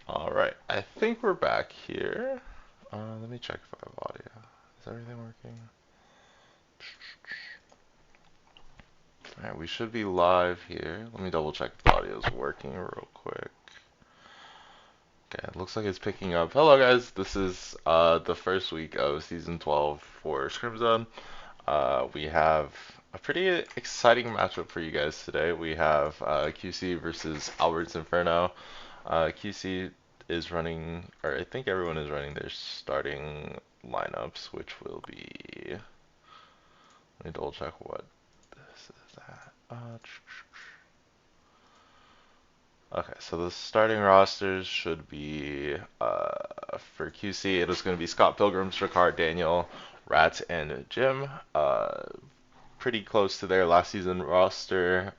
Alright, I think we're back here. Let me check if I have audio. Is everything working? Alright, we should be live here. Let me double check if the audio is working real quick. Okay, it looks like it's picking up. Hello guys, this is the first week of Season 12 for Scrims. We have a pretty exciting matchup for you guys today. We have QC versus Albert's Inferno. QC is running, or I think everyone is running their starting lineups, which will be. Let me double check what this is at. Okay, so the starting rosters should be for QC. It is going to be Scott Pilgrim, Ricard, Daniel, Rat, and Jim. Pretty close to their last season roster,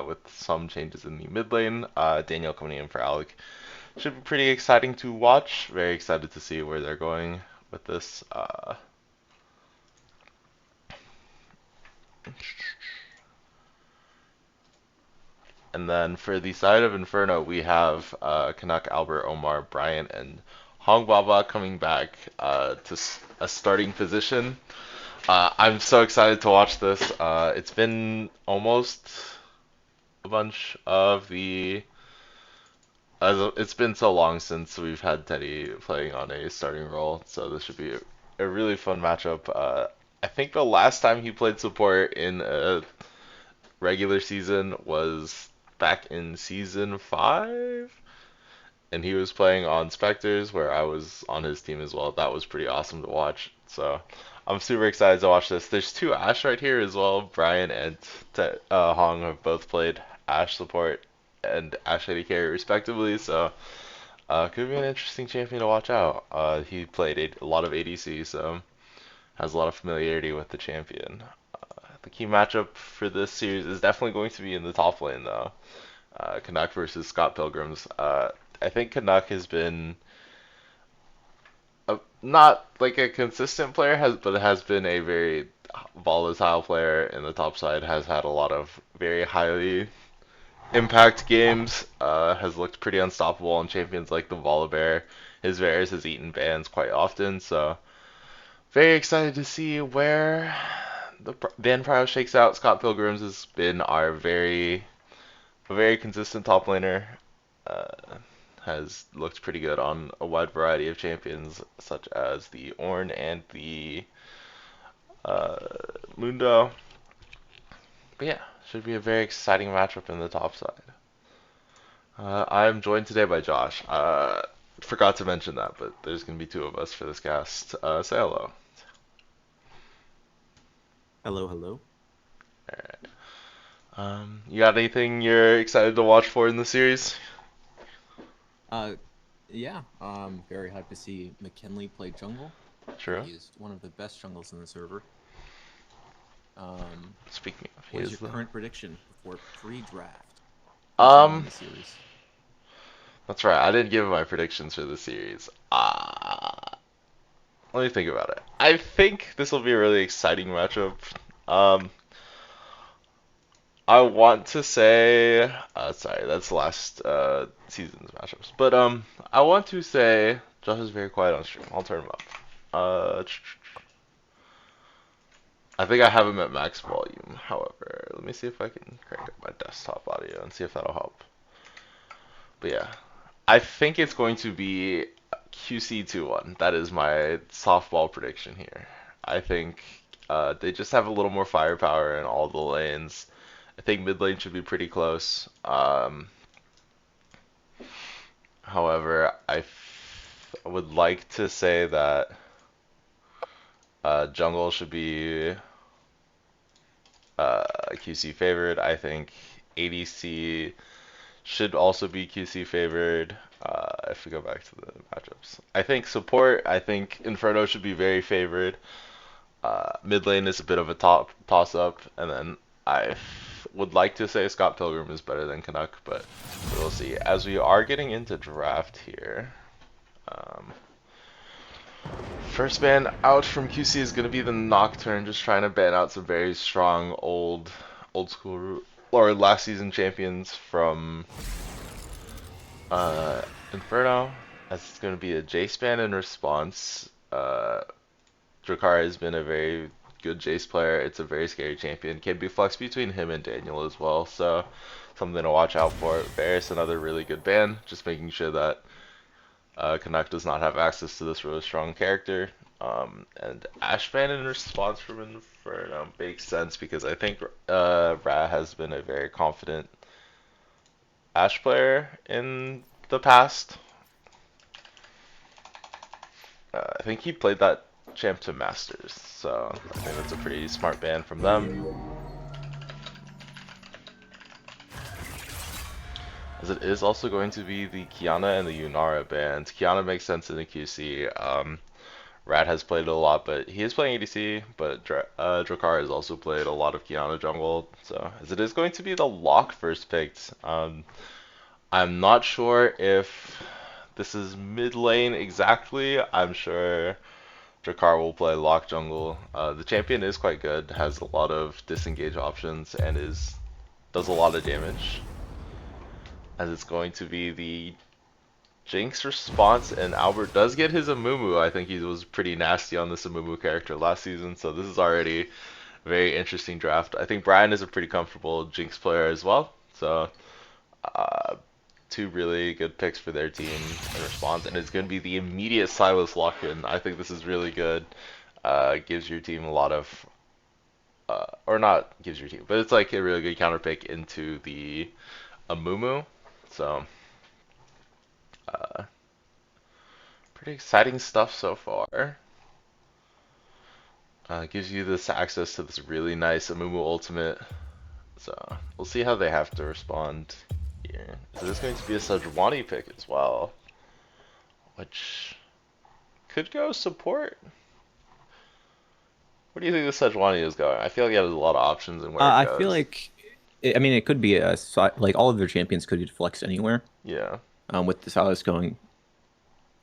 with some changes in the mid lane. Daniel coming in for Alec. Should be pretty exciting to watch. Very excited to see where they're going with this. And then for the side of Inferno, we have Canuck, Albert, Omar, Bryant, and Hong Baba coming back to a starting position. I'm so excited to watch this. It's been almost a bunch of the. It's been so long since we've had Teddy playing on a starting role, so this should be a really fun matchup. I think the last time he played support in a regular season was back in season 5, and he was playing on Spectres, where I was on his team as well. That was pretty awesome to watch. So I'm super excited to watch this. There's two Ashe right here as well. Brian and Hong have both played Ashe support and Ashe AD carry respectively. So could be an interesting champion to watch out. He played a lot of ADC, so has a lot of familiarity with the champion. The key matchup for this series is definitely going to be in the top lane, though. Canuck versus Scott Pilgrims. I think Canuck has been not like a consistent player, but has been a very volatile player in the top side. Has had a lot of very highly impact games. Has looked pretty unstoppable on champions like the Volibear. His Varus has eaten bans quite often, so very excited to see where the ban prio shakes out. Scott Pilgrims has been our a very consistent top laner. Uh, has looked pretty good on a wide variety of champions, such as the Ornn and the uh, Mundo. But yeah, should be a very exciting matchup in the top side. I'm joined today by Josh. Forgot to mention that, but there's going to be two of us for this cast. Say hello. Hello, hello. Alright. You got anything you're excited to watch for in the series? Uh, yeah, very hyped to see McKinley play jungle. True. He is one of the best jungles in the server. Um, Speaking of, he what is is your the. current prediction for pre-draft? Who's gonna win Um, the series? that's right. I didn't give my predictions for the series. Let me think about it. I think this will be a really exciting matchup. Um, I want to say, sorry, that's last season's matchups. But I want to say, Josh is very quiet on stream. I'll turn him up. Uh, I think I have him at max volume. However, let me see if I can crank up my desktop audio and see if that'll help. But yeah, I think it's going to be QC 2-1. That is my softball prediction here. I think they just have a little more firepower in all the lanes. I think mid lane should be pretty close. However, would like to say that jungle should be QC favored. I think ADC should also be QC favored. If we go back to the matchups, I think support. I think Inferno should be very favored. Mid lane is a bit of a toss up, and then I would like to say Scott Pilgrim is better than Canuck, but we'll see. As we are getting into draft here, um, first ban out from QC is going to be the Nocturne, just trying to ban out some very strong old school or last season champions from Inferno, as it's going to be a Jace ban in response. Drakar has been a very good Jace player. It's a very scary champion. Can be flexed between him and Daniel as well, so something to watch out for. Varus, another really good ban, just making sure that Canuck does not have access to this really strong character. And Ash ban in response from Inferno makes sense because I think Ra has been a very confident Ash player in the past. I think he played that champ to Masters, so I think that's a pretty smart ban from them. As it is also going to be the Kiana and the Yunara bans. Kiana makes sense in the QC. Rat has played it a lot, but he is playing ADC, but Drakar has also played a lot of Kiana jungle, so as it is going to be the Lock first picked. I'm not sure if this is mid lane exactly. I'm sure Drakar will play Lock jungle. The champion is quite good, has a lot of disengage options, and does a lot of damage. As it's going to be the Jinx response, and Albert does get his Amumu. I think he was pretty nasty on this Amumu character last season, so this is already a very interesting draft. I think Brian is a pretty comfortable Jinx player as well, so uh, two really good picks for their team in response, and it's going to be the immediate Silas lock-in. I think this is really good. Gives your team a lot of, or not gives your team, but it's like a really good counter pick into the Amumu. So, uh, pretty exciting stuff so far. Gives you this access to this really nice Amumu ultimate. So, we'll see how they have to respond here. So, there's going to be a Sejuani pick as well, which could go support. Where do you think the Sejuani is going? I feel like he has a lot of options in where it I feel goes. like, I mean, it could be like all of their champions could get flexed anywhere. Yeah. With the Silas going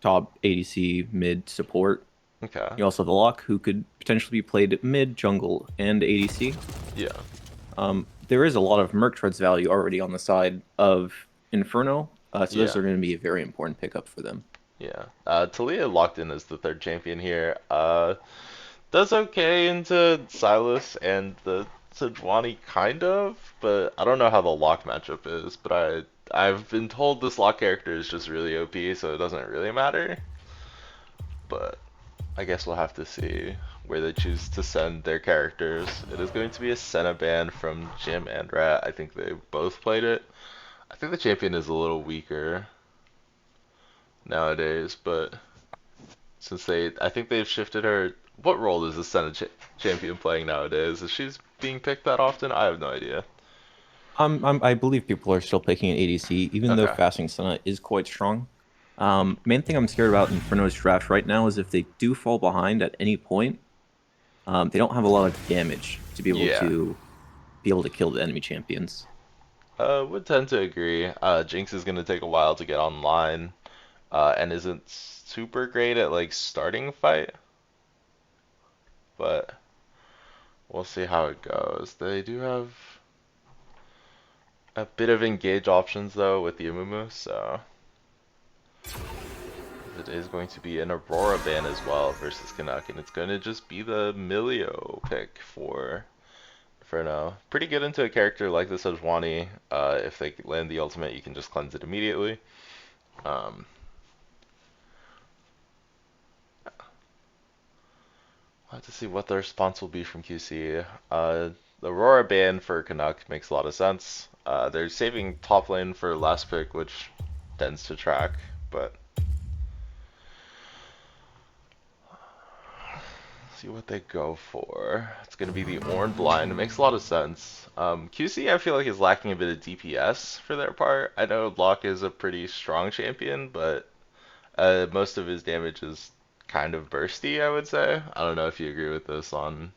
top ADC, mid support. Okay. You also have the Lock, who could potentially be played mid, jungle, and ADC. Yeah. There is a lot of Merc Treads value already on the side of Inferno, so those Yeah. are going to be a very important pickup for them. Yeah. Talia locked in as the third champion here. Does okay into Silas and the Sejuani kind of, but I don't know how the lock matchup is. But I've been told this lock character is just really OP, so it doesn't really matter. But I guess we'll have to see where they choose to send their characters. It is going to be a Senna ban from Jim and Rat. I think they both played it. I think the champion is a little weaker nowadays, but since I think they've shifted her. What role is the Senna champion playing nowadays? Is she being picked that often? I have no idea. I believe people are still picking an ADC, even though Okay. Fasting Senna is quite strong. Main thing I'm scared about in Inferno's draft right now is if they do fall behind at any point, they don't have a lot of damage to Yeah. be able to kill the enemy champions. Would tend to agree. Jinx is gonna take a while to get online, and isn't super great at like starting a fight, but we'll see how it goes. They do have a bit of engage options though with the Amumu, so it is going to be an Aurora ban as well versus Canuck, and it's going to just be the Milio pick for now. Pretty good into a character like the Sejuani. If they land the ultimate, you can just cleanse it immediately. Um, we'll have to see what the response will be from QC. The Aurora ban for Canuck makes a lot of sense. They're saving top lane for last pick, which tends to track, but see what they go for. It's going to be the Ornn Blind. It makes a lot of sense. QC, I feel like, is lacking a bit of DPS for their part. I know Locke is a pretty strong champion, but most of his damage is kind of bursty, I would say. I don't know if you agree with this on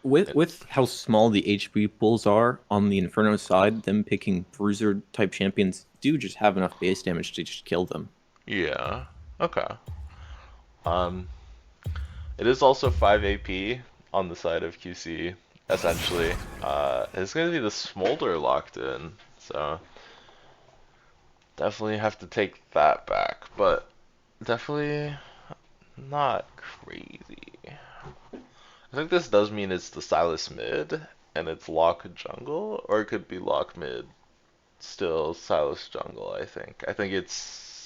it. With how small the HP pools are on the Inferno side, them picking bruiser type champions do just have enough base damage to just kill them. Yeah. Okay. Um, it is also 5 AP on the side of QC, essentially. It's going to be the Smolder locked in, so Definitely have to take that back, but definitely not crazy. I think this does mean it's the Silas mid and it's lock jungle, or it could be lock mid, still Silas jungle, I think. I think it's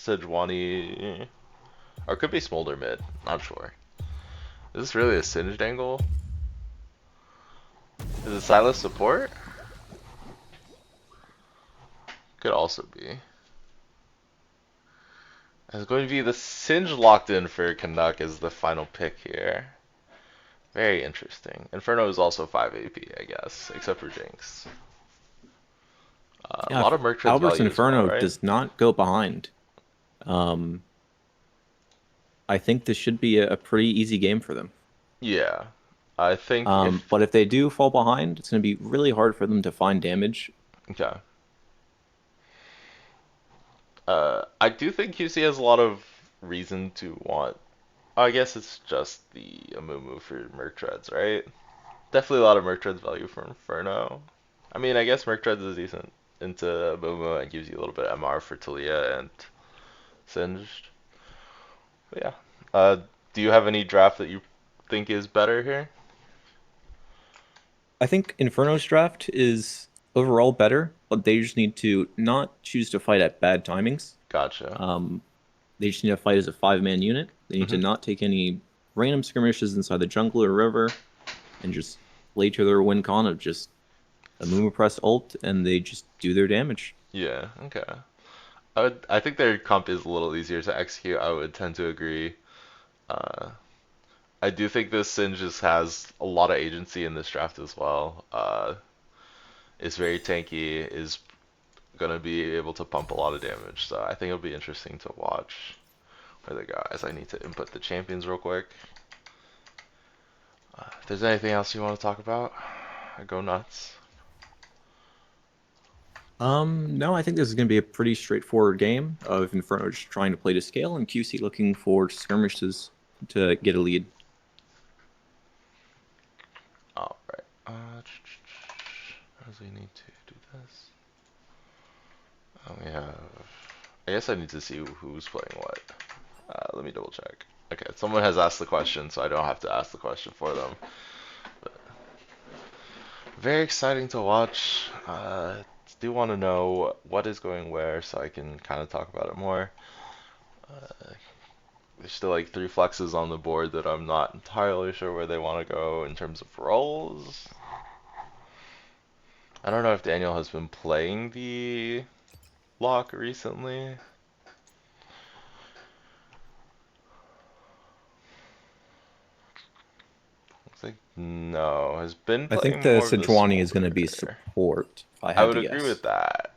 Sejuani, or it could be Smolder mid, not sure. Is this really a Singed angle? Is it Silas support? Could also be. It's going to be the Singe locked in for Canuck as the final pick here. Very interesting. Inferno is also 5 AP, I guess, except for Jinx. A Yeah, lot if of Merc Treads Albert's value as well, Inferno right? does not go behind. Um, I think this should be a pretty easy game for them. Yeah. I think if. But if they do fall behind, it's going to be really hard for them to find damage. Okay. I do think QC has a lot of reason to want. I guess it's just the Amumu for Merc Treads, right? Definitely a lot of Merc Treads value for Inferno. I mean, I guess Merc Treads is decent into Amumu and gives you a little bit of MR for Talia and Singed. But yeah. Do you have any draft that you think is better here? I think Inferno's draft is overall better, but they just need to not choose to fight at bad timings. Gotcha. Um, they just need to fight as a 5-man unit. They need to Hmm. not take any random skirmishes inside the jungle or river and just play to their win con of just a Mumu press ult and they just do their damage. Yeah, okay. I think their comp is a little easier to execute. I would tend to agree. Uh, I do think this Sin just has a lot of agency in this draft as well. Is very tanky, is gonna be able to pump a lot of damage. So I think it'll be interesting to watch where they go. As I need to input the champions real quick. If there's anything else you want to talk about, go nuts. No, I think this is going to be a pretty straightforward game of Inferno just trying to play to scale and QC looking for skirmishes to get a lead. All right. As we need to do this. We have. I guess I need to see who's playing what. Let me double check. Okay, someone has asked the question, so I don't have to ask the question for them. But very exciting to watch. Do want to know what is going where, so I can kind of talk about it more. Uh, there's still like 3 flexes on the board that I'm not entirely sure where they want to go in terms of roles. I don't know if Daniel has been playing the lock recently. Looks like no, has been I think playing the more of the Sejuani is going to be smolder. support, if I I had would to agree with guess. that.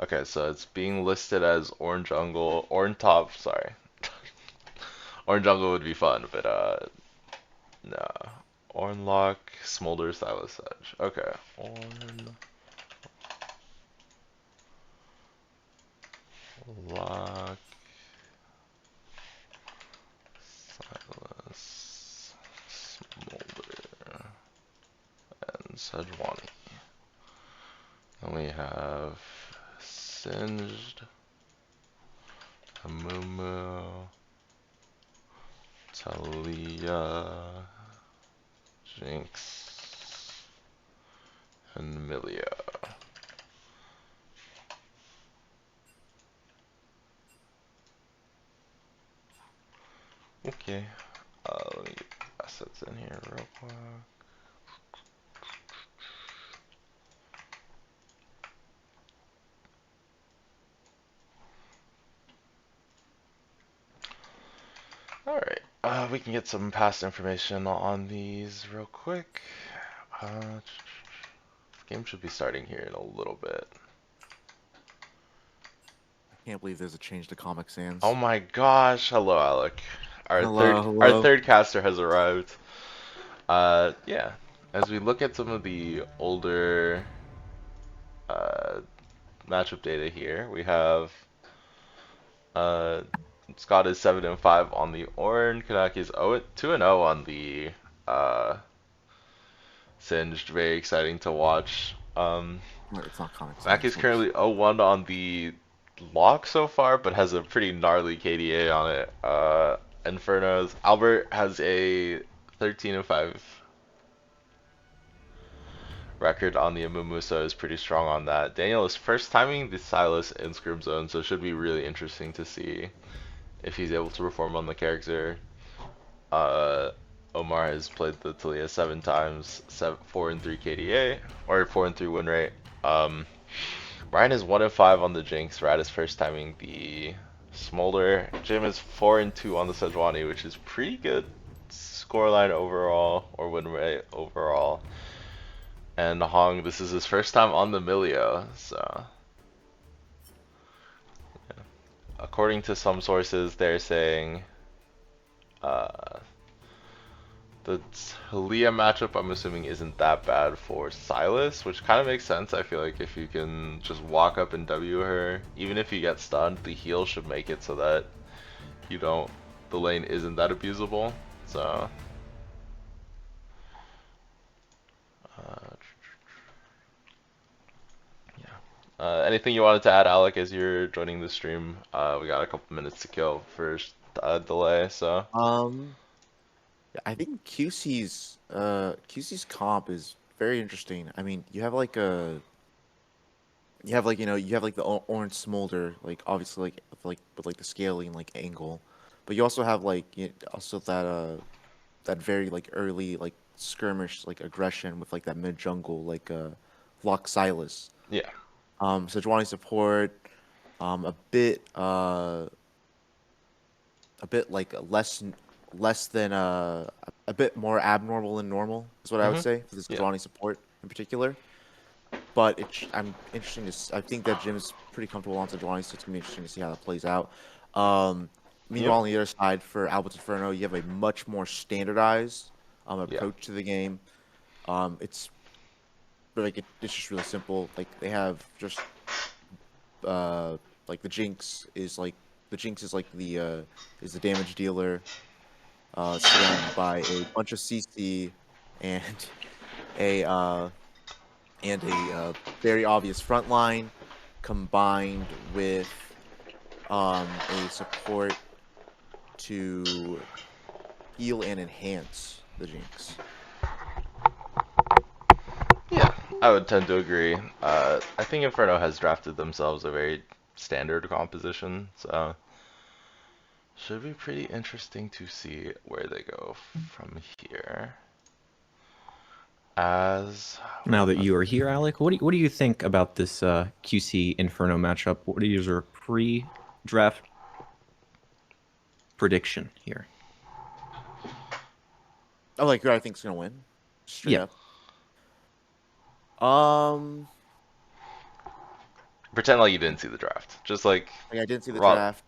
Okay, so it's being listed as orange jungle, orange top. Sorry, orange jungle would be fun, but no. Orange lock, smolder, stylus edge. Okay, orange lock, stylus, smolder, and Sejuani. Then we have singed, Amumu, Talia, Jinx, and Milia. Okay, let me get assets in here real quick. Alright, we can get some past information on these real quick. The game should be starting here in a little bit. I can't believe there's a change to Comic Oh Sans. my gosh, hello Alec. Our Hello, third our hello. third caster has arrived. Yeah. As we look at some of the older uh, matchup data here, we have uh, Scott is 7-5 on the Orange, Kanaki is 2-0 on the Singed. Very exciting to watch. It's not Comic Mac Sans. is currently 0-1 on the lock so far, but has a pretty gnarly KDA on it. Inferno's Albert has a 13-5 record on the Amumu, so is pretty strong on that. Daniel is first timing the Silas in Scrim Zone, so it should be really interesting to see if he's able to perform on the character. Uh, Omar has played the Talia 7 times, 4-3 KDA, or 4-3 win rate. Ryan is 1-5 on the Jinx. Rad is first timing the Smolder. Jim is 4-2 on the Sejuani, which is pretty good scoreline overall, or win rate overall. And Hong, this is his first time on the Milio, so yeah. According to some sources, they're saying the Talia matchup, I'm assuming, isn't that bad for Silas, which kind of makes sense. I feel like if you can just walk up and W her, even if you get stunned, the heal should make it so that you don't, the lane isn't that abusable. So, uh, yeah. Anything you wanted to add, Alec, as you're joining the stream? We got a couple minutes to kill for delay, so. Yeah, I think QC's comp is very interesting. I mean, you have like you have like the orange smolder, like obviously like with like the scaling like angle, but you also have like also that very like early like skirmish like aggression with like that mid jungle like Lock Silas. Yeah. Sejuani support, um a bit uh a bit like less than a bit more abnormal than normal is what I would Mhm. say for the Yeah. Sejuani support in particular. But I'm interesting I think that Jim is pretty comfortable on Sejuani, so it's gonna be interesting to see how that plays out. Yep. Meanwhile, on the other side for Albert's Inferno, you have a much more standardized Yeah. approach to the game. It's it's just really simple. Like they have just uh like the Jinx is the damage dealer, surrounded by a bunch of CC and a uh a very obvious front line combined with a support to heal and enhance the Jinx. Yeah, I would tend to agree. I think Inferno has drafted themselves a very standard composition, so should be pretty interesting to see where they go from here. As Now that you are here, Alec, what do you think about this QC Inferno matchup? What is your pre-draft prediction here? Oh, like who I think's gonna win? Straight Yeah. up. Um, pretend like you didn't see the draft, just like like I didn't see the raw. draft.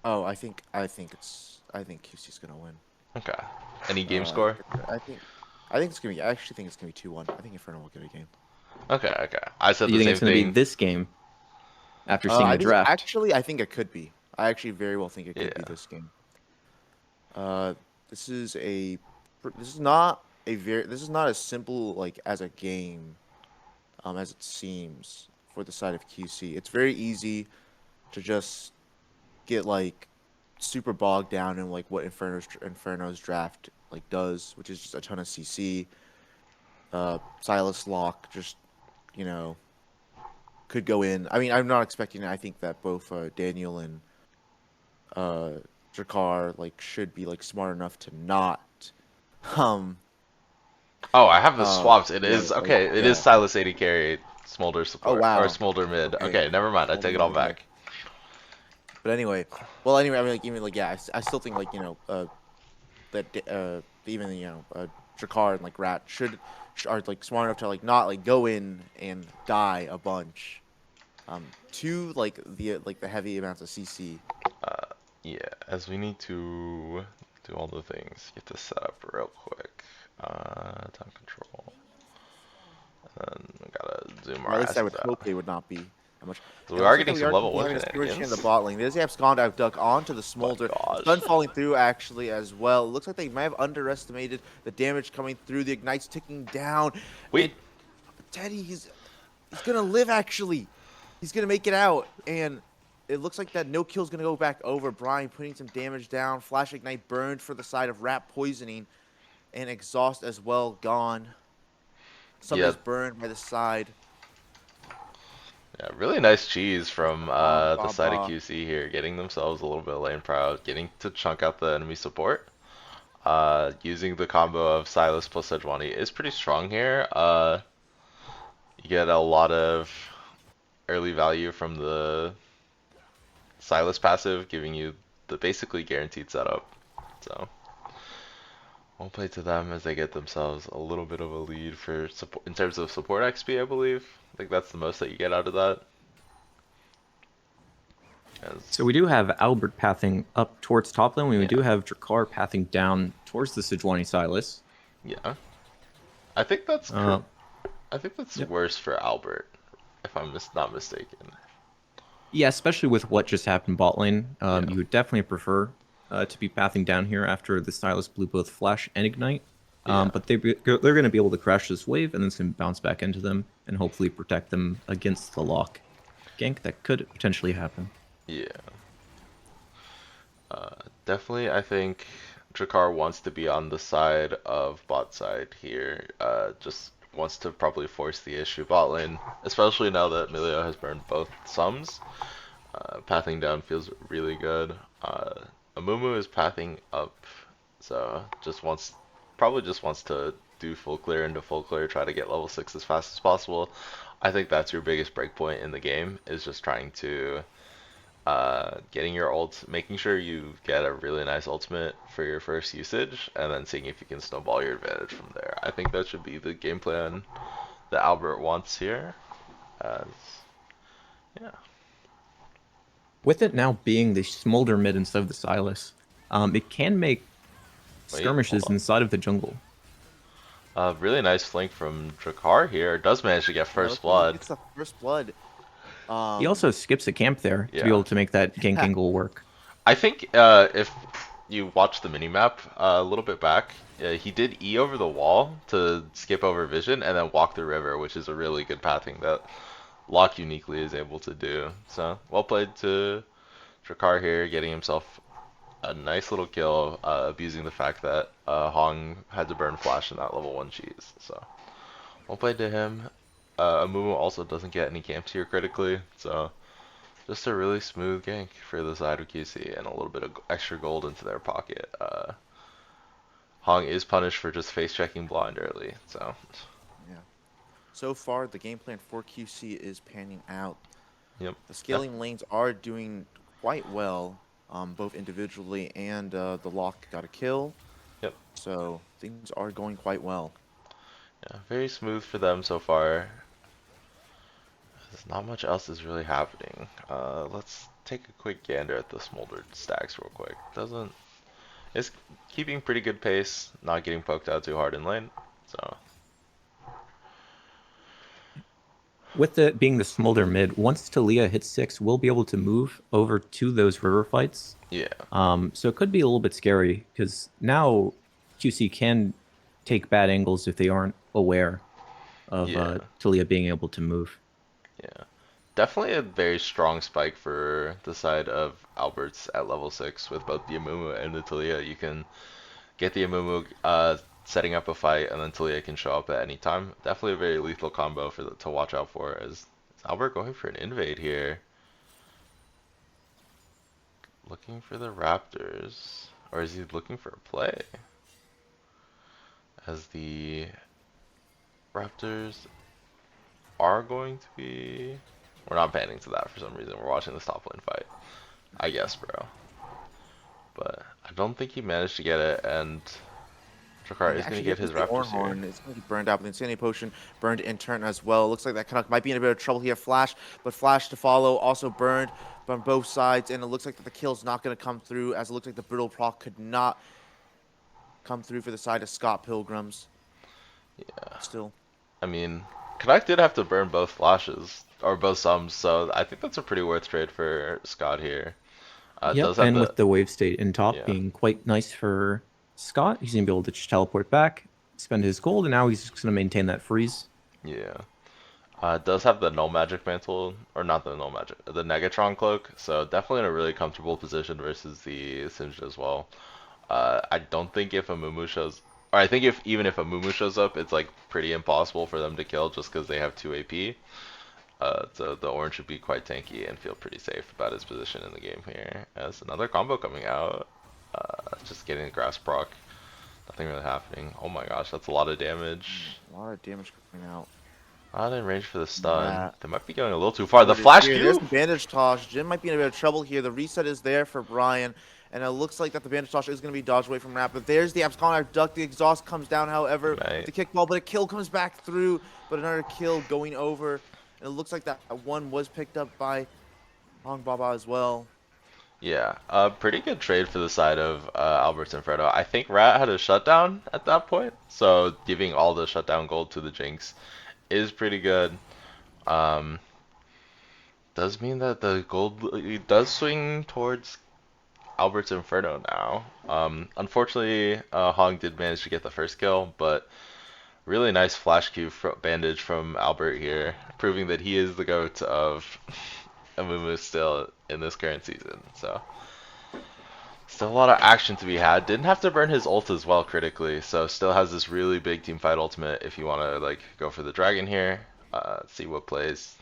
Oh, I think QC's gonna win. Okay. Any game Uh, I score? think I think it's gonna be. I actually think it's gonna be 2-1. I think Inferno will get a game. Okay, okay. I said Do the you think same it's going to be thing. this game after seeing the draft? I think it could be. I actually very well think it could be Yeah. this game. Uh, this is this is not this is not as simple like as a game, as it seems for the side of QC. It's very easy to just get like super bogged down in like what Inferno's draft like does, which is just a ton of CC. Silas Locke just you know could go in. I mean, I'm not expecting it. I think that both Daniel and uh Jakar like should be like smart enough to not um Oh, I have the swaps. It yeah is like okay. It is yeah. Silas 80 carry, Smolder Oh support, or wow. Smolder mid. Okay. Okay, never mind. I Well, take it all okay. back. But anyway, well anyway, I mean like even like yeah, I still think like that even Jakar and like Rat are like smart enough to like not like go in and die a bunch to like the heavy amounts of CC. Yeah, as we need to do all the things, get this set up real quick. Time control. And we gotta zoom Or our at least I asses would out. hope they would not be that much. So And we it are looks like that getting we some are level going to be 1 having a skirmish here in the shenanigans. bot lane. There's the Abscond duck onto the My Smolder. Stun gosh. falling through actually as well. It looks like they might have underestimated the damage coming through. The Ignite's ticking down. Wait. And Teddy, he's He's gonna live actually. He's gonna make it out, and it looks like that no kill's gonna go back over. Brian putting some damage down. Flash Ignite burned for the side of Rat Poisoning, and Exhaust as well gone. Yeah, Somebody's burned by the side. yeah, really nice cheese from the side of Baba. QC here, getting themselves a little bit of lane proud, getting to chunk out the enemy support. Using the combo of Silas plus Sejuani is pretty strong here. You get a lot of early value from the Silas passive, giving you the basically guaranteed setup. So, we'll play to them as they get themselves a little bit of a lead for support in terms of support XP, I believe. I think that's the most that you get out of that. So we do have Albert pathing up towards top lane. We Yeah. do have Drakkar pathing down towards the Sejuani Silas. Yeah, I think that's Uh, I think that's yep. worse for Albert, if I'm not mistaken. Yeah, especially with what just happened bot lane. Yeah. You would definitely prefer to be pathing down here after the Silas blew both Flash and Ignite. Yeah. But they're going to be able to crash this wave and then it's going to bounce back into them and hopefully protect them against the lock gank that could potentially happen. Yeah. Definitely, I think Drakkar wants to be on the side of bot side here. Just wants to probably force the issue bot lane, especially now that Emilio has burned both sums. Pathing down feels really good. Amumu is pathing up, so probably just wants to do full clear into full clear, try to get level 6 as fast as possible. I think that's your biggest breakpoint in the game, is just trying to getting your ult, making sure you get a really nice ultimate for your first usage, and then seeing if you can snowball your advantage from there. I think that should be the game plan that Albert wants here. As yeah, With it now being the Smolder mid instead of the Silas, it can make wait, hold skirmishes on. inside of the jungle. Really nice flank from Drakkar here. Does manage to get Yeah, first looks like he blood. gets the first blood. He also skips a camp there to be Yeah. able to make that gank Yeah. angle work. I think if you watch the minimap a little bit back, he did E over the wall to skip over vision and then walk the river, which is a really good pathing that Locke uniquely is able to do. So, well played to Drakkar here, getting himself a nice little kill, abusing the fact that Hong had to burn flash in that level 1 cheese. So, well played to him. Amumu also doesn't get any camps here critically, so just a really smooth gank for the side of QC and a little bit of extra gold into their pocket. Hong is punished for just face checking blind early, so Yeah. So far, the game plan for QC is panning out. yep. The scaling lanes are doing quite well, both individually and the lock got a kill. Yep. So things are going quite well. Yeah, very smooth for them so far. There's not much else is really happening. Let's take a quick gander at the smoldered stacks real quick. It's keeping pretty good pace, not getting poked out too hard in lane. So With it being the Smolder mid, once Talia hits 6, we'll be able to move over to those river fights. yeah, So it could be a little bit scary because now QC can take bad angles if they aren't aware of Yeah. Talia being able to move. yeah. Definitely a very strong spike for the side of Alberts at level 6 with both the Amumu and the Talia. You can get the Amumu setting up a fight, and then Talia can show up at any time. Definitely a very lethal combo to watch out for. Is Albert going for an invade here? Looking for the Raptors, or is he looking for a play? As the Raptors are going to be... We're not panning to that for some reason. We're watching this top lane fight. I guess, bro. But I don't think he managed to get it, and Drakkar is going to get his Raptors here. It's going to be burned out, but the Insanity Potion burned in turn as well. Looks like that Canuck might be in a bit of trouble here. Flash, but Flash to follow, also burned from both sides, and it looks like that the kill's not going to come through, as it looks like the Brittle Proc could not come through for the side of Scott Pilgrims. Yeah. Still. I mean, Canuck did have to burn both flashes, or both sums, so I think that's a pretty worth trade for Scott here. Does have And the... with the wave state in top Yeah. being quite nice for Scott, he's going to be able to just teleport back, spend his gold, and now he's just going to maintain that freeze. Yeah. It does have the null magic mantle, or not the null magic, the Negatron cloak, so definitely in a really comfortable position versus the Singed as well. I don't think if a Mumu shows, or I think if even if a Mumu shows up, it's like pretty impossible for them to kill just because they have 2 AP. So the orange should be quite tanky and feel pretty safe about his position in the game here. As another combo coming out, just getting a grass proc, nothing really happening. Oh my gosh, that's a lot of damage. A lot of damage coming out. Not in range for the stun. Rat. They might be going a little too far. The It is flash here. There's Q? the bandage toss. Jim might be in a bit of trouble here. The reset is there for Brian. And it looks like that the bandage toss is going to be dodged away from Rat. But there's the Abscon duck. The exhaust comes down, however, Right. the kickball. But a kill comes back through. But another kill going over. And it looks like that one was picked up by Hong Baba as well. Yeah, pretty good trade for the side of Albert's Inferno. I think Rat had a shutdown at that point, so giving all the shutdown gold to the Jinx is pretty good. Um, does mean that the gold lead does swing towards Albert's Inferno now. Unfortunately, Hong did manage to get the first kill, but really nice flash Q bandage from Albert here, proving that he is the GOAT of Amumu still in this current season. So still a lot of action to be had. Didn't have to burn his ult as well critically, so still has this really big team fight ultimate if you want to like go for the dragon here. See what plays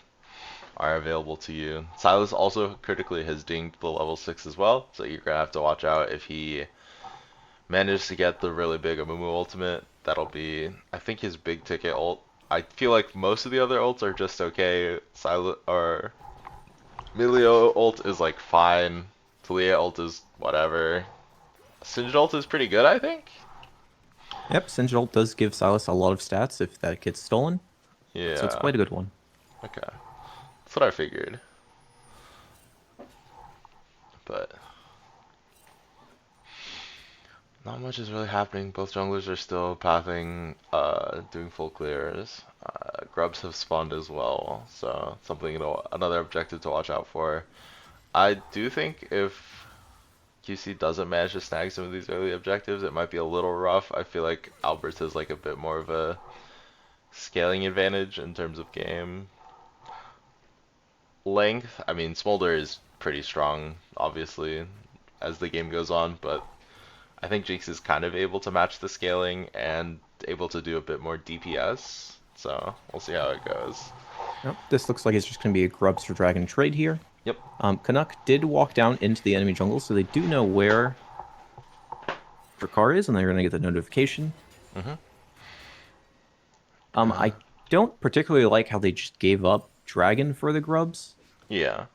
are available to you. Silas also critically has dinged the level 6 as well, so you're gonna have to watch out if he manages to get the really big Amumu ultimate. That'll be, I think, his big ticket ult. I feel like most of the other ults are just okay. Silas or Milio ult is like fine. Talia ult is whatever. Singed ult is pretty good, I think. Yep, Singed ult does give Silas a lot of stats if that gets stolen. Yeah. So it's quite a good one. Okay. That's what I figured. But not much is really happening. Both junglers are still pathing, doing full clears. Grubs have spawned as well, so something another objective to watch out for. I do think if QC doesn't manage to snag some of these early objectives, it might be a little rough. I feel like Alberts has like a bit more of a scaling advantage in terms of game length. I mean, Smolder is pretty strong, obviously, as the game goes on, but I think Jinx is kind of able to match the scaling and able to do a bit more DPS. So we'll see how it goes. Yep, this looks like it's just going to be a Grubs for Dragon trade here. Yep. Canuck did walk down into the enemy jungle, so they do know where Drakkar is, and they're going to get the notification. Mhm. I don't particularly like how they just gave up Dragon for the Grubs. Yeah.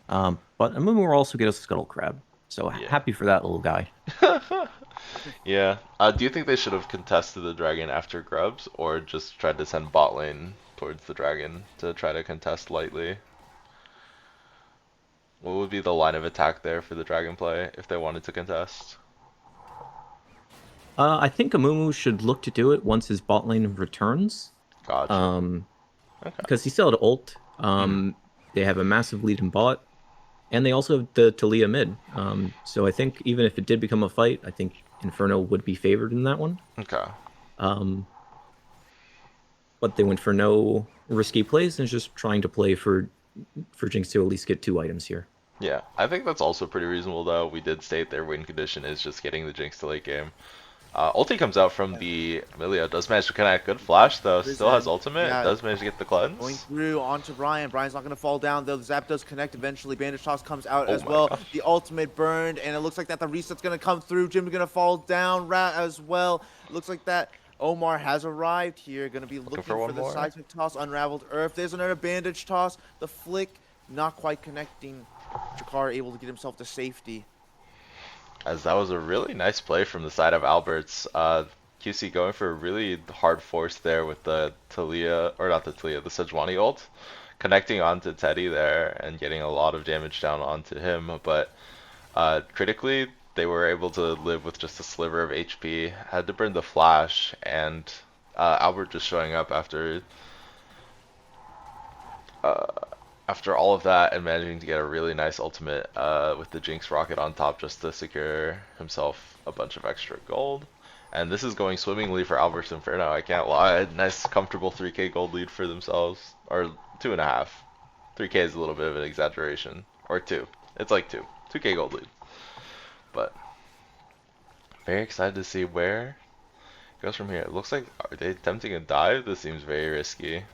But Amumu will also get us a Scuttle Crab, so Yeah. happy for that little guy. Yeah. Do you think they should have contested the dragon after Grubs, or just tried to send bot lane towards the dragon to try to contest lightly? What would be the line of attack there for the dragon play if they wanted to contest? I think Amumu should look to do it once his bot lane returns. Gotcha. Okay. Because he still had ult. They have a massive lead in bot, and they also have the Talia mid. So I think even if it did become a fight, I think Inferno would be favored in that one. Okay. But they went for no risky plays and just trying to play for Jinx to at least get 2 items here. Yeah, I think that's also pretty reasonable though. We did state their win condition is just getting the Jinx to late game. Ulti comes out from the Amelia, does manage to connect. Good flash though, still has ultimate, Yeah. does manage to get the cleanse. Going through onto Brian. Brian's not going to fall down, though. The Zap does connect eventually. Bandage Toss comes out Oh as my well. gosh. The ultimate burned, and it looks like that the reset's going to come through. Jim's going to fall down. Rat as well. It looks like that Omar has arrived here. Going to be looking for for one the more. seismic toss. Unraveled Earth. There's another Bandage Toss. The flick not quite connecting. Drakkar able to get himself to safety. As that was a really nice play from the side of Alberts. QC going for a really hard force there with the Talia, or not the Talia, the Sejuani ult. Connecting onto Teddy there and getting a lot of damage down onto him, but critically they were able to live with just a sliver of HP. Had to burn the flash, and Albert just showing up after all of that and managing to get a really nice ultimate with the Jinx rocket on top just to secure himself a bunch of extra gold. And this is going swimmingly for Albert's Inferno, I can't lie. Nice, comfortable 3k gold lead for themselves. Or 2.5. 3k is a little bit of an exaggeration. Or 2. It's like 2. 2k gold lead. But very excited to see where it goes from here. It looks like, are they attempting a dive? This seems very risky.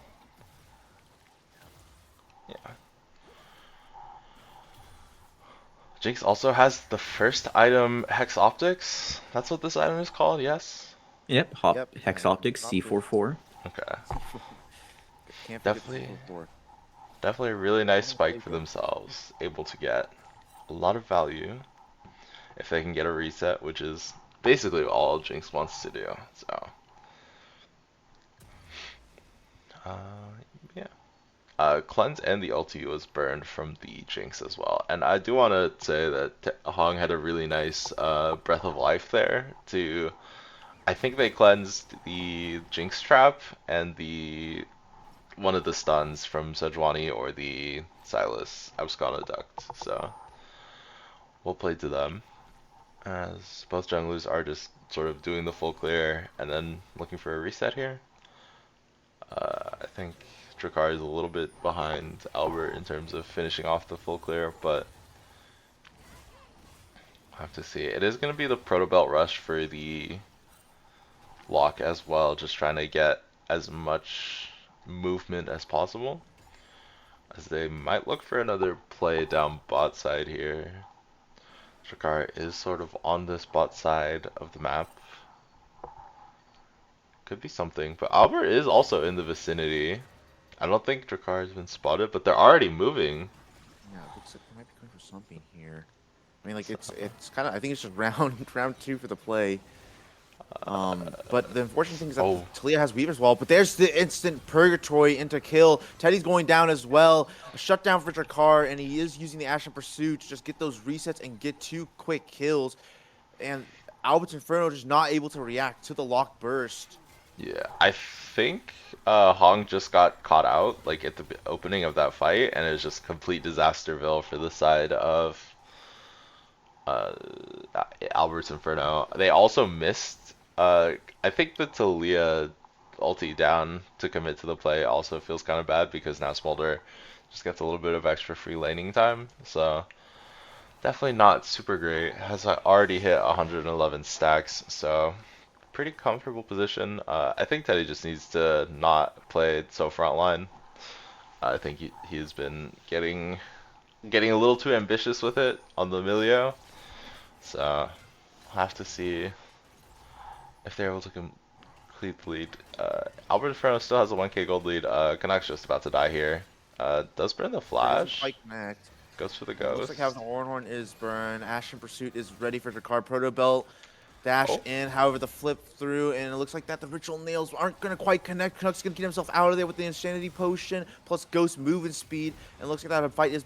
Yeah. Jinx also has the first item, Hex Optics. That's what this item is called, yes? Yep, Yep. Hex Optics C44. Okay. Can't forget the Definitely, C4. definitely a really nice Oh, spike there for you go. themselves. Able to get a lot of value if they can get a reset, which is basically all Jinx wants to do. So, uh, yeah. Cleanse and the ulti was burned from the Jinx as well. And I do want to say that Hong had a really nice Breath of Life there to, I think they cleansed the Jinx trap and the one of the stuns from Sejuani or the Silas Abscond Duct. So, well played to them. As both junglers are just sort of doing the full clear and then looking for a reset here. I think Drakkar is a little bit behind Albert in terms of finishing off the full clear, but we'll have to see. It is going to be the Proto Belt rush for the lock as well, just trying to get as much movement as possible, as they might look for another play down bot side here. Drakkar is sort of on this bot side of the map. Could be something, but Albert is also in the vicinity. I don't think Drakkar has been spotted, but they're already moving. Yeah, it looks like they might be going for something here. I mean, like So, it's kind of. I think it's just round 2 for the play. But the unfortunate thing is that oh, Talia has Weaver's Wall, but there's the instant Purgatory into kill. Teddy's going down as well. A shutdown for Drakkar, and he is using the Ashen Pursuit to just get those resets and get 2 quick kills. And Albert's Inferno just not able to react to the lock burst. yeah. I think Hong just got caught out like at the opening of that fight, and it was just complete disasterville for the side of uh, Albert's Inferno. They also missed. I think the Talia ulti down to commit to the play also feels kind of bad because now Smolder just gets a little bit of extra free laning time. So definitely not super great. Has already hit 111 stacks, so pretty comfortable position. I think Teddy just needs to not play so frontline. I think he's been getting a little too ambitious with it on the Milio. So we'll have to see if they're able to complete the lead. Albert Inferno still has a 1k gold lead. Canuck's just about to die here. Does burn the Doesn't flash. quite connect. Goes for the And it looks like how ghost. the Hornhorn is burned. Ashen Pursuit is ready for Drakkar. Proto Belt dash Oh, in, however, the flip through, and it looks like that the Ritual Nails aren't going to quite connect. Canuck's going to get himself out of there with the Insanity Potion, plus Ghost movement speed, and it looks like that a fight is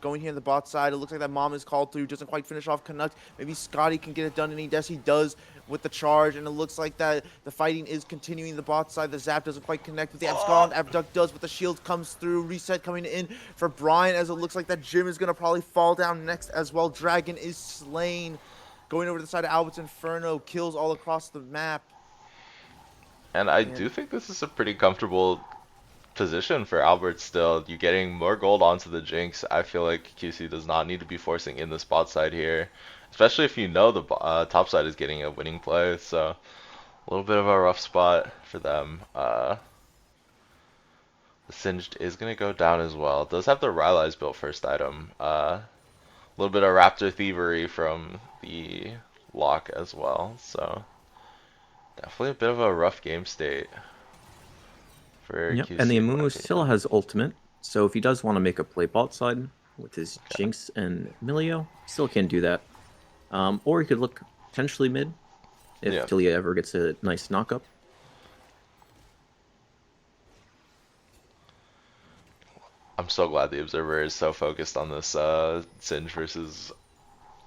going here in the bot side. It looks like that Mom is called through, doesn't quite finish off Canuck. Maybe Scotty can get it done, and he does with the charge, and it looks like that the fighting is continuing the bot side. The Zap doesn't quite connect with the Abscond. Abduct does, but the shield comes through. Reset coming in for Brian, as it looks like that Jim is going to probably fall down next as well. Dragon is slain. Going over to the side of Albert's Inferno, kills all across the map. and I And do think this is a pretty comfortable position for Albert still. You getting more gold onto the Jinx. I feel like QC does not need to be forcing in the spot side here, especially if you know the top side is getting a winning play. So a little bit of a rough spot for them. The Singed is going to go down as well. It does have the Rylai's built first item. A little bit of Raptor thievery from the lock as well. So definitely a bit of a rough game state for Yep, and QC the in my Amumu still opinion. has ultimate, so if he does want to make a play bot side with his Okay. Jinx and Milio, still can do that. Or he could look potentially mid if Yeah. Talia ever gets a nice knock-up. I'm so glad the Observer is so focused on this Singe versus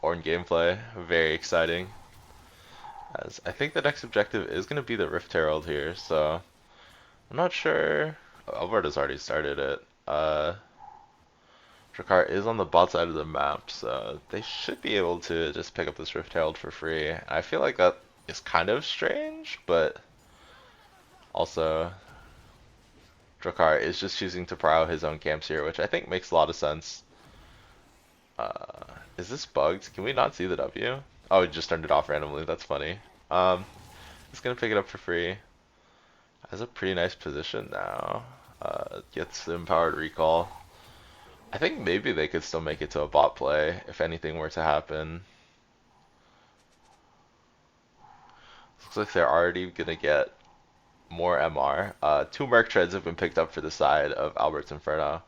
Ornn gameplay. Very exciting. As I think the next objective is going to be the Rift Herald here, so I'm not sure. Alberta's already started it. Drakkar is on the bot side of the map, so they should be able to just pick up this Rift Herald for free. I feel like that is kind of strange, but also Drakkar is just choosing to pry out his own camps here, which I think makes a lot of sense. Is this bugged? Can we not see the W? Oh, we just turned it off randomly. That's funny. It's gonna pick it up for free. Has a pretty nice position now. Gets the empowered recall. I think maybe they could still make it to a bot play if anything were to happen. Looks like they're already gonna get more MR. Two Merc Treads have been picked up for the side of Albert's Inferno.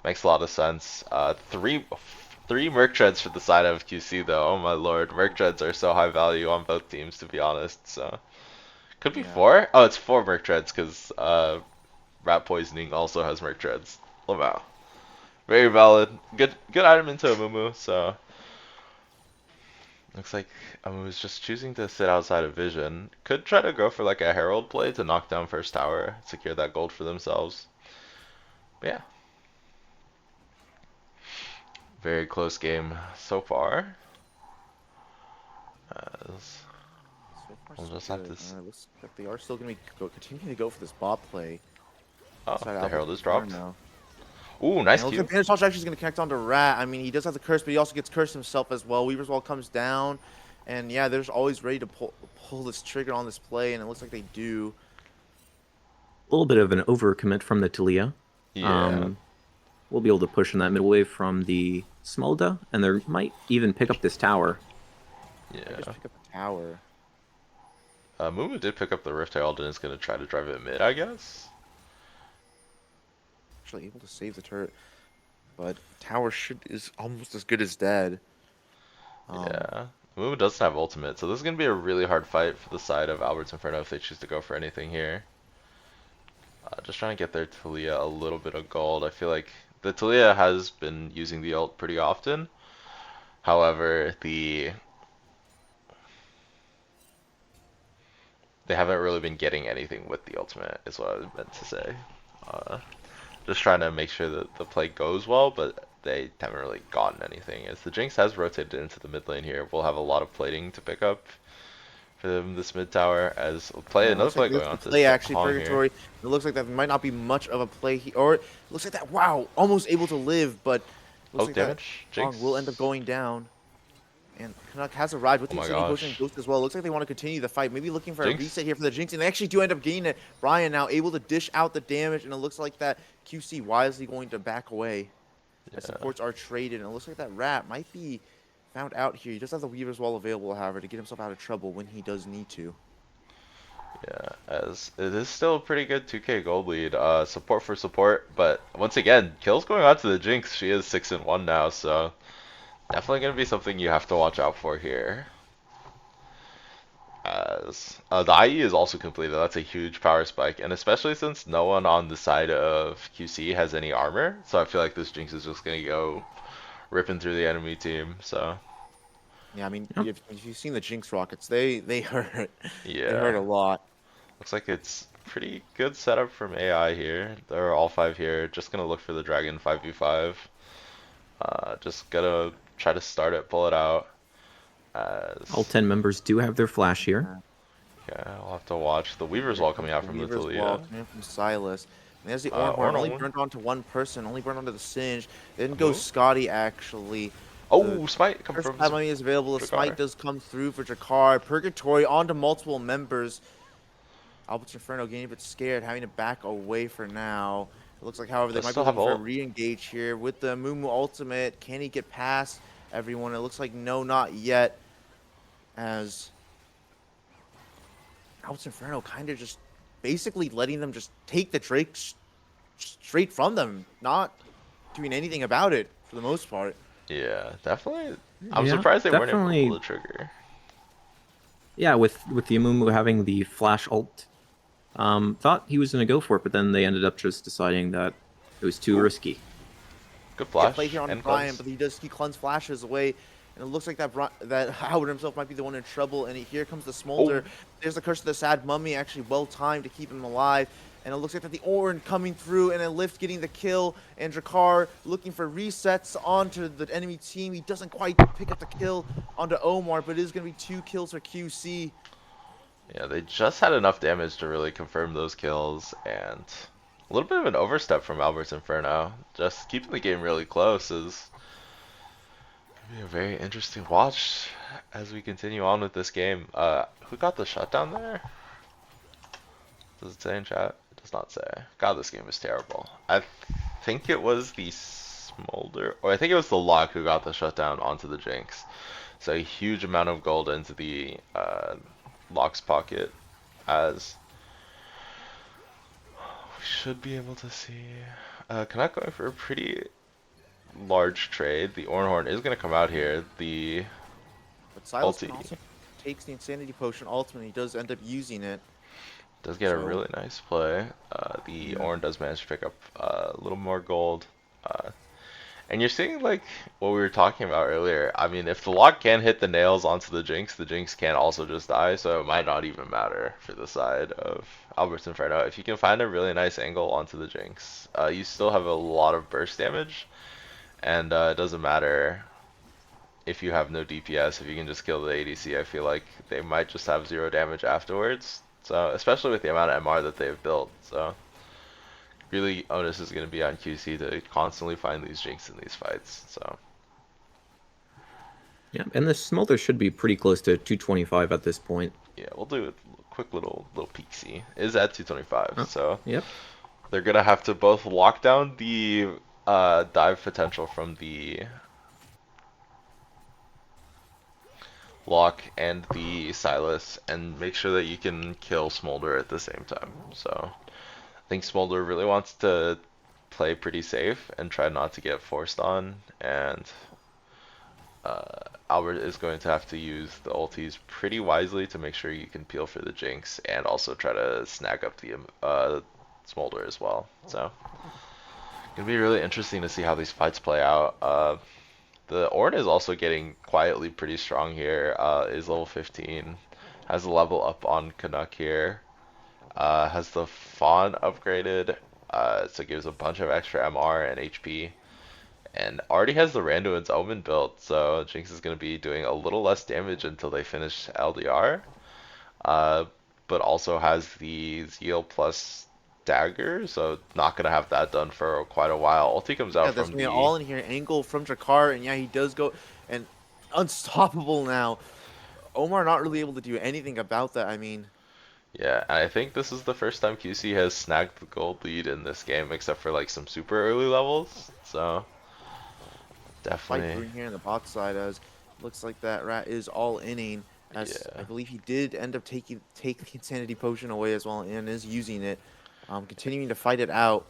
Makes a lot of sense. Three Merc Treads for the side of QC though. Oh my lord, Merc Treads are so high value on both teams, to be honest. So could be four. Oh, it's four Merc Treads because Rat Poisoning also has Merc Treads. Oh wow, very valid. Good item into Amumu. So looks like Amumu's just choosing to sit outside of vision. Could try to go for like a Herald play to knock down first tower, secure that gold for themselves. But yeah. Very close game so far. So far, We'll so just have good. to Looks like they are still going to continuing to go for this bot play. Oh, Side the Albert Herald is dropped. Inferno. Ooh, nice And it looks Q. like Bandage Launch actually is going to connect onto Rat. I mean, he does have the curse, but he also gets cursed himself as well. Weaver's Wall comes down. And yeah, they're always ready to pull this trigger on this play, and it looks like they do. A little bit of an overcommit from the Talia. Yeah. We'll be able to push in that middle wave from the Smolda, and they might even pick up this tower. They Yeah. just pick up the tower. Mumu did pick up the Rift Herald and is going to try to drive it mid, I guess. Actually able to save the turret. But tower is almost as good as dead. Yeah. Mumu doesn't have ultimate, so this is going to be a really hard fight for the side of Albert's Inferno if they choose to go for anything here. Just trying to get their Talia a little bit of gold. I feel like the Talia has been using the ult pretty often. However, they haven't really been getting anything with the ultimate, is what I meant to say. Just trying to make sure that the play goes well, but they haven't really gotten anything. As the Jinx has rotated into the mid lane here, we'll have a lot of plating to pick up for them, this mid tower. As we'll play another play going on to play actually Hong Purgatory. Here. It looks like that might not be much of a play here, or it looks like that. Wow, almost able to live, but looks like Damage. that Jinx Hong will end up going down. And Canuck has arrived with the City Potion Ghost as well. Looks like they want to continue the fight. Maybe looking for a reset here for the Jinx. And they actually do end up getting it. Brian now able to dish out the damage. And it looks like that QC wisely going to back away. As supports are traded. And it looks like that Rat might be found out here. He does have the Weaver's Wall available, however, to get himself out of trouble when he does need to. Yeah, as it is still a pretty good 2k gold lead. Support for support. But once again, kills going on to the Jinx. She is 6-1 now, so definitely going to be something you have to watch out for here. As the IE is also completed. That's a huge power spike. And especially since no one on the side of QC has any armor. So I feel like this Jinx is just going to go ripping through the enemy team. So yeah, I mean, if you've seen the Jinx rockets, they hurt. Yeah. They hurt a lot. Looks like it's pretty good setup from AI here. They're all 5 here. Just going to look for the Dragon 5v5. Just gotta try to start it, pull it out. All 10 members do have their flash here. Yeah, I'll have to watch. The Weaver's Wall coming out from the Talia. Coming from Silas. And there's the Ornhorn, only burned onto one person, only burned onto the Singe. Then goes Scotty, actually. Oh, Smite comes from money is available. The Smite does come through for Drakkar. Purgatory onto multiple members. Albert's Inferno getting a bit scared, having to back away for now. It looks like, however, they might be looking for a re-engage here with the Mumu ultimate. Can he get past everyone? It looks like no, not yet. As Albert's Inferno kind of just basically letting them just take the Drake straight from them, not doing anything about it for the most part. Yeah, definitely. I'm surprised they weren't able to pull the trigger. Yeah, with the Amumu having the flash ult, thought he was going to go for it, but then they ended up just deciding that it was too risky. Good flash. Play here on Brian, but he cleanse flashes away, and it looks like that Howard himself might be the one in trouble. And here comes the Smolder. There's the Curse of the Sad Mummy, actually well timed to keep him alive. And it looks like that the Orn coming through and a Lift getting the kill. And Drakkar looking for resets onto the enemy team. He doesn't quite pick up the kill onto Omar, but it is going to be 2 kills for QC. Yeah, they just had enough damage to really confirm those kills, and a little bit of an overstep from Albert's Inferno. Just keeping the game really close is gonna be a very interesting watch as we continue on with this game. Who got the shutdown there? Does it say in chat? It does not say. God, this game is terrible. I think it was the Smolder, or I think it was the Lock who got the shutdown onto the Jinx. So a huge amount of gold into the Lock's pocket, as we should be able to see. Canuck going for a pretty large trade. The Ornhorn is going to come out here. The But Silas ulti can also takes the Insanity Potion ultimately. He does end up using it. does get a So, really nice play. The yeah. Ornn does manage to pick up a little more gold. And you're seeing like what we were talking about earlier. I mean, if the Lock can hit the nails onto the Jinx can also just die, so it might not even matter for the side of Albert's Inferno. If you can find a really nice angle onto the Jinx, you still have a lot of burst damage, and it doesn't matter if you have no DPS. If you can just kill the ADC, I feel like they might just have 0 damage afterwards. So, especially with the amount of MR that they've built. So, really, onus is going to be on QC to constantly find these Jinx in these fights. So, Yeah, and the Smolder should be pretty close to 225 at this point. yeah, we'll do a quick little peek-see. Is at 225, Oh, so yep. they're gonna have to both lock down the dive potential from the Lock and the Silas, and make sure that you can kill Smolder at the same time. So I think Smolder really wants to play pretty safe and try not to get forced on, and Albert is going to have to use the ultis pretty wisely to make sure you can peel for the Jinx and also try to snag up the Smolder as well. So gonna be really interesting to see how these fights play out. The Ornn is also getting quietly pretty strong here. Is level 15, has a level up on Canuck here. Has the Fawn upgraded, so gives a bunch of extra MR and HP. And already has the Randuin's Omen built, so Jinx is going to be doing a little less damage until they finish LDR. But also has the Zeal plus Dagger, so not going to have that done for quite a while. Ulti comes out Yeah, there's from me the... all in here. Angle from Jakar, and yeah, he does go and unstoppable now. Omar not really able to do anything about that. I mean, Yeah, I think this is the first time QC has snagged the gold lead in this game, except for like some super early levels. So fight definitely, brewing here on the bot side as looks like that rat is all inning. As I yeah. believe he did end up take the Insanity Potion away as well and is using it. Continuing to fight it out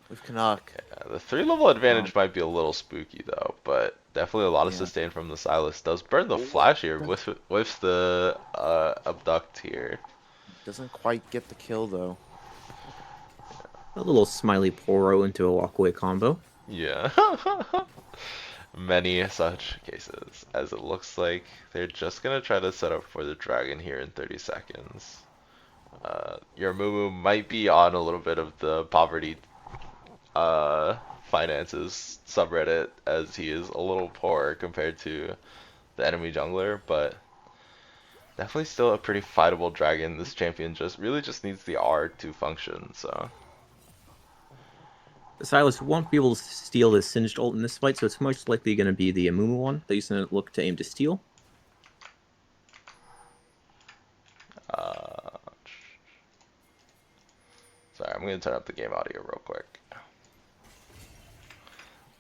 with Canuck. The 3 level Um, advantage might be a little spooky though, but definitely a lot of yeah. sustain from the Silas. Does burn the flash here with the abduct here. Doesn't quite get the kill though. A little smiley Poro into a walkaway combo. Yeah. Many such cases, as it looks like they're just gonna try to set up for the dragon here in 30 seconds. Your Mumu might be on a little bit of the poverty finances subreddit, as he is a little poor compared to the enemy jungler, but definitely still a pretty fightable dragon. This champion just really just needs the R to function, so Silas won't be able to steal the Singed ult in this fight, so it's most likely going to be the Amumu one that he's going to look to aim to steal. uh, sorry, I'm gonna turn up the game audio real quick.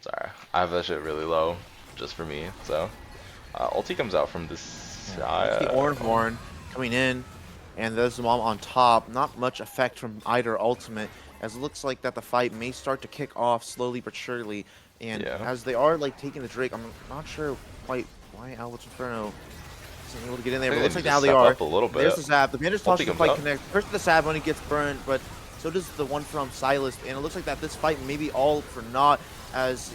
Sorry, I have that shit really low just for me, so ulti comes out from this That's the Ornhorn coming in, and there's the Mom on top. Not much effect from either ultimate, as it looks like that the fight may start to kick off slowly but surely. And Yeah. as they are like taking the Drake, I'm not sure quite why Albert's Inferno isn't able to get in there, but it looks like now they are. Up a little bit. There's the Zap. The Bandage toss Ulti doesn't comes quite out. connect. First the Zap when he gets burned, but so does the one from Silas. And it looks like that this fight may be all for naught, as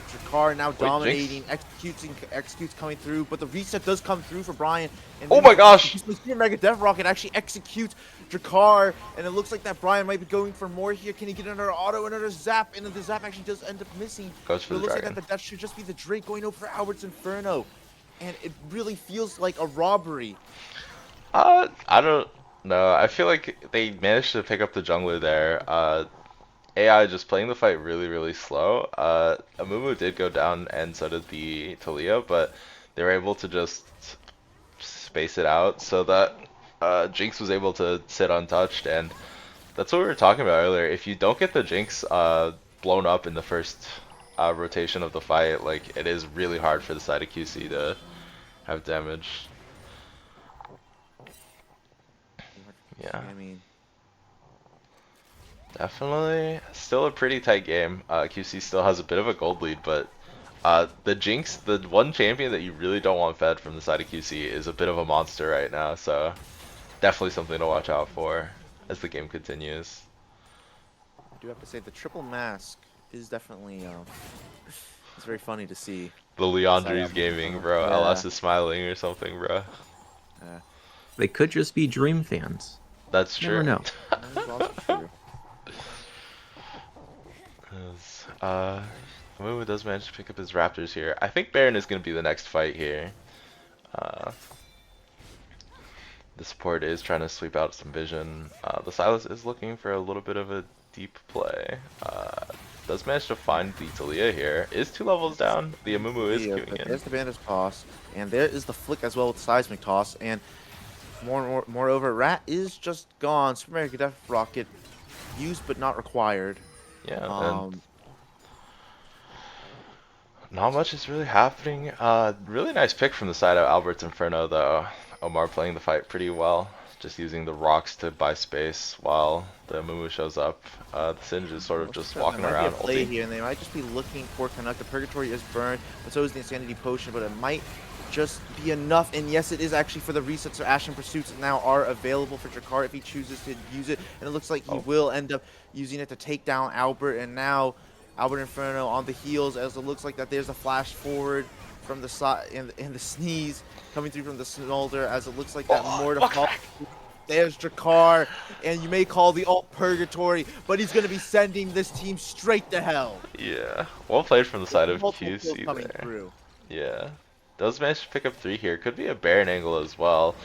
Jakar now dominating, executes coming through, but the reset does come through for Brian. And Oh my gosh! The Mega Death Rocket actually executes Jakar, and it looks like that Brian might be going for more here. Can he get another auto, another zap? And then the zap actually does end up missing. Goes for But it the looks dragon. like that should just be the Drake going over Albert's Inferno. And it really feels like a robbery. I don't. No, I feel like they managed to pick up the jungler there. AI just playing the fight really, really slow. Amumu did go down, and so did the Talia, but they were able to just space it out so that Jinx was able to sit untouched, and that's what we were talking about earlier. If you don't get the Jinx blown up in the first rotation of the fight, like it is really hard for the side of QC to have damage. Yeah. I mean, Definitely still a pretty tight game. QC still has a bit of a gold lead, but the Jinx, the one champion that you really don't want fed from the side of QC, is a bit of a monster right now, so definitely something to watch out for as the game continues. I do have to say the triple mask is definitely it's very funny to see. The Side Leandri's up. gaming, bro. Yeah. LS is smiling or something, bro. They could just be Dream fans. That's Never true. know. That is also true. Amumu does manage to pick up his Raptors here. I think Baron is going to be the next fight here. The support is trying to sweep out some vision. The Silas is looking for a little bit of a deep play. Does manage to find the Talia here. Is 2 levels down. The Amumu is Yeah, queuing but in. there's the bandage toss, and there is the flick as well with seismic toss, and moreover, Rat is just gone. Super Mega Death Rocket used but not required. Yeah, and Um, not much is really happening. Really nice pick from the side of Albert's Inferno, though. Omar playing the fight pretty well, just using the rocks to buy space while the Mumu shows up. The Singe is sort of just walking there might around be a play ulting. here, and they might just be looking for Canuck. The Purgatory is burned, but so is the Insanity Potion, but it might just be enough. And yes, it is actually for the reset, so Ashen Pursuits now are available for Jakar if he chooses to use it, and it looks like he will end up using it to take down Albert, and now Albert Inferno on the heels, as it looks like that there's a flash forward from the side and the sneeze coming through from the Smolder, as it looks like that more to fall. There's Jakar, and you may call the alt Purgatory, but he's going to be sending this team straight to hell. Yeah, well played from the side of Multiple kills QC coming there. through. Yeah. Does manage to pick up 3 here. Could be a Baron angle as well.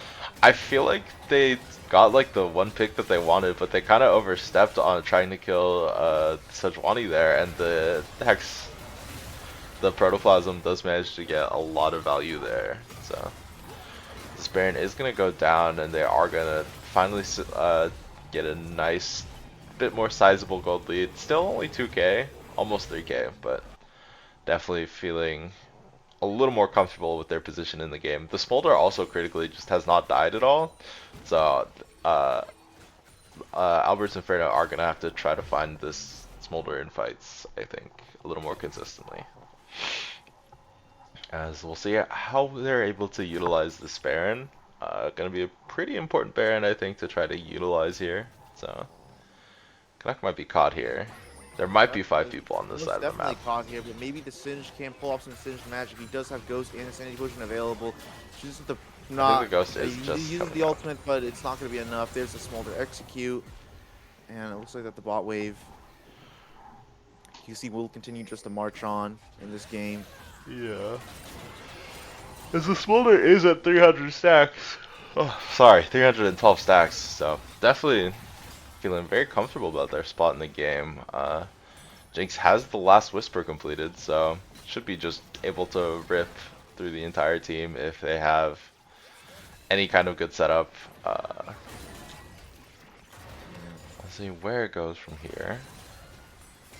I feel like they got like the one pick that they wanted, but they kind of overstepped on trying to kill Sejuani there, and the Hex, the Protoplasm does manage to get a lot of value there. So this Baron is going to go down, and they are going to finally get a nice, bit more sizable gold lead. Still only 2k, almost 3k, but definitely feeling a little more comfortable with their position in the game. The Smolder also critically just has not died at all, so Albert's Inferno are gonna have to try to find this Smolder in fights, I think, a little more consistently. As we'll see how they're able to utilize this Baron. Gonna be a pretty important Baron, I think, to try to utilize here. So Canuck might be caught here. There might be 5 people on this He's side of the definitely map. caught here, but maybe the Singe can pull off some Singe magic. He does have Ghost and Insanity Potion available. Chooses the not. the Ghost is he just uses coming the out. ultimate, but it's not going to be enough. There's the Smolder execute, and it looks like that the bot wave. QC will continue just to march on in this game. Yeah. As the Smolder is at 300 stacks. Oh, sorry, 312 stacks. So definitely feeling very comfortable about their spot in the game. Jinx has the last Whisper completed, so should be just able to rip through the entire team if they have any kind of good setup. Let's see where it goes from here.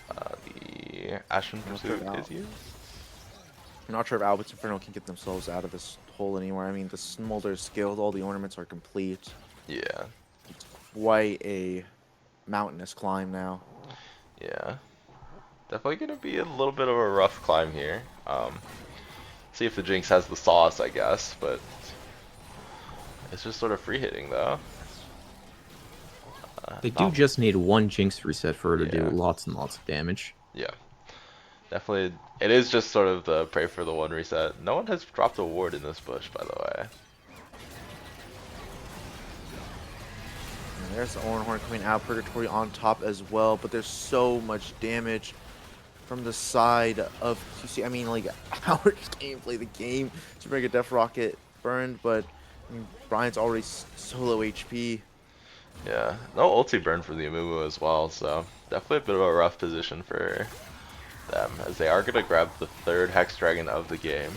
The Ashen Pursuit is used. I'm not sure if Albert's Inferno can get themselves out of this hole anymore. I mean, the Smolder is skilled, all the ornaments are complete. Yeah, Quite a mountainous climb now. yeah. Definitely gonna be a little bit of a rough climb here. See if the Jinx has the sauce, I guess, but it's just sort of free hitting though. They do just need one Jinx reset for her to do Yeah. lots and lots of damage. Yeah, definitely. It is just sort of the pray for the one reset. No one has dropped a ward in this bush, by the way. And there's the Oranhorn coming out, Purgatory on top as well, but there's so much damage from the side of QC. I mean, like, our gameplay, the game, Super Mega Death Rocket burned, but I mean, Brian's already solo HP. Yeah, no ulti burn from the Amumu as well, so definitely a bit of a rough position for them, as they are going to grab the third Hex Dragon of the game.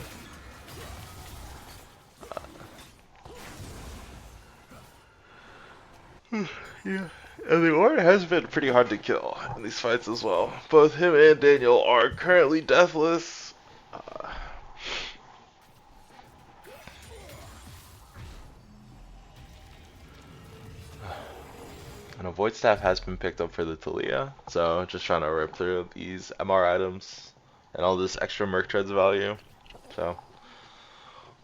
Yeah, and the Ornn has been pretty hard to kill in these fights as well. Both him and Daniel are currently deathless. And a Void Staff has been picked up for the Talia, so just trying to rip through these MR items and all this extra Merc Treads value. So,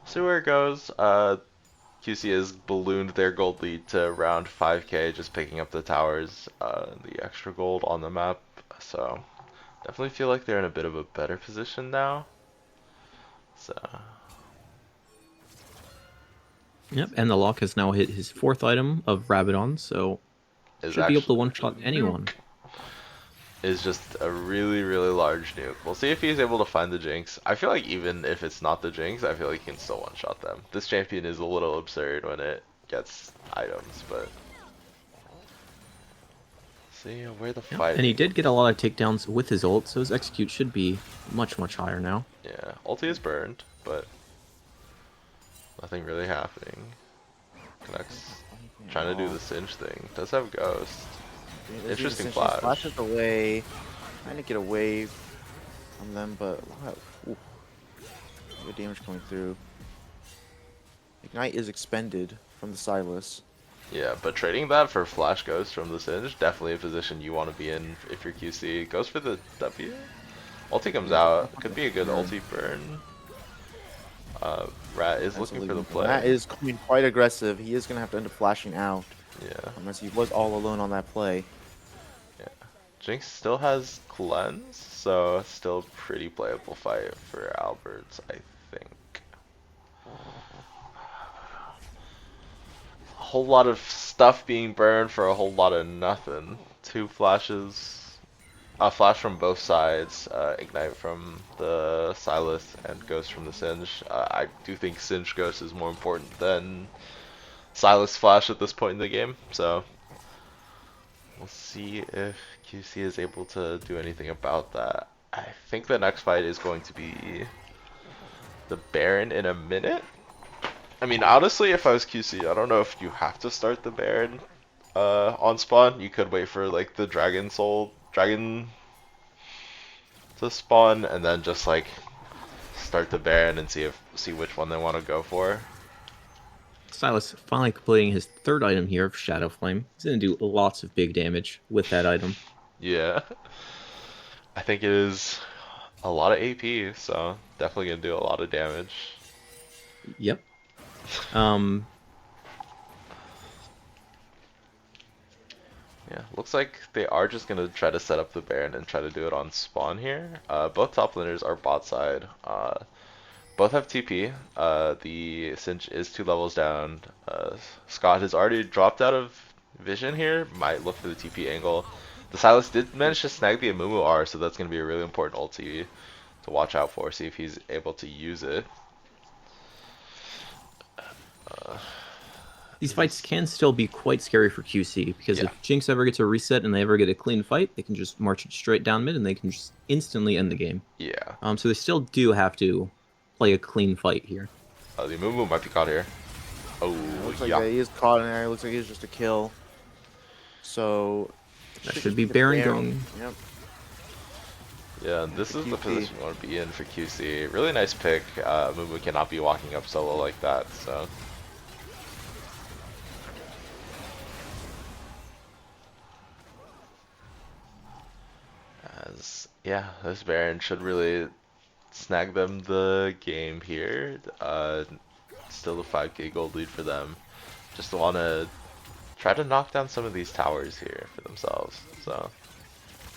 see where it goes. QC has ballooned their gold lead to around 5k, just picking up the towers, the extra gold on the map. So, definitely feel like they're in a bit of a better position now. So, Yep, and the Lock has now hit his 4th item of Rabadon, so is should be able to actually one-shot anyone. nuke. Is just a really, really large nuke. We'll see if he's able to find the Jinx. I feel like even if it's not the Jinx, I feel like he can still one-shot them. This champion is a little absurd when it gets items, but see where the Yep, fight. and he did get a lot of takedowns with his ult, so his execute should be much, much higher now. Yeah, ulti is burned, but nothing really happening. Canucks trying to do the Singe thing. Does have Ghost. Interesting flash. Flashes away, trying to get away from them, but wow, ooh, good damage coming through. Ignite is expended from the Silas. Yeah, but trading that for Flash Ghost from the Singe, definitely a position you want to be in if you're QC. Goes for the W. Ulti comes out. Could be a good ulti burn. Rat is looking for the play. Rat is coming quite aggressive. He is going to have to end up flashing out. Yeah. Unless he was all alone on that play. Yeah. Jinx still has cleanse, so still pretty playable fight for Alberts, I think. A whole lot of stuff being burned for a whole lot of nothing. 2 flashes. A flash from both sides, Ignite from the Silas and Ghost from the Singe. I do think Singe Ghost is more important than Silas Flash at this point in the game, so we'll see if QC is able to do anything about that. I think the next fight is going to be the Baron in a minute. I mean, honestly, if I was QC, I don't know if you have to start the Baron on spawn. You could wait for like the Dragon to spawn and then just like start the Baron and see which one they want to go for. Silas finally completing his 3rd item here of Shadow Flame. He's going to do lots of big damage with that item. Yeah. I think it is a lot of AP, so definitely going to do a lot of damage. Yep. Yeah, looks like they are just going to try to set up the Baron and try to do it on spawn here. Both top laners are bot side. Both have TP. The Singe is 2 levels down. Scott has already dropped out of vision here. Might look for the TP angle. The Silas did manage to snag the Amumu R, so that's going to be a really important ulti to watch out for. See if he's able to use it. These fights can still be quite scary for QC, because if Jinx ever gets a reset and they ever get a clean fight, they can just march it straight down mid and they can just instantly end the game. Yeah. So they still do have to play a clean fight here. The Amumu might be caught here. Oh, looks like he is caught in there. Looks like it's just a kill. So that should be Baron going. Yep. Yeah, this is the position you want to be in for QC. Really nice pick. Amumu cannot be walking up solo like that, so. Yeah, this Baron should really snag them the game here. Still a 5k gold lead for them. Just want to try to knock down some of these towers here for themselves. So.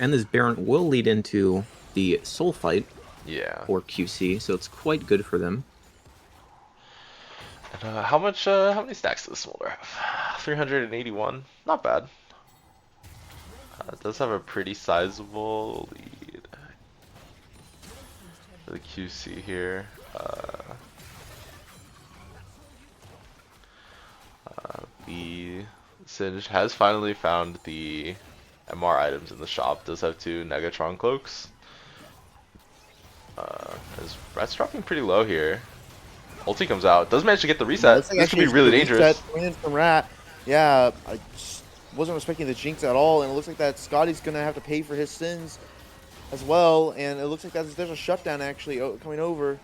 And this Baron will lead into the soul fight. Yeah. For QC, so it's quite good for them. And, how many stacks does Smolder have? 381. Not bad. It does have a pretty sizable lead for the QC here. The Singe has finally found the MR items in the shop. Does have 2 Negatron cloaks. His Rat's dropping pretty low here. Ulti comes out. Does manage to get the Yeah, looks reset. like This could actually be it's really the reset dangerous. coming in from Rat. Yeah, I just wasn't respecting the Jinx at all, and it looks like that Scotty's gonna have to pay for his sins as well. And it looks like there's a shutdown actually coming over.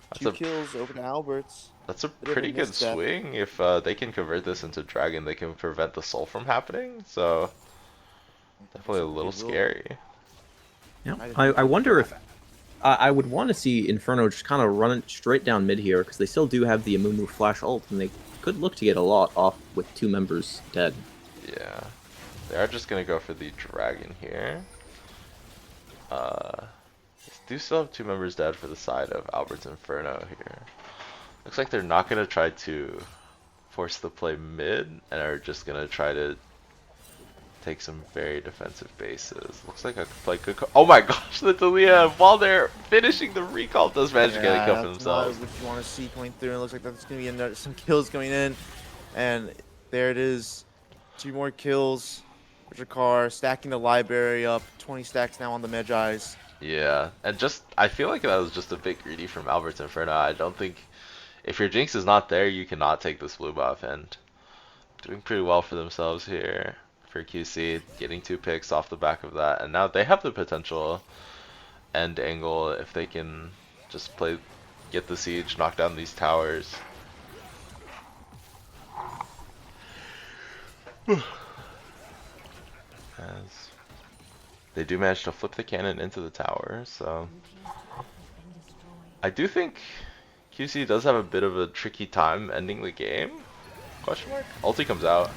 That's 2 a kills over to Alberts. that's a Bit of a pretty good misstep. swing. If they can convert this into Dragon, they can prevent the soul from happening. So definitely a Looks like little they will. scary. Yeah, Might have I been wonder if back. I would want to see Inferno just kind of run it straight down mid here because they still do have the Amumu flash ult and they could look to get a lot off with 2 members dead. Yeah, they are just gonna go for the Dragon here. Do still have 2 members dead for the side of Albert's Inferno here. Looks like they're not gonna try to force the play mid and are just gonna try to take some very defensive bases. Looks like a play could. Oh my gosh, the Talia while they're finishing the recall does manage to get a kill for That's not themselves. what you want to see coming through. And it looks like that's going to be some kills coming in. And there it is. 2 more kills. Richard Carr stacking the library up. 20 stacks now on the Medjais. Yeah, and just I feel like that was just a bit greedy from Albert's Inferno. I don't think if your Jinx is not there, you cannot take this blue buff, and doing pretty well for themselves here for QC, getting 2 picks off the back of that, and now they have the potential end angle if they can just get the siege, knock down these towers. As they do manage to flip the cannon into the tower, so I do think QC does have a bit of a tricky time ending the game. Question mark? Ulti comes out.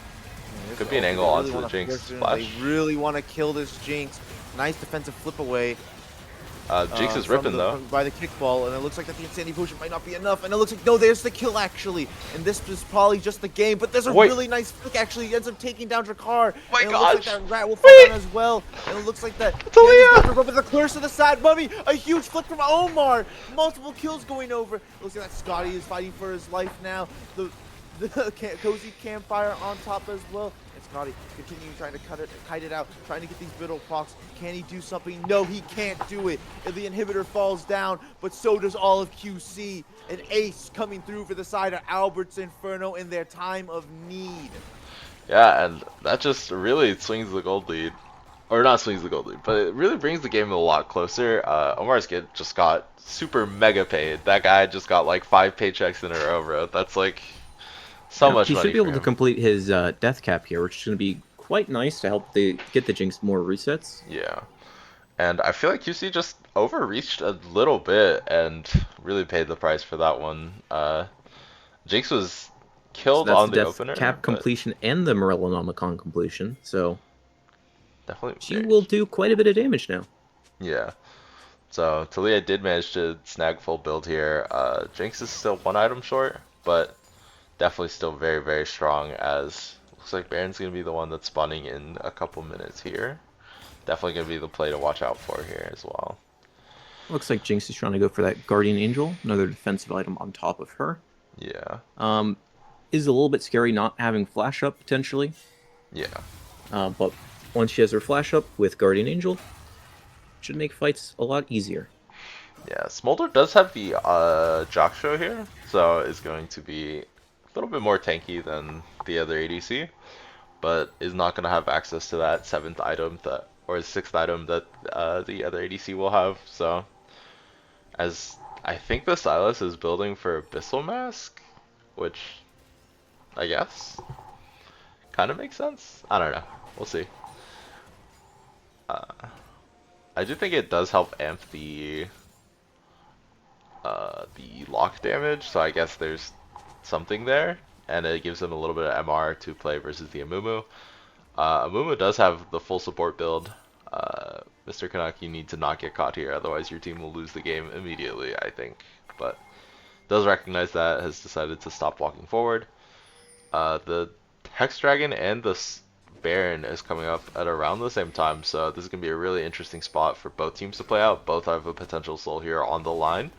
Could be an angle onto the Jinx They splash. really want to kill this Jinx. Nice defensive flip away. Jinx is From ripping though. by the kickball, and it looks like that the Insanity Potion might not be enough, and it looks like, no, there's the kill actually, and this is probably just the game, but there's a Wait. really nice flick actually. He ends up taking down Drakkar, My and it looks like gosh. that Rat will fall Wait. down as well, and it looks like that Talia. but the curse of the sad mummy, a huge flick from Omar, multiple kills going over. It looks like that Scotty is fighting for his life now. The cozy campfire on top as well. And Scotty continuing trying to kite it out, trying to get these middle procs. Can he do something? No, he can't do it. And the inhibitor falls down, but so does all of QC. An ace coming through for the side of Albert's Inferno in their time of need. Yeah, and that just really swings the gold lead. Or not swings the gold lead, but it really brings the game a lot closer. Omar's just got super mega paid. That guy just got like 5 paychecks in a row, bro. That's like so Yeah, much he money should be for able to him. complete his death cap here, which is going to be quite nice to help get the Jinx more resets. Yeah. And I feel like QC just overreached a little bit and really paid the price for that one. Jinx was So killed that's on the the death opener, cap but completion and the Morellonomicon completion, so definitely she very- will do quite a bit of damage now. Yeah. So Talia did manage to snag full build here. Jinx is still 1 item short, but definitely still very, very strong, as looks like Baron's going to be the one that's spawning in a couple minutes here. Definitely going to be the play to watch out for here as well. Looks like Jinx is trying to go for that Guardian Angel, another defensive item on top of her. Yeah. Is a little bit scary not having flash up potentially, Yeah. but once she has her flash up with Guardian Angel, should make fights a lot easier. Yeah. Smolder does have the Jock Show here, so it's going to be a little bit more tanky than the other ADC, but is not going to have access to that 7th item or 6th item that the other ADC will have. So, as I think the Silas is building for Abyssal Mask, which I guess kind of makes sense. I don't know. We'll see. I do think it does help amp the lock damage, so I guess there's something there, and it gives them a little bit of MR to play versus the Amumu. Amumu does have the full support build. Mr. Canuck, you need to not get caught here, otherwise your team will lose the game immediately, I think. But does recognize that, has decided to stop walking forward. The Hex Dragon and the Baron is coming up at around the same time, so this is going to be a really interesting spot for both teams to play out. Both have a potential soul here on the line.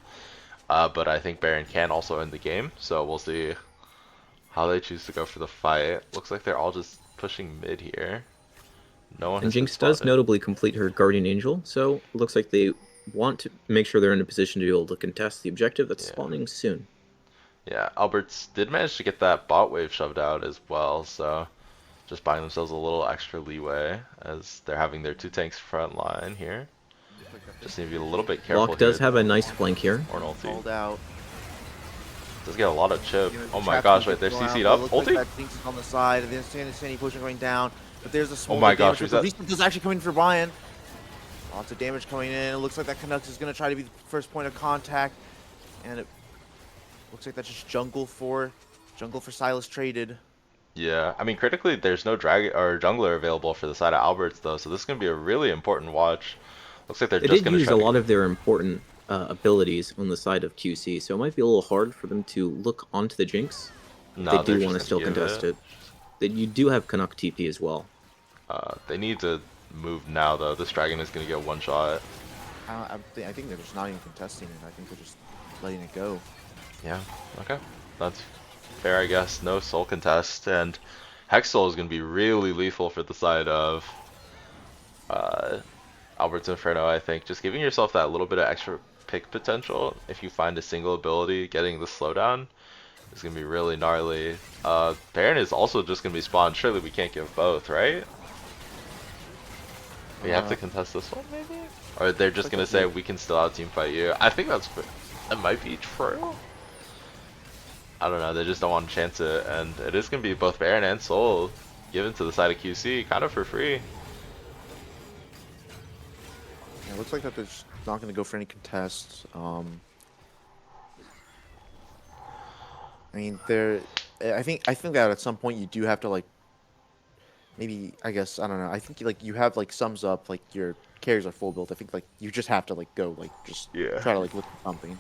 But I think Baron can also end the game, so we'll see how they choose to go for the fight. Looks like they're all just pushing mid here. No one And has been Jinx does spotted. notably complete her Guardian Angel, so it looks like they want to make sure they're in a position to be able to contest the objective that's Yeah. spawning soon. Yeah, Alberts did manage to get that bot wave shoved out as well, so just buying themselves a little extra leeway as they're having their 2 tanks front line here. Just need to be a little bit careful Locke does here. have a nice flank here. Or an ulti. Called out. Does get a lot of chip. You know, Oh my traps gosh, can wait, they're go around, CC'd but it up. looks Ulti? like that Jinx is on the side, and then Sandy pushing going down. But there's a small my damage. gosh, But the reset. reset is actually coming for Brian. Lots of damage coming in. It looks like that Canucks is going to try to be the first point of contact. And it looks like that's just jungle for Silas traded. Yeah, I mean, critically, there's no drag or jungler available for the side of Alberts, though, so this is going to be a really important watch. Looks like they're They just did going to use try a to... lot of their important abilities on the side of QC, so it might be a little hard for them to look onto the Jinx. No, They they're do just want to gonna still give contest it. You do have Canuck TP as well. They need to move now, though. This dragon is going to get one shot. I think they're just not even contesting it. I think they're just letting it go. Yeah, okay. That's fair, I guess. No soul contest, and Hextol is going to be really lethal for the side of Albert's Inferno, I think. Just giving yourself that little bit of extra pick potential if you find a single ability, getting the slowdown is going to be really gnarly. Baron is also just going to be spawned. Surely we can't give both, right? We have to contest this one, maybe? Or they're just going to say, we can still out team fight you. I think that might be true. I don't know, they just don't want to chance it. And it is going to be both Baron and Soul given to the side of QC, kind of for free. Yeah, it looks like that they're just not going to go for any contests. I mean, I think that at some point you do have to like, maybe I guess I don't know. I think like you have like sums up like your carries are full built. I think like you just have to like go like just try to like look for something.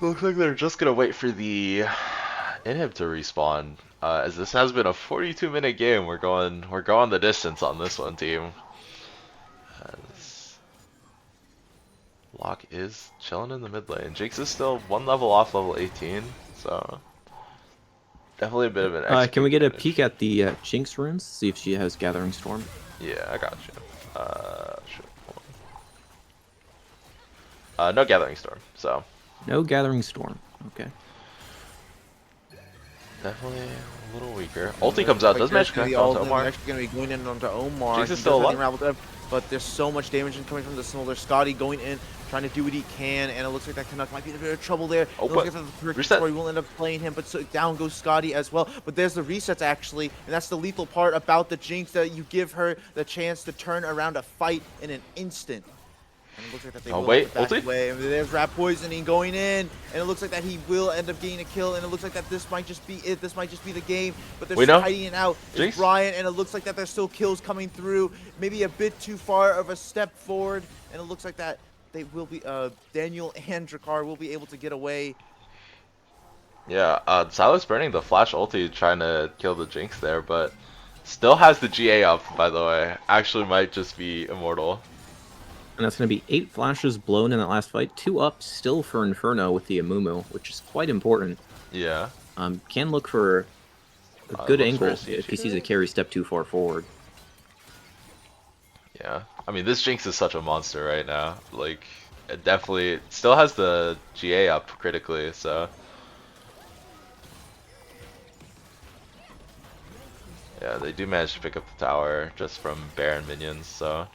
Looks like they're just gonna wait for the INF to respawn. As this has been a 42-minute game, we're going the distance on this one, team. As Locke is chilling in the mid lane. Jinx is still 1 level off level 18, so definitely a bit of an XP Can we get a advantage. peek at the Jinx runes? See if she has Gathering Storm. Yeah, I got you. Sure. Hold on. No Gathering Storm, so No Gathering Storm. Okay. definitely a little weaker. Ulti comes out, does manage to connect onto Omar. Actually going to be going in onto Omar. Jinx is He still does have alive. the unravel, but there's so much damage coming from the Smolder. Scotty going in, trying to do what he can, and it looks like that Canuck might be in a bit of trouble there. Oh, It looks but like the reset. He will end up playing him, but so down goes Scotty as well. But there's the resets actually, and that's the lethal part about the Jinx, that you give her the chance to turn around a fight in an instant. And it looks like that they Oh, will wait, back ulti? away. And there's Rat Poisoning going in, and it looks like that he will end up getting a kill, and it looks like that this might just be it. This might just be the game, but they're We know. hiding it out. It's Jinx? Brian, and it looks like that there's still kills coming through. Maybe a bit too far of a step forward, and it looks like that they will be, Daniel and Drakkar will be able to get away. Yeah, Silas burning the flash ulti trying to kill the Jinx there, but still has the GA up, by the way. Actually might just be immortal. And that's going to be 8 flashes blown in that last fight. 2 up still for Inferno with the Amumu, which is quite important. Yeah. Can look for a good looks for angle a siege if he sees here. a carry step too far forward. Yeah. I mean, this Jinx is such a monster right now. Like, it definitely still has the GA up critically, so. Yeah, they do manage to pick up the tower just from Baron minions, so.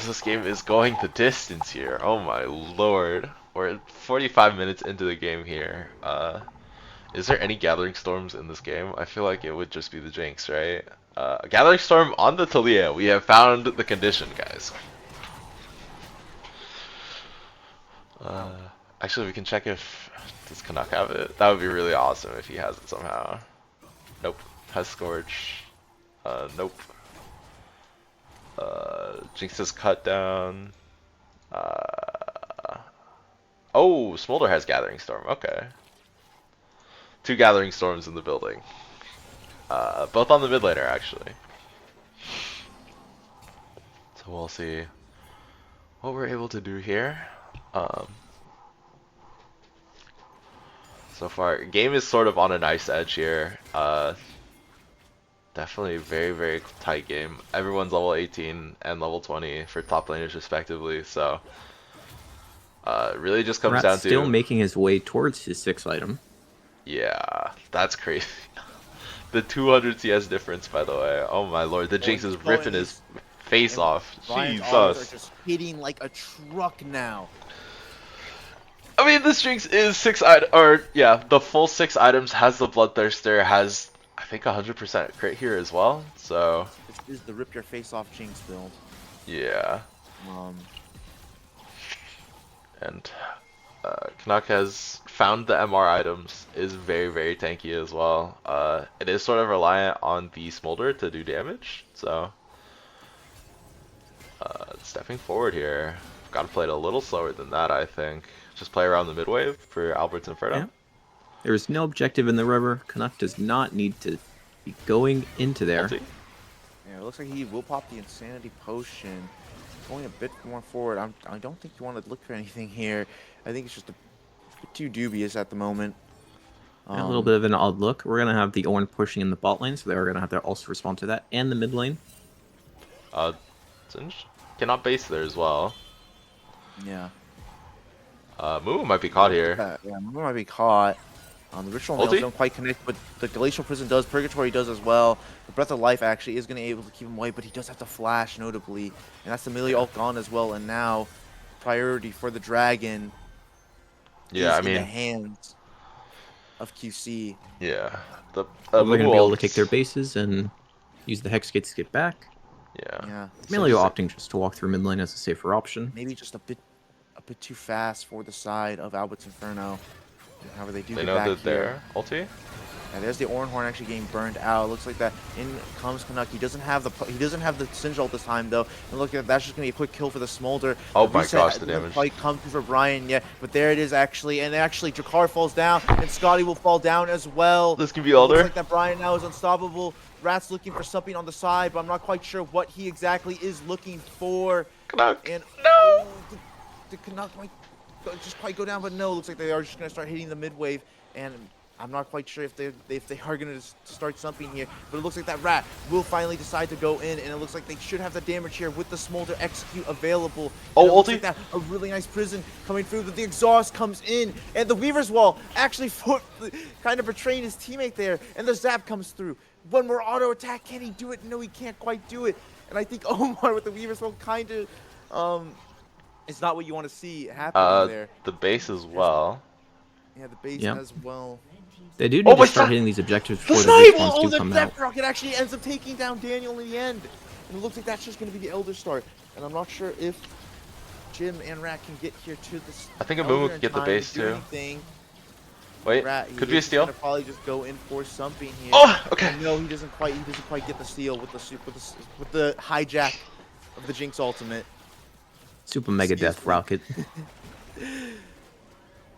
This game is going the distance here. Oh my lord. We're 45 minutes into the game here. Is there any Gathering Storms in this game? I feel like it would just be the Jinx, right? Gathering Storm on the Talia. We have found the condition, guys. Actually, we can check if does Canuck have it. That would be really awesome if he has it somehow. Nope. Has Scourge. Nope. Jinx is cut down. Oh, Smolder has Gathering Storm. Okay. 2 Gathering Storms in the building. Both on the mid laner, actually. So we'll see what we're able to do here. so far. Game is sort of on a nice edge here. Definitely a very, very tight game. Everyone's level 18 and level 20 for top laners respectively, so it really just comes Rat's down still to making his way towards his 6th item. yeah, that's crazy. The 200 CS difference, by the way. Oh my lord, the Jinx is ripping his face and off. Brian's autos are Jesus. just hitting like a truck now. I mean, this Jinx is 6 or yeah, the full 6 items, has the Bloodthirster, has I think 100% crit here as well. So This is the rip your face off Jinx build. yeah, Um, and Canuck has found the MR items, is very, very tanky as well. It is sort of reliant on the Smolder to do damage, so stepping forward here. Got to play it a little slower than that, I think. Just play around the mid wave for Albert's Inferno. Yeah. There is no objective in the river. Canuck does not need to be going into there. Ulti. yeah, it looks like he will pop the Insanity Potion. Going a bit more forward. I don't think you want to look for anything here. I think it's just a bit too dubious at the moment. A little bit of an odd look. We're going to have the Ornn pushing in the bot lane, so they're going to have to also respond to that, and the mid lane. Singe cannot base there as well. Yeah. Moo might be caught here. Yeah, Moon might be caught. The Ritual Nails Ulti? don't quite connect, but the Glacial Prison does. Purgatory does as well. The Breath of Life actually is going to be able to keep him away, but he does have to flash, notably. And that's the melee ult gone as well. And now, priority for the Dragon Yeah, is I in the mean, hands of QC. yeah. The They're going to be able to ults- kick their bases and use the Hex Gates to get back. Yeah. Yeah, Melee opting just to walk through mid lane as a safer option. maybe just a bit too fast for the side of Albert's Inferno. However, they do They get know back that here. they're ulti. And there's the Ornn Horn actually getting burned out. Looks like that in comes Canuck. He doesn't have the Singe ult this time though. And look at that's just gonna be a quick kill for the Smolder. Oh The my reset gosh, the doesn't damage. quite come through for Brian yet, but there it is actually. And actually, Jakar falls down, and Scotty will fall down as well. This can be It looks Elder. like that Brian now is unstoppable. Rat's looking for something on the side, but I'm not quite sure what he exactly is looking for. Canuck. And No! the Canuck might just quite go down, but no, looks like they are just gonna start hitting the mid wave, and I'm not quite sure if they are gonna start something here, but it looks like that Rat will finally decide to go in, and it looks like they should have the damage here with the Smolder Execute available. Oh, And it looks ulti. like that a really nice prison coming through, but the exhaust comes in, and the Weaver's Wall actually kind of betraying his teammate there, and the Zap comes through. One more auto attack, can he do it? No, he can't quite do it, and I think Omar with the Weaver's Wall kind of it's not what you want to see happening there. The base as well. Yeah, the base Yep. as well. They do Oh, need my to start snipe! hitting these objectives The before the snipe! respawns Oh, do the come out. Death Rocket actually ends up taking down Daniel in the end. And it looks like that's just going to be the Elder start. And I'm not sure if Jim and Rat can get here to this. I think a Elder Mumu in could get the time base to do too. anything. Wait, Rat, could be a steal. Gonna probably just go in for something here. Oh, okay. And no, he doesn't quite get the steal with the hijack of the Jinx ultimate. Super Mega Excuse Death me. Rocket.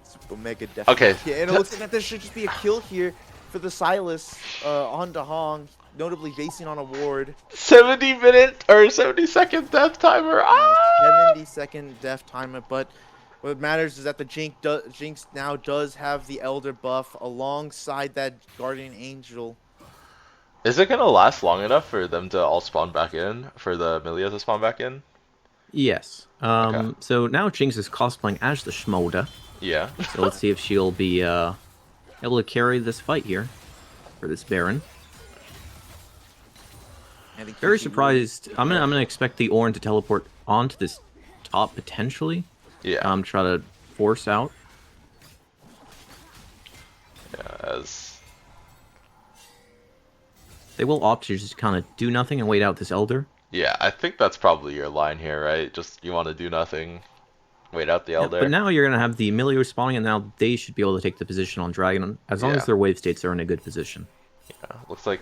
Super Mega Death. Okay. Yeah, and it looks like that there should just be a kill here for the Silas on Dahong, notably basing on a ward. 70-minute or 70-second death timer. Ah! 70-second death timer, but what matters is that the Jinx now does have the Elder buff alongside that Guardian Angel. Is it gonna last long enough for them to all spawn back in? For the Milia to spawn back in? Yes. Okay. So now Jinx is cosplaying as the Schmolder. Yeah. So let's see if she'll be able to carry this fight here for this Baron. I think Very QC surprised. I'm gonna expect the Ornn to teleport onto this top potentially. Yeah. Try to force out. Yeah, as They will opt to just kind of do nothing and wait out this Elder. yeah, I think that's probably your line here, right? Just you want to do nothing, wait out the Yeah, Elder. but now you're gonna have the Emilio spawning, and now they should be able to take the position on Dragon as long Yeah. as their wave states are in a good position. Yeah, looks like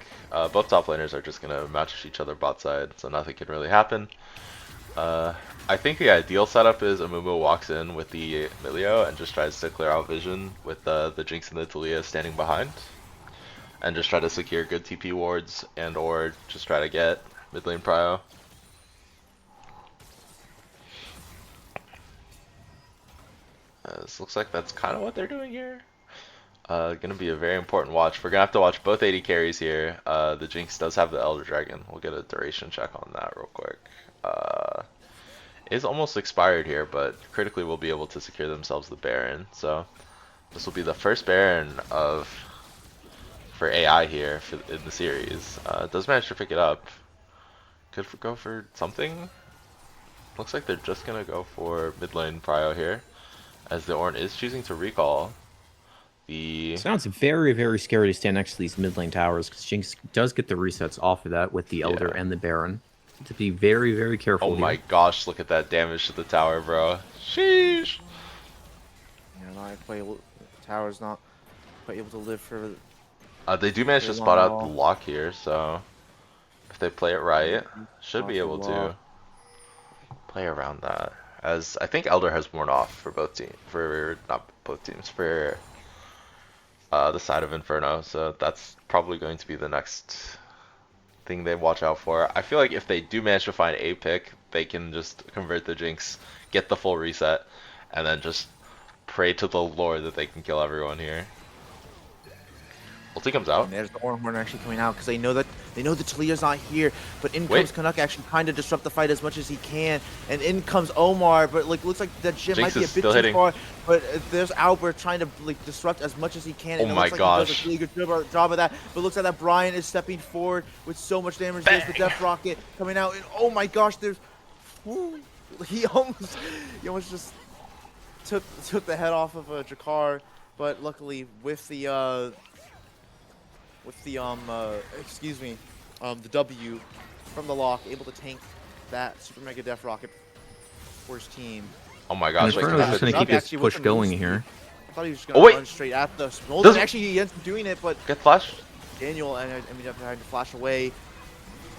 both top laners are just gonna match each other bot side, so nothing can really happen. I think the ideal setup is Amumu walks in with the Milio and just tries to clear out vision with the Jinx and the Talia standing behind, and just try to secure good TP wards and or just try to get mid lane prio. This looks like that's kind of what they're doing here. Gonna be a very important watch. We're gonna have to watch both AD carries here. The Jinx does have the Elder Dragon. We'll get a duration check on that real quick. Is almost expired here, but critically will be able to secure themselves the Baron. So this will be the first Baron for AI here in the series. Does manage to pick it up. Could go for something. Looks like they're just gonna go for mid lane prio here, as the Ornn is choosing to recall. Sounds very, very scary to stand next to these mid lane towers, because Jinx does get the resets off of that with the Elder and the Baron. To be very, very careful. Oh my gosh, look at that damage to the tower, bro. Sheesh. The tower's not quite able to live for. They do manage to spot out the lock here, so if they play it right, should be able to play around that. As I think Elder has worn off for both teams, not both teams, for the side of Inferno, so that's probably going to be the next thing they watch out for. I feel like if they do manage to find a pick, they can just convert the Jinx, get the full reset, and then just pray to the Lord that they can kill everyone here. Ulti comes out. And there's the Ornn actually coming out because they know that Talia's not here. But in comes Canuck, actually trying to disrupt the fight as much as he can. And in comes Omar, but like looks like that Jim might be a bit too far. But there's Albert trying to like disrupt as much as he can. And oh my gosh! He does a really good job of that. But looks like that Brian is stepping forward with so much damage. There's the Death Rocket coming out, and oh my gosh, there's he almost just took the head off of Jakar. But luckily with the the W from the lock, able to tank that Super Mega Death Rocket for his team. Oh my gosh! Inferno's just gonna keep this push going here. I thought he was just gonna run straight at the Smolder. Actually, he ends up doing it, but get flashed. Daniel ended up having to flash away.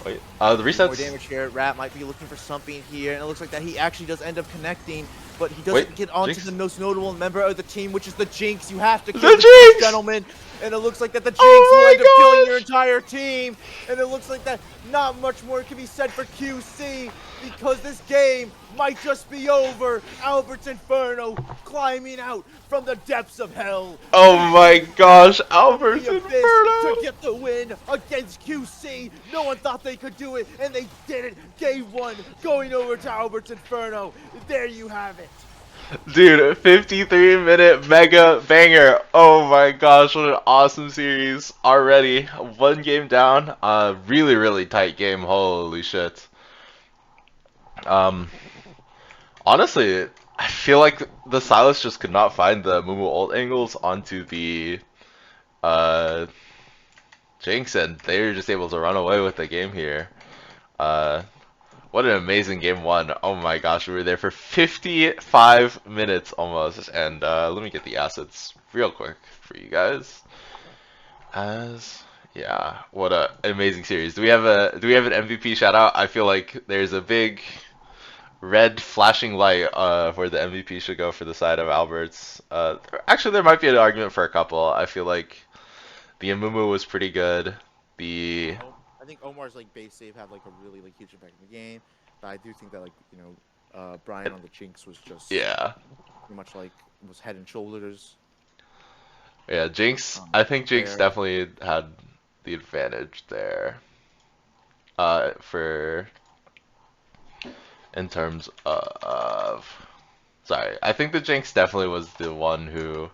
Wait, the resets. More damage here. Rat might be looking for something here, and it looks like that he actually does end up connecting, but he doesn't get onto the most notable member of the team, which is the Jinx. You have to kill the Jinx, gentlemen. And it looks like that the Jinx will end up killing your entire team. And it looks like that not much more can be said for QC, because this game might just be over. Albert's Inferno climbing out from the depths of hell. Oh my gosh, Albert's Inferno! To get the win against QC. No one thought they could do it, and they did it. Game 1 going over to Albert's Inferno. There you have it. Dude, 53-minute mega banger. Oh my gosh, what an awesome series already. One game down. Really, really tight game. Holy shit. Honestly, I feel like the Sylas just could not find the Mumu ult angles onto the Jinx, and they were just able to run away with the game here. What an amazing game 1. Oh my gosh, we were there for 55 minutes almost. And let me get the assets real quick for you guys. Yeah, what an amazing series. Do we have an MVP shout out? I feel like there's a big red flashing light where the MVP should go for the side of Alberts. Actually, there might be an argument for a couple. I feel like the Amumu was pretty good. I think Omar's like base save had like a really like huge impact in the game, but I do think that like Brian on the Jinx was just pretty much like was head and shoulders. Yeah, Jinx. I think Jinx definitely had the advantage there. In terms of, sorry, I think the Jinx definitely was the one who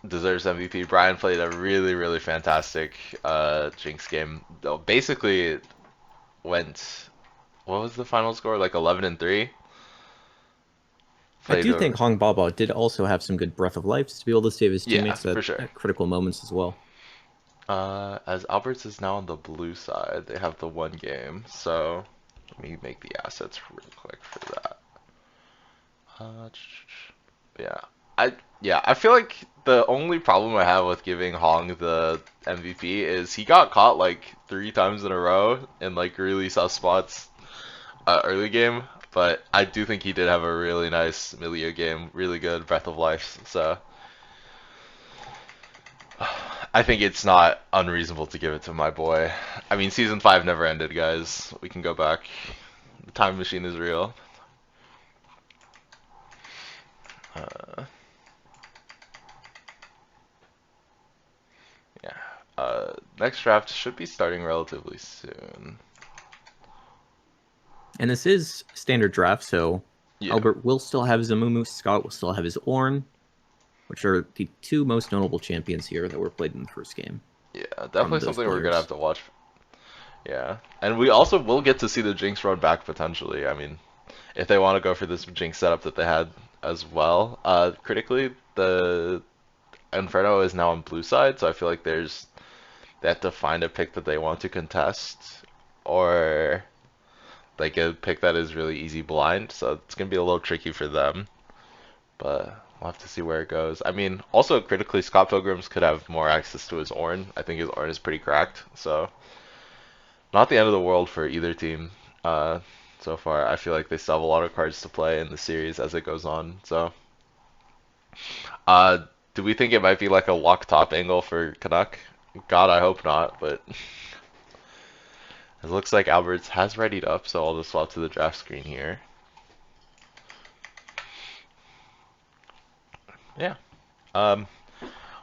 deserves MVP. Brian played a really, really fantastic Jinx game. Basically, went. What was the final score? Like 11-3. I do think Hong Baba did also have some good breath of life to be able to save his teammates at critical moments as well. As Alberts is now on the blue side, they have the one game. So let me make the assets real quick for that. I feel like the only problem I have with giving Hong the MVP is he got caught like 3 times in a row in like really soft spots early game, but I do think he did have a really nice Millia game, really good breath of life, so I think it's not unreasonable to give it to my boy. I mean, season 5 never ended, guys. We can go back. The time machine is real. Next draft should be starting relatively soon. And this is standard draft, so Yeah, Albert will still have his Amumu, Scott will still have his Ornn, which are the two most notable champions here that were played in the first game yeah, from definitely those something we're gonna have players. to watch. Yeah, and we also will get to see the Jinx run back potentially. I mean, if they want to go for this Jinx setup that they had as well. Critically, the Inferno is now on blue side, so I feel like they have to find a pick that they want to contest, or like a pick that is really easy blind. So it's gonna be a little tricky for them, but we'll have to see where it goes. I mean, also critically, Scott Pilgrims could have more access to his Ornn. I think his Ornn is pretty cracked, so not the end of the world for either team. Uh, so far, I feel like they still have a lot of cards to play in the series as it goes on. So, uh, do we think it might be like a lock top angle for Canuck? God, I hope not, but it looks like Alberts has readied up, so I'll just swap to the draft screen here. Yeah. Um,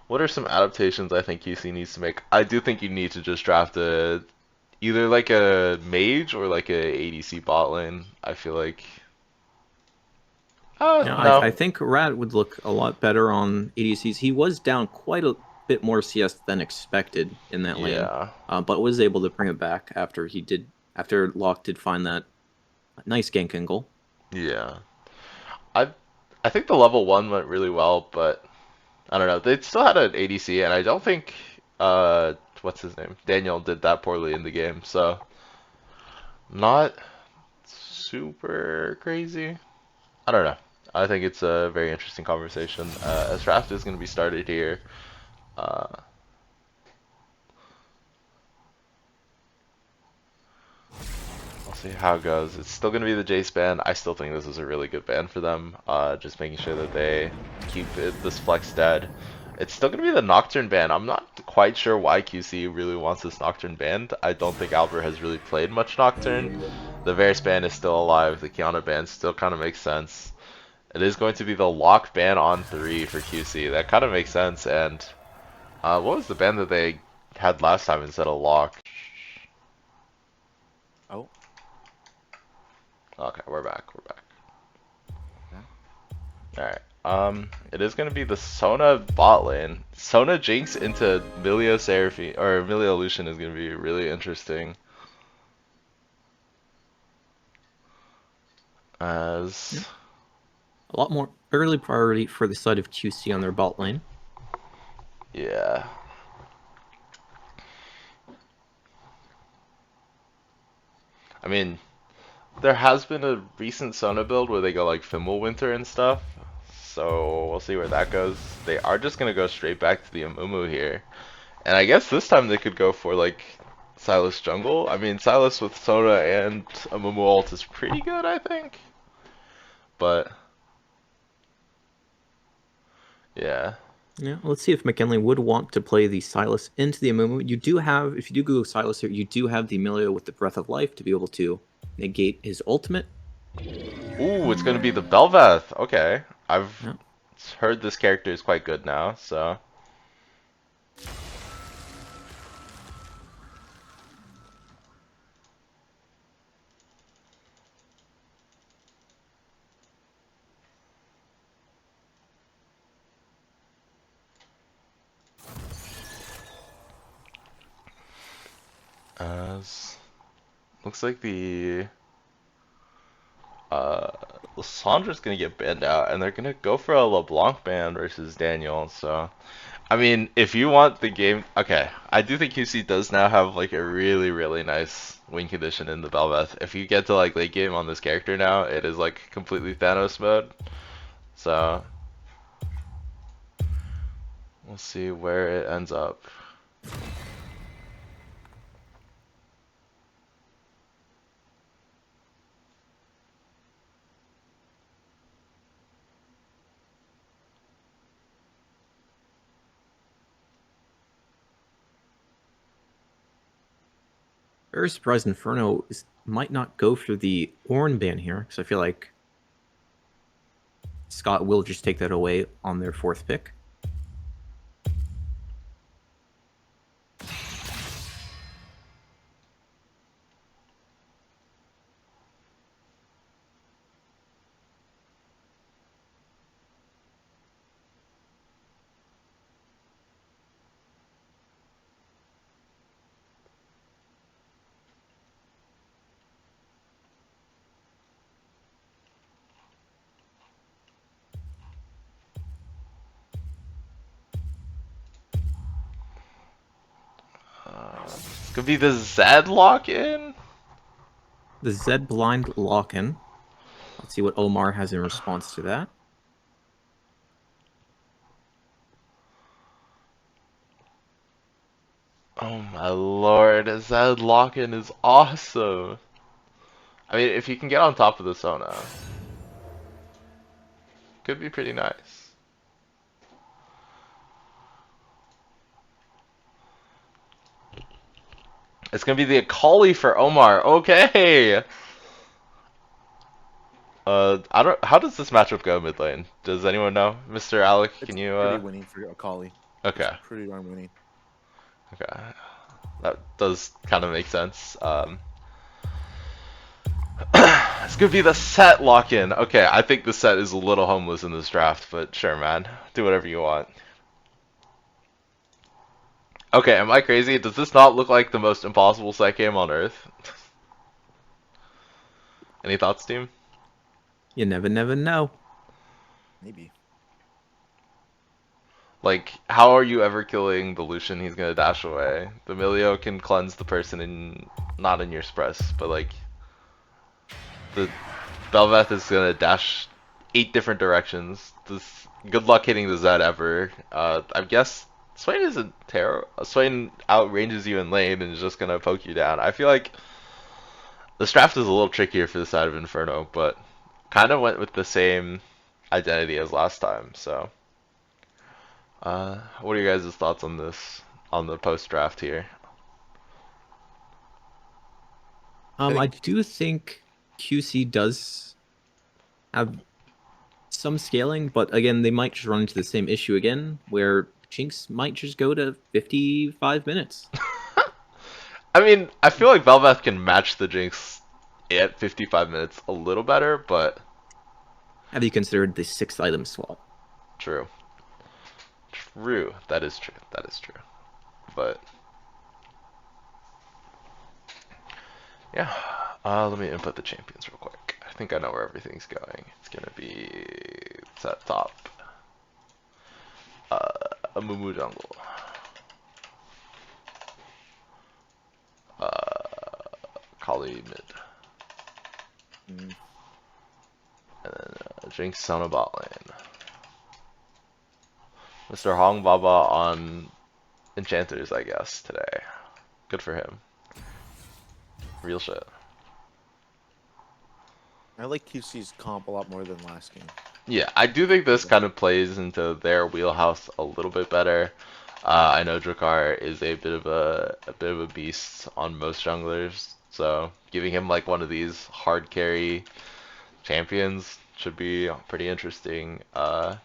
what are some adaptations I think QC needs to make? I do think you need to just draft either like a mage or like a ADC bot lane. I feel like. Now, No. I think Rat would look a lot better on ADCs. He was down quite a bit more CS than expected in that lane, Yeah. but was able to bring it back after Locke did find that nice gank angle. Yeah. I I think the level one went really well, but I don't know. They still had an ADC, and I don't think what's his name? Daniel did that poorly in the game, so not super crazy. I don't know. I think it's a very interesting conversation. As draft is going to be started here. Uh, we'll see how it goes. It's still going to be the Jace ban. I still think this is a really good ban for them. Just making sure that they keep this flex dead. It's still going to be the Nocturne ban. I'm not quite sure why QC really wants this Nocturne banned. I don't think Albert has really played much Nocturne. The Varus ban is still alive. The Kiana ban still kind of makes sense. It is going to be the lock ban on 3 for QC. That kind of makes sense. And what was the ban that they had last time instead of lock? Oh, Okay, we're back. We're back. okay. Alright. It is going to be the Sona bot lane. Sona Jinx into Milia Seraphine, or Milia Lucian is going to be really interesting. As... A lot more early priority for the side of QC on their bot lane. Yeah. I mean, there has been a recent Sona build where they go like Fimbulwinter and stuff. So we'll see where that goes. They are just going to go straight back to the Amumu here. And I guess this time they could go for like Silas Jungle. I mean, Silas with Sona and Amumu ult is pretty good, I think. But yeah. Yeah, let's see if McKinley would want to play the Silas into the Amumu. You do have, if you do go Silas here, you do have the Amelia with the Breath of Life to be able to negate his ultimate. Ooh, it's gonna be the Bel'Veth. Okay, I've Yeah. heard this character is quite good now, so. As looks like the Lissandra's gonna get banned out, and they're gonna go for a LeBlanc ban versus Daniel. So, I mean, if you want the game, okay, I do think QC does now have like a really nice win condition in the Bel'Veth. If you get to like late game on this character now, it is like completely Thanos mode. So, we'll see where it ends up. Very surprised Inferno might not go for the Ornn ban here, because I feel like Scott will just take that away on their fourth pick. Could be the Zed lock-in? The Zed blind lock-in. Let's see what Omar has in response to that. Oh my lord, Zed lock-in is awesome. I mean, if you can get on top of the Sona, could be pretty nice. It's gonna be the Akali for Omar. Okay. I don't. How does this matchup go mid lane? Does anyone know, Mr. Alec? It's Can you? pretty winning for Akali. It's Okay. pretty darn winning. Okay. That does kind of make sense. It's gonna be the set lock-in. Okay, I think the set is a little homeless in this draft, but sure, man. Do whatever you want. Okay, am I crazy? Does this not look like the most impossible set game on Earth? Any thoughts, team? You never know. Maybe. Like, how are you ever killing the Lucian? He's gonna dash away. The Milio can cleanse the person in, not in your express, but like, the Belveth is gonna dash 8 different directions. This, good luck hitting the Zed ever. I guess Swain isn't terrible. Swain outranges you in lane and is just gonna poke you down. I feel like this draft is a little trickier for the side of Inferno, but kind of went with the same identity as last time, so. What are your guys' thoughts on this, on the post-draft here? I do think QC does have some scaling, but again, they might just run into the same issue again, where Jinx might just go to 55 minutes. I mean, I feel like Belveth can match the Jinx at 55 minutes a little better, but Have you considered the 6th item swap? true. True. That is true. That is true. But yeah. Let me input the champions real quick. I think I know where everything's going. It's gonna be it's at top. A Mumu jungle. Kali mid. Mm. And then Jinx on a bot lane. Mr. Hong Baba on Enchanters, I guess, today. Good for him. Real shit. I like QC's comp a lot more than last game. Yeah, I do think this kind of plays into their wheelhouse a little bit better. I know Drakkar is a bit of a beast on most junglers, so giving him like one of these hard carry champions should be pretty interesting. The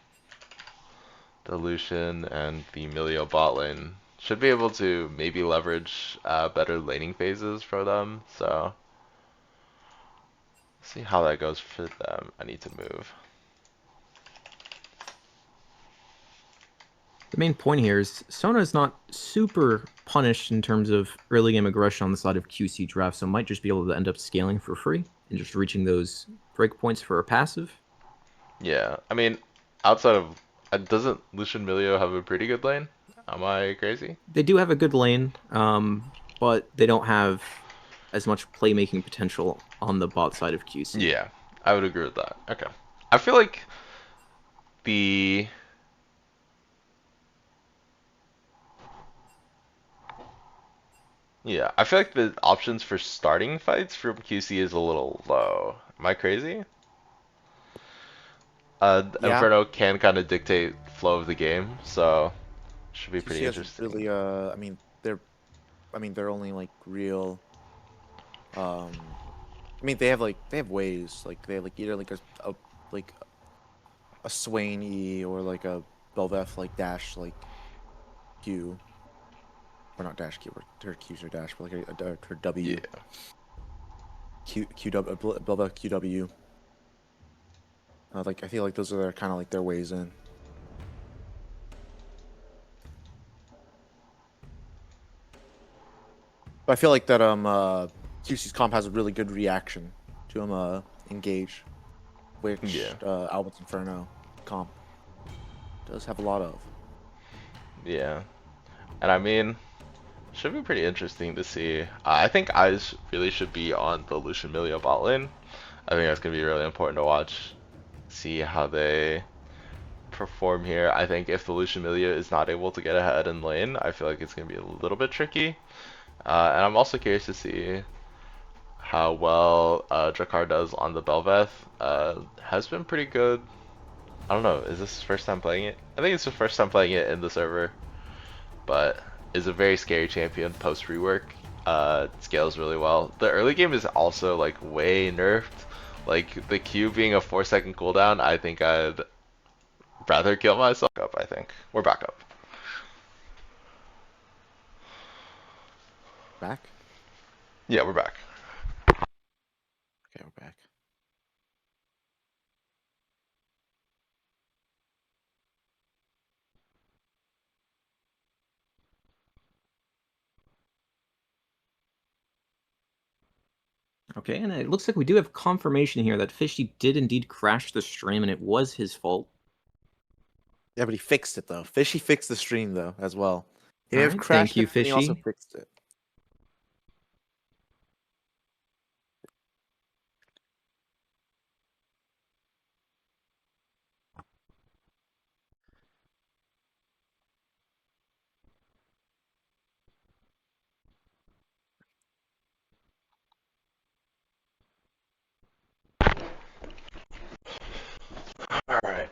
Lucian and the Milio bot lane should be able to maybe leverage better laning phases for them. So see how that goes for them. I need to move. The main point here is Sona is not super punished in terms of early game aggression on the side of QC draft, so might just be able to end up scaling for free and just reaching those breakpoints for a passive. Yeah, I mean, outside of doesn't Lucian Milio have a pretty good lane? Am I crazy? They do have a good lane, but they don't have as much playmaking potential on the bot side of QC. Yeah, I would agree with that. Okay. I feel like the yeah, I feel like the options for starting fights from QC is a little low. Am I crazy? Yeah, Inferno can kind of dictate flow of the game, so should be pretty QC hasn't interesting. really. I mean, they're only like real. I mean, they have ways. Like they have like either like like a Swain E or like a Belveth like dash like Q. Or not dash Q, or her Q's are dash, but like her W. Yeah. Belveth QW. Like I feel like those are kind of like their ways in. But I feel like that QC's comp has a really good reaction to engage, which Yeah. Albert's Inferno comp does have a lot of. Yeah. And I mean, Should be pretty interesting to see. I think eyes really should be on the Lucian Milio bot lane. I think that's gonna be really important to watch. See how they perform here. I think if the Lucian Milio is not able to get ahead in lane, I feel like it's gonna be a little bit tricky. And I'm also curious to see how well Drakkar does on the Belveth. Has been pretty good. I don't know, is this his first time playing it? I think it's his first time playing it in the server, but is a very scary champion post rework. Scales really well. The early game is also like way nerfed. Like the Q being a 4-second cooldown, I think I'd rather kill myself. Up, I think we're back up. Back? Yeah, we're back. Okay, we're back. Okay, and it looks like we do have confirmation here that Fishy did indeed crash the stream, and it was his fault. Yeah, but he fixed it though. Fishy fixed the stream though as well. He may have Alright, crashed thank you, it, but he also Fishy. fixed it. All right.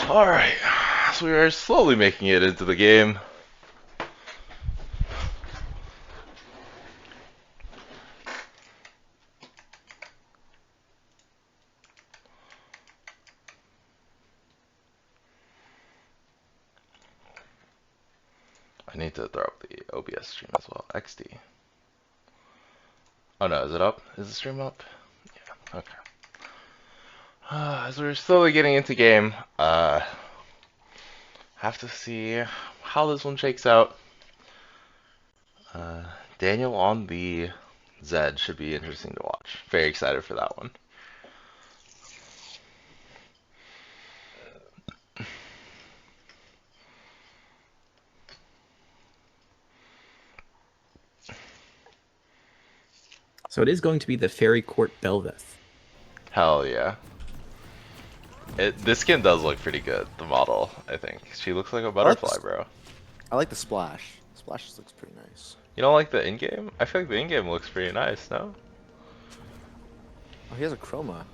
All right. So we are slowly making it into the game. I need to throw up the OBS stream as well. XD. Oh no, is it up? Is the stream up? Yeah, okay. As we're slowly getting into game, have to see how this one shakes out. Daniel on the Zed should be interesting to watch. Very excited for that one. So it is going to be the Fairy Court Belveth. Hell yeah. This skin does look pretty good, the model, I think. She looks like a butterfly, bro. I like the splash. Splash looks pretty nice. You don't like the in-game? I feel like the in-game looks pretty nice, no? Oh, he has a chroma.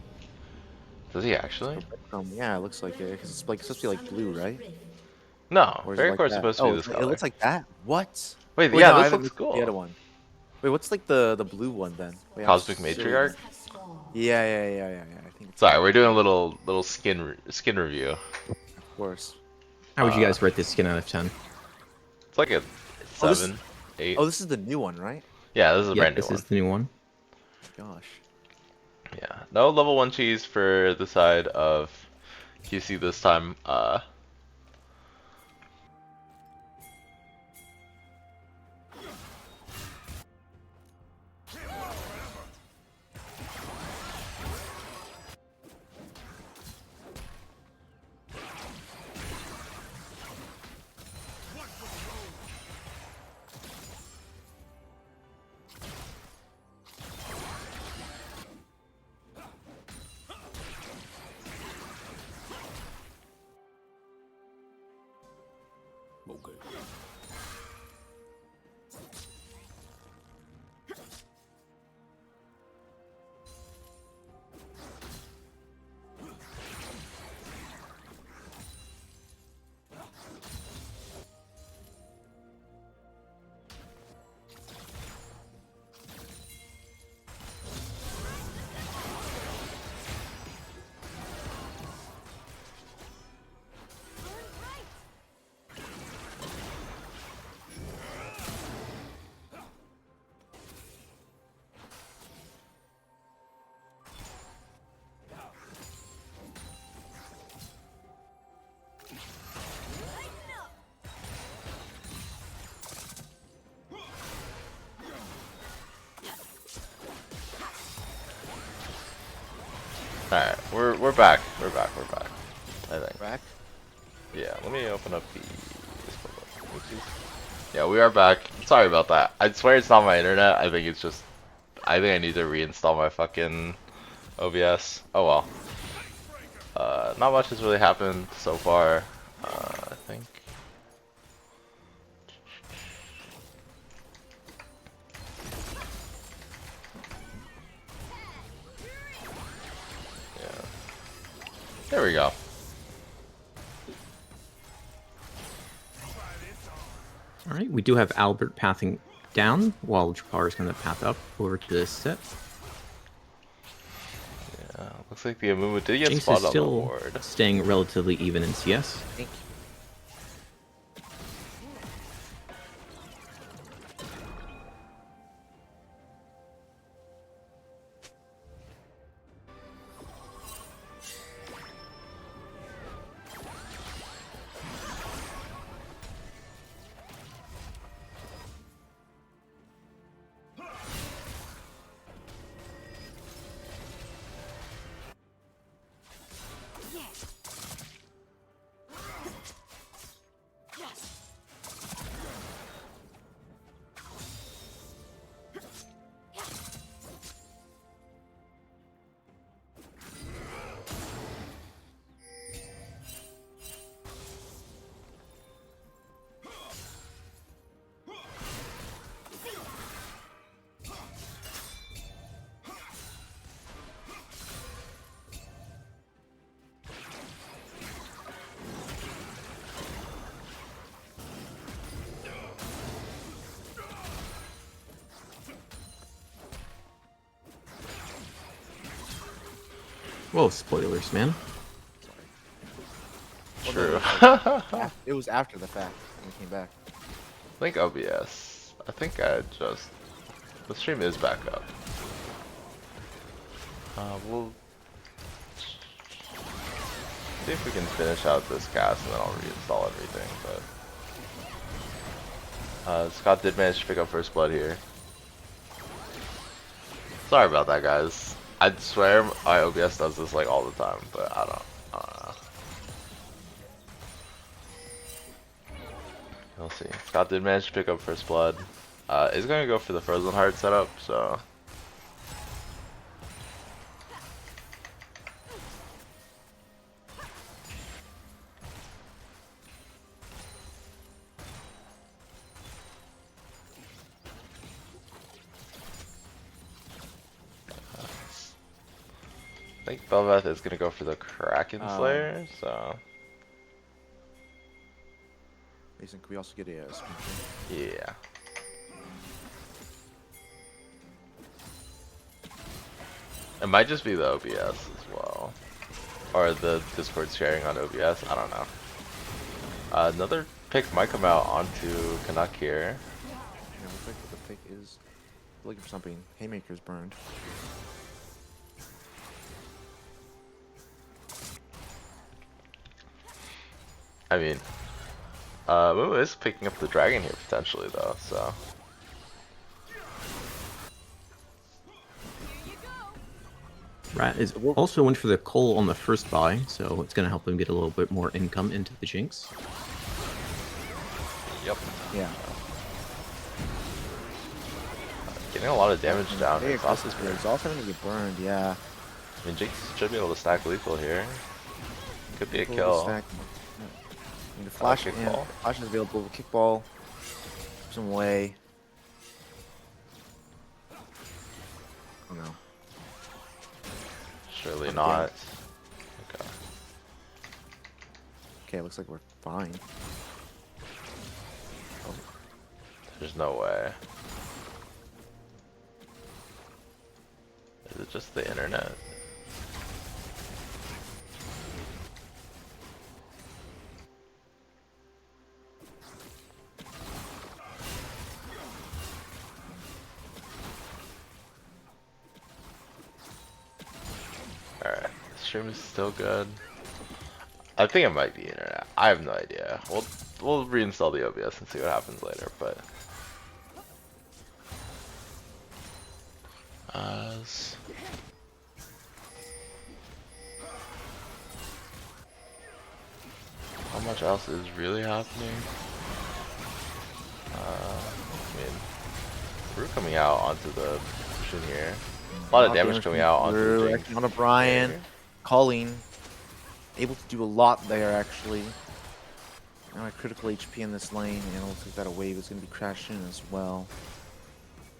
Does he actually? Yeah, it looks like it. Cause it's like it's supposed to be like blue, right? No, Or is it Fairy like Court's that? supposed to Oh, be this it color. looks like that. What? Wait, Wait, yeah, no, I this haven't looks looked at the other cool. one. Wait, what's like the blue one then? Wait, I'm Cosmic so- Matriarch? Yeah. I think it's Sorry, we're doing a little skin review. of course. How would you guys rate this skin out of 10? It's like a Oh, this- 7, 8. Oh, this is the new one, right? Yeah, this is a Yeah, brand new this one. is the new one. Gosh. Yeah, no level 1 cheese for the side of QC this time. Okay. Alright, we're back. We're back. I think. Back. Yeah, let me open up the Oopsies. Yeah, we are back. Sorry about that. I swear it's not my internet. I think it's just I think I need to reinstall my fucking OBS. Oh well. Not much has really happened so far. I think. Yeah. There we go. All right, we do have Albert pathing down, while Jakar is going to path up over to this set. Yeah, looks like the Amumu did get Jinx is spotted on the still board. staying relatively even in CS. Thank you. Whoa, spoilers, man. Well, True. it was after the fact when we came back. I think OBS. I think I just the stream is back up. We'll see if we can finish out this cast and then I'll reinstall everything, but Scott did manage to pick up first blood here. Sorry about that, guys. I swear my OBS does this like all the time, but I don't know. We'll see. Scott did manage to pick up first blood. Is gonna go for the frozen heart setup, so I think Belveth is gonna go for the Kraken Slayer, so Mason, can we also get a screen share? yeah. It might just be the OBS as well. Or the Discord sharing on OBS, I don't know. Another pick might come out onto Canuck here. Yeah, looks like the pick is looking for something. Haymaker's burned. I mean, Moo is picking up the dragon here potentially though, so. Rat is also went for the coal on the first buy, so it's going to help him get a little bit more income into the Jinx. Yep. Yeah. Getting a lot of damage down. Very Exhaust aggressive is here. Exhaust having to get burned, yeah. I mean, Jinx should be able to stack lethal here. Could be a Pull the kill. stack. And the flash, kickball. flash is available. Kickball. Some way. Oh no. Surely Okay. not. Okay. Okay, looks like we're fine. Oh, There's no way. Is it just the internet? Alright, the stream is still good. I think it might be internet. I have no idea. We'll reinstall the OBS and see what happens later, but much else is really happening. I mean, we're coming out onto the position here. A lot of damage coming out onto the Jinx. On Brian, Colleen, able to do a lot there actually. Now a critical HP in this lane, and it looks like that a wave is going to be crashing as well.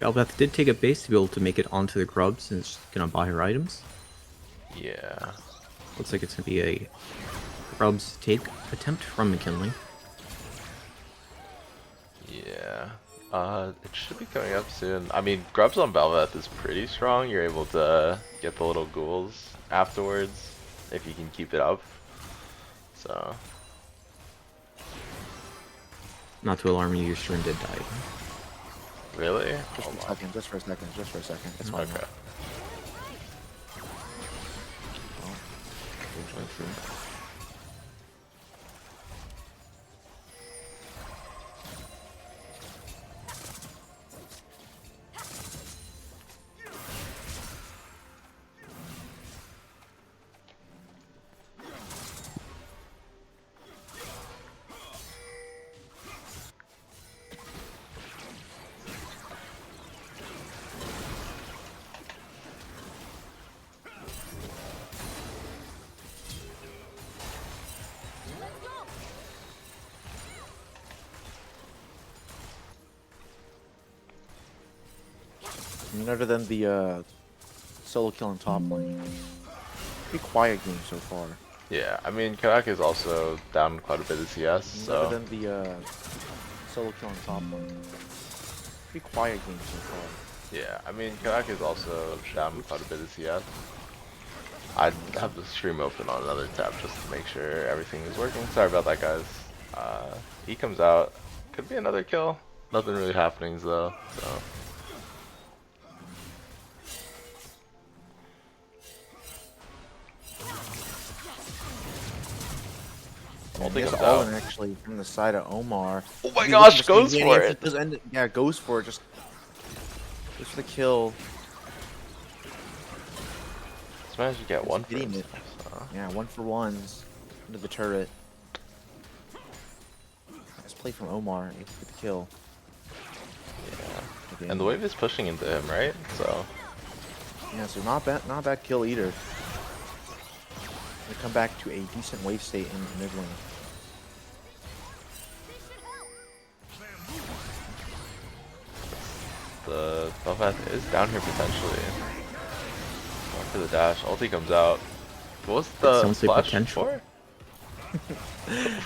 Galbeth did take a base to be able to make it onto the grubs and is gonna buy her items. Yeah. Looks like it's gonna be a grubs take attempt from McKinley. Yeah. It should be coming up soon. I mean, grubs on Belveth is pretty strong. You're able to get the little ghouls afterwards if you can keep it up. So. Not to alarm you, your stream did die. Really? Just for a second. It's fine. Okay. Other than the solo kill in top lane. Pretty quiet game so far. Yeah, I mean, Kanak is also down quite a bit of CS, so. Other than the solo kill in top lane. Pretty quiet game so far. Yeah, I mean, Kanak is also down quite a bit of CS. I have the stream open on another tab just to make sure everything is working. Sorry about that, guys. He comes out. Could be another kill. Nothing really happening though, so. Ulti comes out. Actually, from the side of Omar. Oh my gosh, goes for it! Yeah, goes for it. Just for the kill. Just managed to get one for it. So. Yeah, 1-for-1s into the turret. Nice play from Omar for the kill. Yeah. And the wave is pushing into him, right? So. Yeah, so not bad kill either. They come back to a decent wave state in the mid lane. The Belfast is down here potentially. Going for the dash. Ulti comes out. What was the flash for?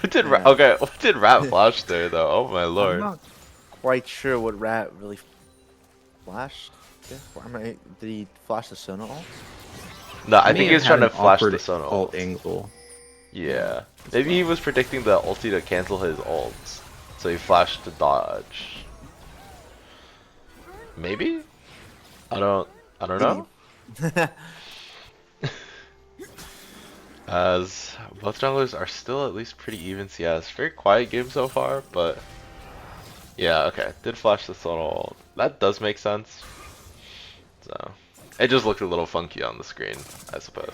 What did what did Rat flash there though? Oh my lord. I'm not quite sure what Rat really flashed. Did he flash the Sona ult? No, I think he was trying to flash the Sona ult. Angle. Yeah. Maybe he was predicting the ulti to cancel his ults. So he flashed to dodge. Maybe? I don't know. As both junglers are still at least pretty even CS. Very quiet game so far, but yeah, okay. Did flash the Sona ult. That does make sense. So it just looked a little funky on the screen, I suppose.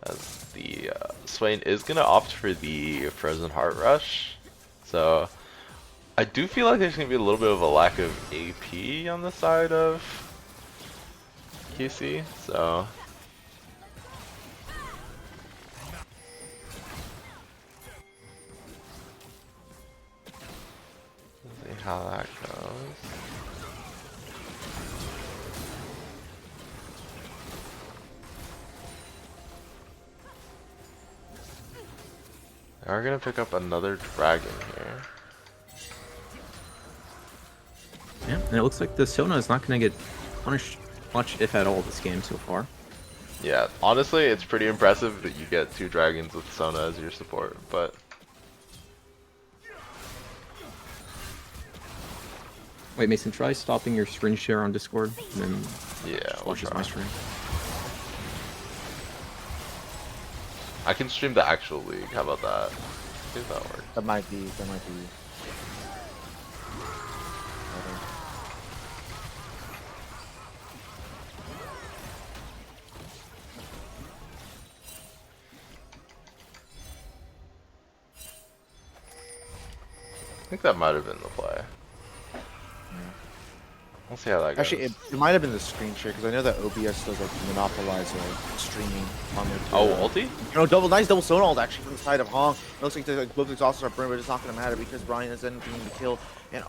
As the Swain is gonna opt for the Frozen Heart Rush, so I do feel like there's gonna be a little bit of a lack of AP on the side of QC. So let's see how that goes. They are gonna pick up another dragon here. Yeah, and it looks like the Sona is not gonna get punished much, if at all, this game so far. Yeah, honestly, it's pretty impressive that you get 2 dragons with Sona as your support, but... Wait, Mason, try stopping your screen share on Discord, and then yeah, my stream. I can stream the actual league. How about that? See if that works. That might be. think that might have been the play. We'll see how that goes. Actually, it might have been the screen share because I know that OBS does like monopolize streaming on their. Ulti? Nice double stone ult actually from the side of Hong. It looks like the both exhausts are burned, but it's not going to matter because Brian is ending the kill. And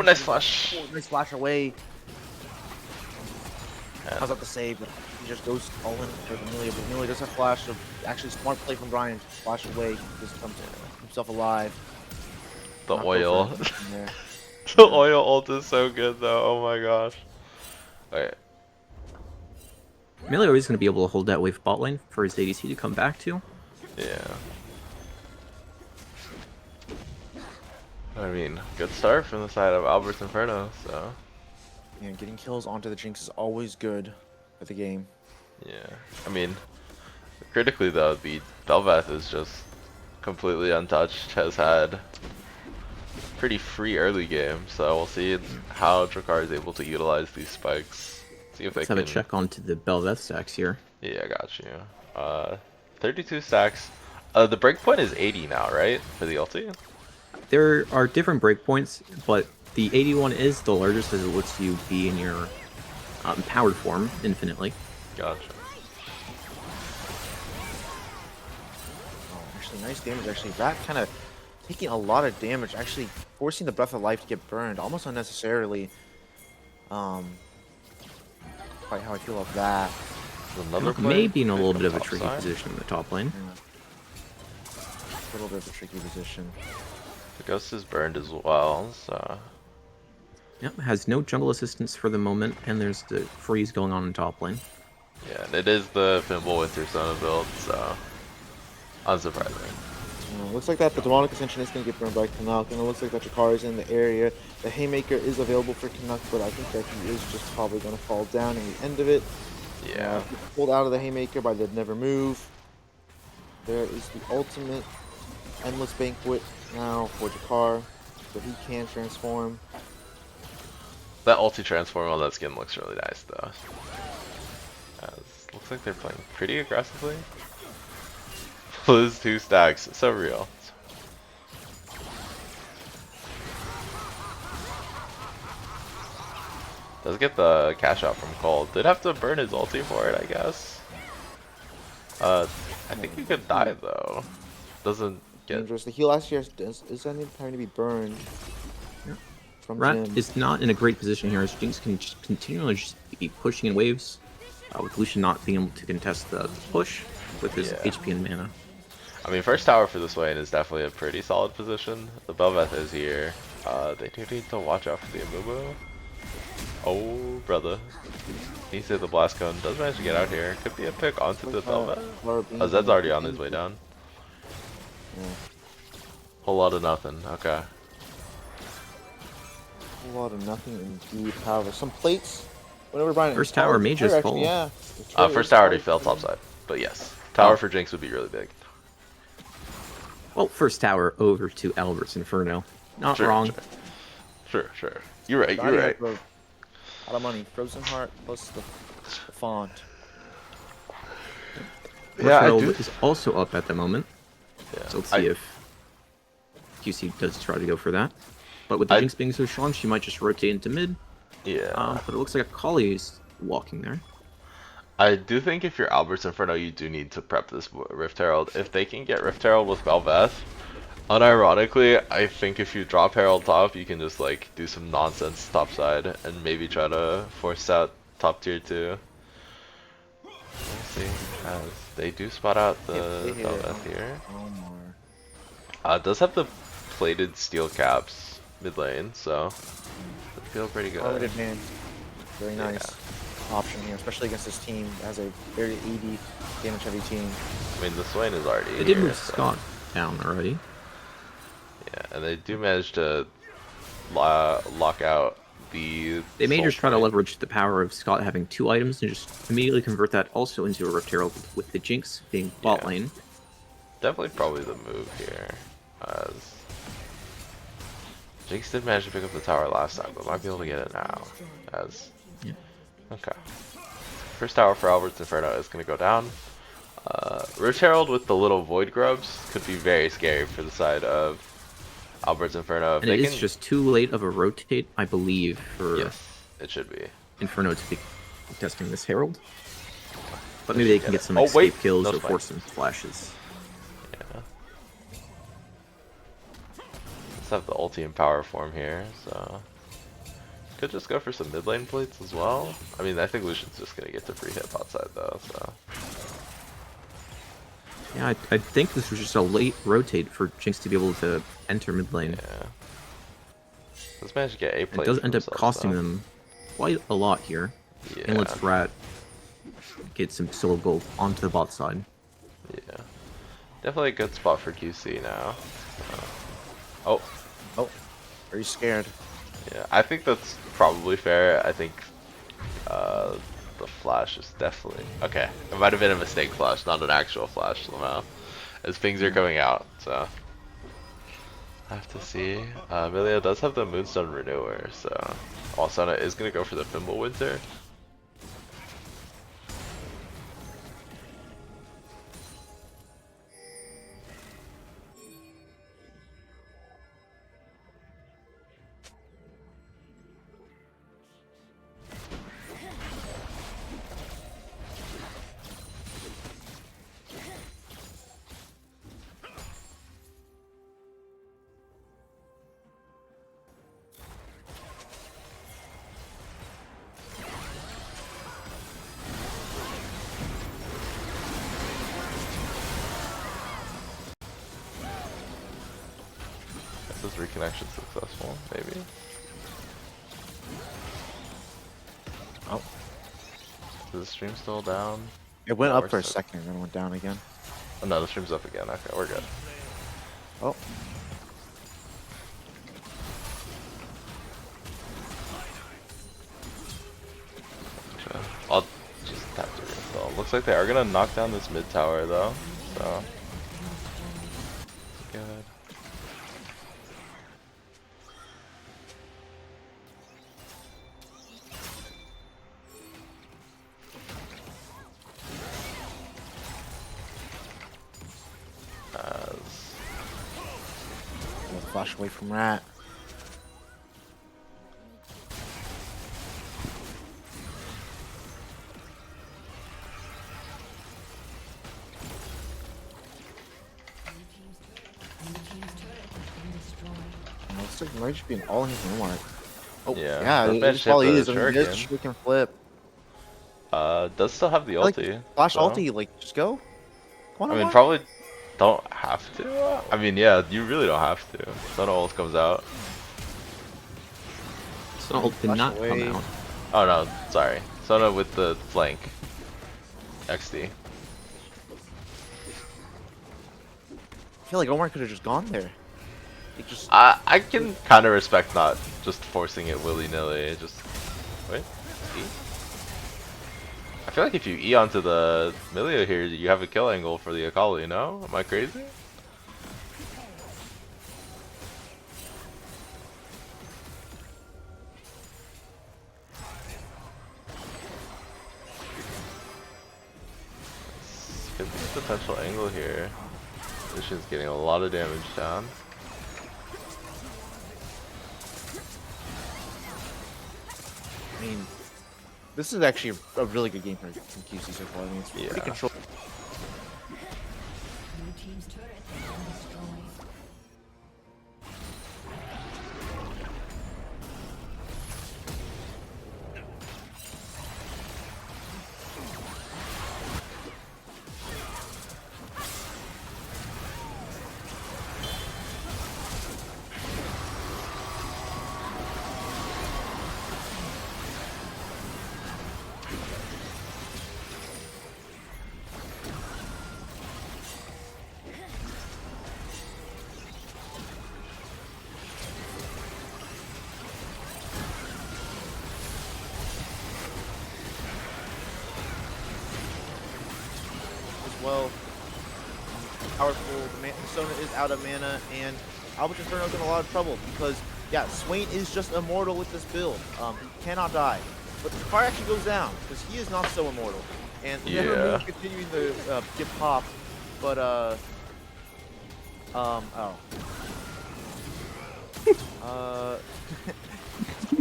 nice flash! Nice flash away. Yeah. I was about to say, but he just goes all in for Amelia. But Amelia does have flash, so actually smart play from Brian. Flash away, just comes himself alive. The Not oil. go for anything there. The oil ult is so good though. Oh my gosh. Alright. Amelia is going to be able to hold that wave bot lane for his ADC to come back to. Yeah. I mean, good start from the side of Albert's Inferno, so. Yeah, getting kills onto the Jinx is always good for the game. Yeah. I mean, critically though, the Bel'Veth is just completely untouched, has had pretty free early game, so we'll see how Drakkar is able to utilize these spikes. See if Let's they have can... a check onto the Bel'Veth stacks here. Yeah, I got you. 32 stacks. The breakpoint is 80 now, right? For the ulti? There are different breakpoints, but the 81 is the largest as it lets you be in your powered form infinitely. Gotcha. Oh, actually, nice damage. Actually, that kind of taking a lot of damage, actually forcing the Breath of Life to get burned almost unnecessarily. Quite how I feel about that. Another play? Maybe in a little Pick bit up of a top tricky side? position in the top lane. Yeah. A little bit of a tricky position. The ghost is burned as well, so. Yep, has no jungle assistance for the moment, and there's the freeze going on in top lane. Yeah, and it is the Fimble Winter Sona build, so. Unsurprising. Looks like that the Demonic Ascension is going to get burned by Canuck, and it looks like that Jakar is in the area. The Haymaker is available for Canuck, but I think that he is just probably going to fall down in the end of it. Yeah. Pulled out of the Haymaker by the Never Move. There is the ultimate Endless Banquet now for Jakar, so he can transform. That ulti transform on that skin looks really nice, though. Looks like they're playing pretty aggressively. Lose 2 stacks, so real. Does get the cash out from Cole. Did have to burn his ulti for it, I guess. I think he could die though. Doesn't get. Dangerous. The heal last year is ending time to be burned. From Rat Jim. is not in a great position here as Jinx can just continually just be pushing in waves, with Lucian not being able to contest the push with his HP and mana. I mean, first tower for this lane is definitely a pretty solid position. The Bel'Veth is here. They do need to watch out for the Amumu. Oh, brother. He said the Blast Cone does manage to get out here. Could be a pick onto the Bel'Veth. Oh, Zed's already on his way down. Yeah. Whole lot of nothing. Okay. A lot of nothing indeed. However, some plates. Whenever Brian. First tower may just fall. Yeah. First tower already fell topside. But yes. Tower for Jinx would be really big. Well, first tower over to Albert's Inferno. Not wrong. Sure. You're right. You're right. A lot of money. Frozen Heart plus the font. Yeah, I Referral do. is also up at the moment. Yeah. So let's see if QC does try to go for that. But with the Jinx being so strong, she might just rotate into mid. Yeah. But it looks like a Kali is walking there. I do think if you're Albert's Inferno, you do need to prep this Rift Herald. If they can get Rift Herald with Bel'Veth, unironically, I think if you drop Herald top, you can just like do some nonsense topside and maybe try to force out top tier 2. We'll see. As they do spot out the Bel'Veth here. Does have the plated steel caps mid lane, so I feel pretty good. Targeted man. Very nice option here, especially against this team that has a very AD damage heavy team. I mean, the Swain is already They did here, move so. Scott down already. Yeah, and they do manage to lock out the. They may Soul just try to Swain. leverage the power of Scott having 2 items and just immediately convert that also into a Rift Herald with the Jinx being bot lane. Definitely probably the move here. As Jinx did manage to pick up the tower last time, but might be able to get it now. As okay. First tower for Albert's Inferno is going to go down. Rift Herald with the little Void Grubs could be very scary for the side of Albert's Inferno. If And they it is can... just too late of a rotate, I believe, for Yes, it should be. Inferno to be testing this Herald. But They maybe they should can get get it. some Oh, wait! escape kills No or spike. force some flashes. Yeah. Let's have the ulti in power form here, so... Could just go for some mid lane plates as well. I mean, I think Lucian's just gonna get to free hit outside though, so... Yeah, I think this was just a late rotate for Jinx to be able to enter mid lane. Yeah. Let's manage to get a plate It does for end up themselves, costing though. them quite a lot here. Yeah. And let's Rat get some solo gold onto the bot side. Yeah. Definitely a good spot for QC now. Oh, Oh, are you scared? yeah. I think that's probably fair. I think the flash is definitely... Okay, it might have been a mistake flash, not an actual flash somehow. As pings are coming out, so... I have to see. Emilio does have the Moonstone Renewer, so... Alsana is going to go for the Fimbulwinds here. Is this reconnection successful? Maybe? Oh, Is the stream still down? it went No, up we're for a still- second and then went down again. Oh no, the stream's up again. Okay, we're good. Oh, Okay. I'll just tap to reinstall. Looks like they are gonna knock down this mid tower though, so... Good. As... we'll flash away from Rat. Looks like it might just be an all in his mark. Oh, Yeah, yeah, that it bench probably hit the is. I mean, this shuriken. shuriken flip. Does still have the Like, ulti. flash so- ulti, like, just go. Come on, I mean, Omar. probably don't have to. I mean, yeah, you really don't have to. Soda ult comes out. So did Flash not away. come out. Oh no, sorry. Soda with the flank. XD. I feel like Omar could have just gone there. He just I can kind of respect not just forcing it willy-nilly. Just wait. E? I feel like if you E onto the Milio here, you have a kill angle for the Akali. No, am I crazy? Could be a potential angle here. Lucian's getting a lot of damage down. I mean, this is actually a really good game from QC so far. I mean, it's pretty Yeah. controlled. Blue team's turret has been destroyed. As well, powerful. Sona is out of mana, and Albert Inferno's in a lot of trouble because, yeah, Swain is just immortal with this build. He cannot die. But the fire actually goes down because he is not so immortal. And Yeah. Never moves continuing to get popped, but oh. Scrims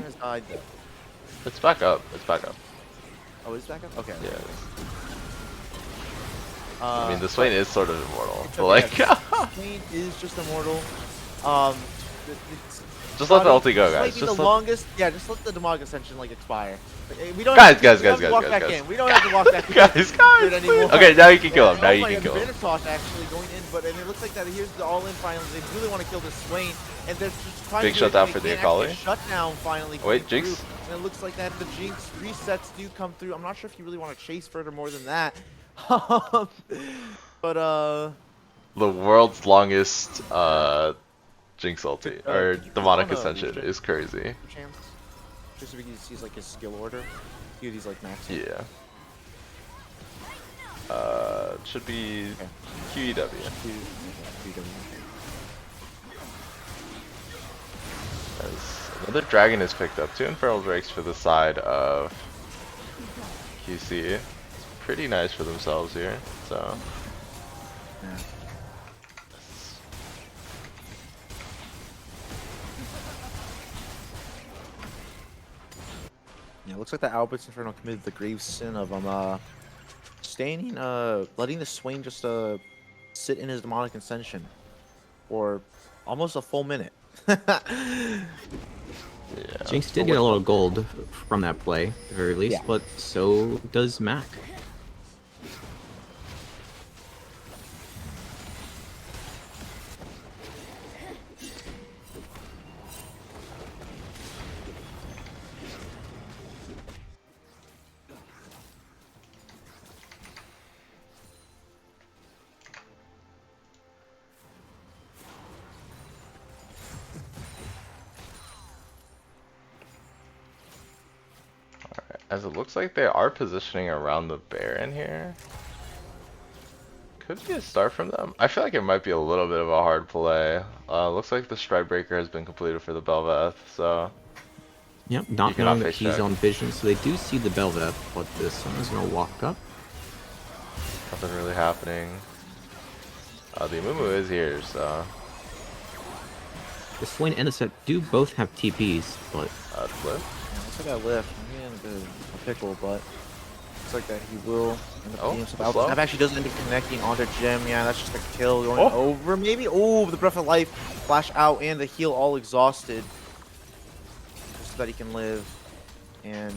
has died though. It's back up. It's back up. Oh, is back up? Okay. Yeah. I mean, Uh, the Swain is sort of immortal, it's but okay, like, Swain is just immortal. Um, it's, just let the Scotty, ulti go, this might guys. be Just the let. longest. Yeah, just let the Demog Ascension like expire. Like, we don't Guys, have to, guys, we don't guys, have to guys, walk guys, back guys. in. We don't have to walk back in. Guys, for guys, it anymore. please. Okay, now you can kill him. Now Oh you my can God, kill the him. Banner Toss actually going in, but and it looks like that here's the all-in finally. They really want to kill this Swain, and they're just trying Big to do shutdown everything for the they can. Actually, Akali. a shutdown finally. Oh, wait, coming Jinx? through. And it looks like that the Jinx resets do come through. I'm not sure if you really want to chase further more than that. But The world's longest Jinx ulti, or could you click demonic on ascension, Lucian? is crazy. Chance? Just so we can see like his skill order. See what he's like maxing. Yeah. Should be Okay. QEW. As another dragon is picked up. 2 Infernal Drakes for the side of QC. It's pretty nice for themselves here, so. Yeah. Yeah, it looks like the Albert's Inferno committed the grave sin of staying letting the Swain just sit in his demonic ascension for almost a full minute. Yeah. Jinx did get a lot of gold from that play, at the very least, Yeah. but so does Mac. As it looks like they are positioning around the Baron here. Could be a start from them. I feel like it might be a little bit of a hard play. Looks like the Stride Breaker has been completed for the Bel'Veth, so. Yep, You not cannot knowing that face he's check. on vision, so they do see the Bel'Veth, but the Sun is gonna walk up. Nothing really happening. The Amumu is here, so. The Swain and the Set do both have TPs, but Flip. Yeah, looks like I lift. I'm in a pickle, but looks like that he will end up Oh, getting himself the out. slow? Snap actually does end up connecting onto Jim. Yeah, that's just a kill going Oh. over. Maybe. Oh, the Breath of Life, flash out, and the heal all exhausted. Just so that he can live. And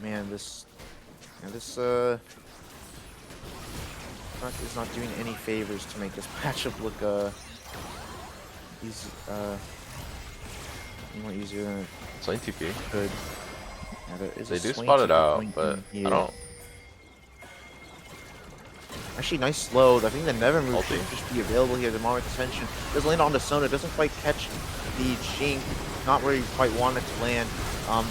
man, this is not doing any favors to make this matchup look easy, more easier than it It's only TP. could. Yeah, there is a They do Swain spot it TP out, going but in I here. don't. Actually, nice slow. I think the Never move Ulti. should just be available here. The Demonic Ascension does land on the Sona. Doesn't quite catch the Jinx. Not where he quite wanted to land.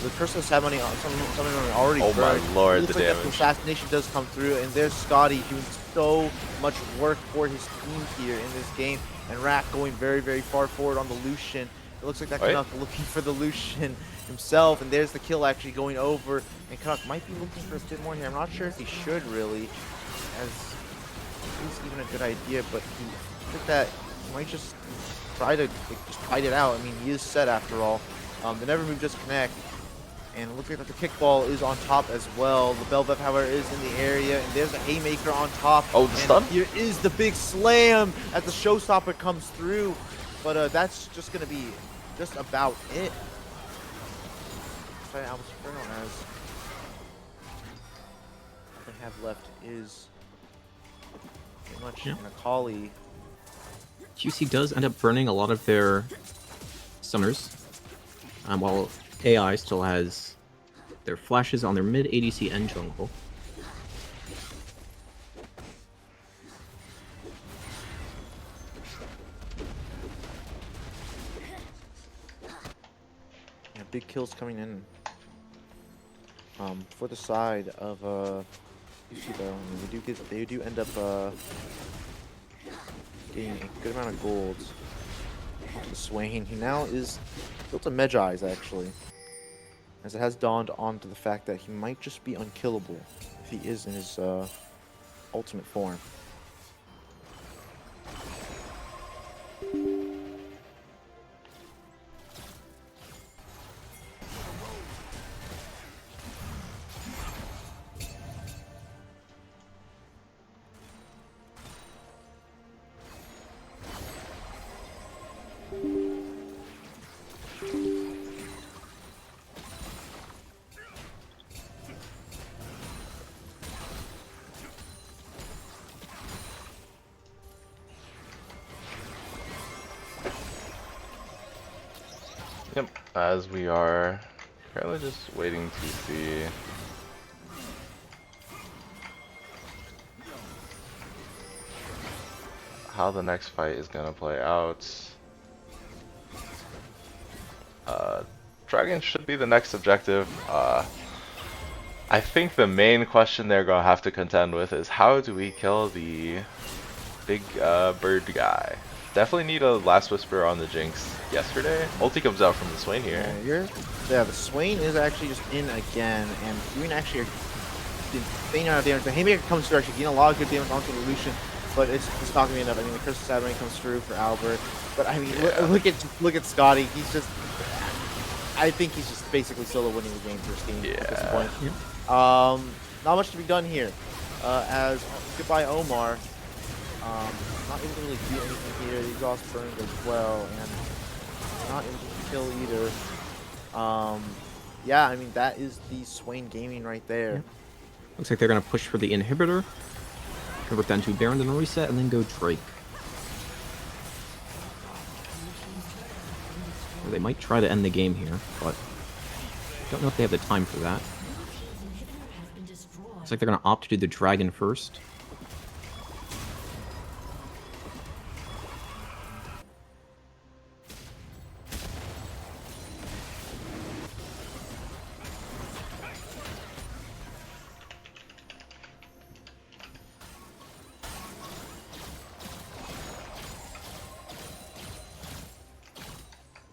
The Curse of Ceremony already Oh my burned. lord, It looks the like that damage. assassination does come through, and there's Scotty doing so much work for his team here in this game, and Rak going very, very far forward on the Lucian. It looks like that Wait. Canuck looking for the Lucian himself, and there's the kill actually going over, and Canuck might be looking for a bit more here. I'm not sure if he should really, as it's even a good idea, but I think that he might just try to just fight it out. I mean, he is set after all. The Never Move just connect, and it looks like that the kickball is on top as well. The Bel'Veth, however, is in the area, and there's a haymaker on top. Oh, the and stun? here is the big slam as the showstopper comes through, but that's just gonna be just about it. Try Albert's Inferno as all they have left is pretty much Yeah. an Akali. QC does end up burning a lot of their Summers, while AI still has their flashes on their mid ADC and jungle. Yeah, big kills coming in. For the side of UC though, I mean, they do end up getting a good amount of gold onto the Swain. He now is built to Medjai's actually, as it has dawned onto the fact that he might just be unkillable if he is in his ultimate form. Yep, as we are currently just waiting to see how the next fight is gonna play out. Dragon should be the next objective. I think the main question they're gonna have to contend with is how do we kill the big bird guy? Definitely need a Last Whisper on the Jinx yesterday. Ulti comes out from the Swain here. Yeah, the Swain is actually just in again, and doing actually a insane amount of damage. The Haymaker comes through, actually getting a lot of good damage onto the Lucian, but it's not gonna be enough. I mean, the Curse of Saturn comes through for Albert, but I mean, Yeah. look at Scotty. He's just, I think he's just basically solo winning the game for his team at this Yeah. point. Not much to be done here. As goodbye Omar. Not able to really do anything here. The exhaust burned as well, and not able to kill either. Yeah, I mean that is the Swain Gaming right there. Yeah. Looks like they're gonna push for the inhibitor, convert down to Baron, then reset, and then go Drake. Or they might try to end the game here, but don't know if they have the time for that. Looks like they're gonna opt to do the dragon first.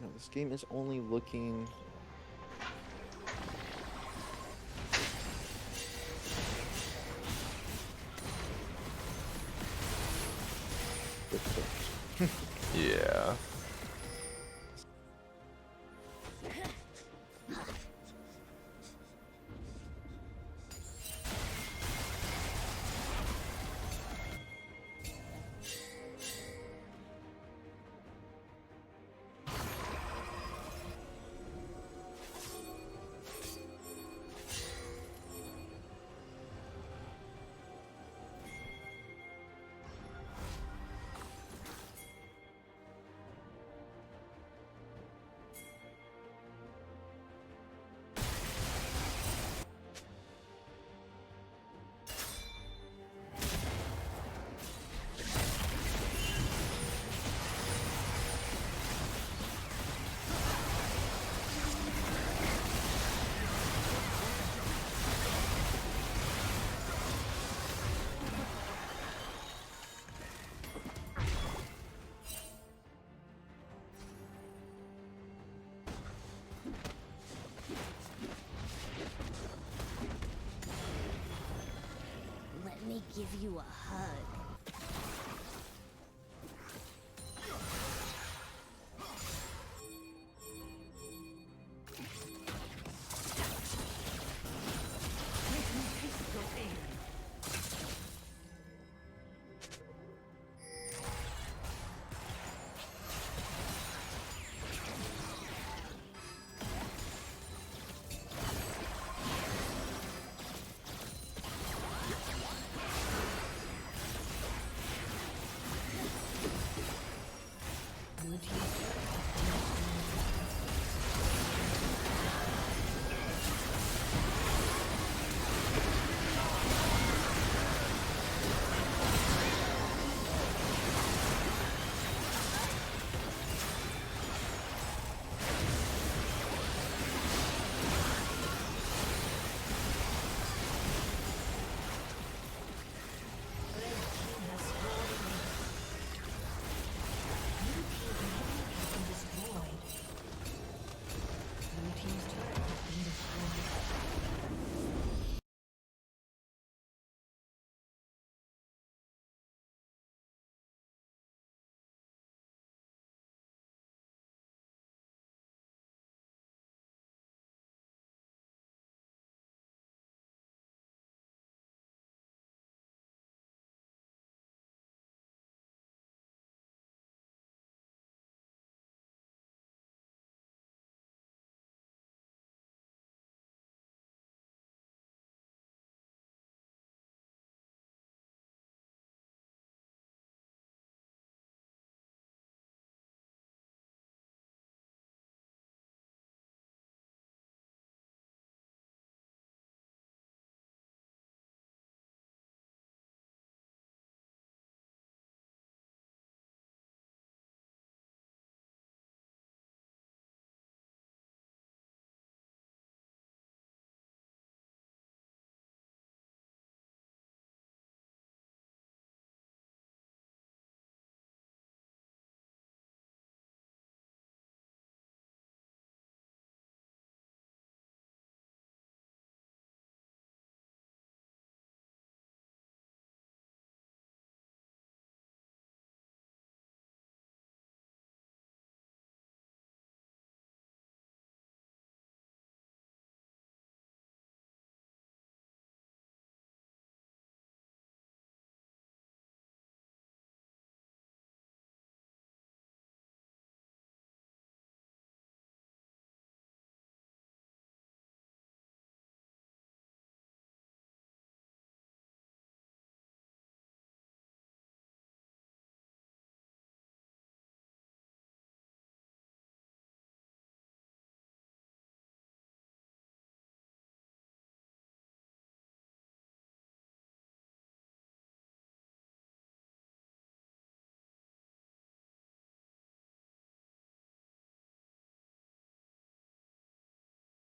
No, this game is only looking. Yeah. Let me give you a hug.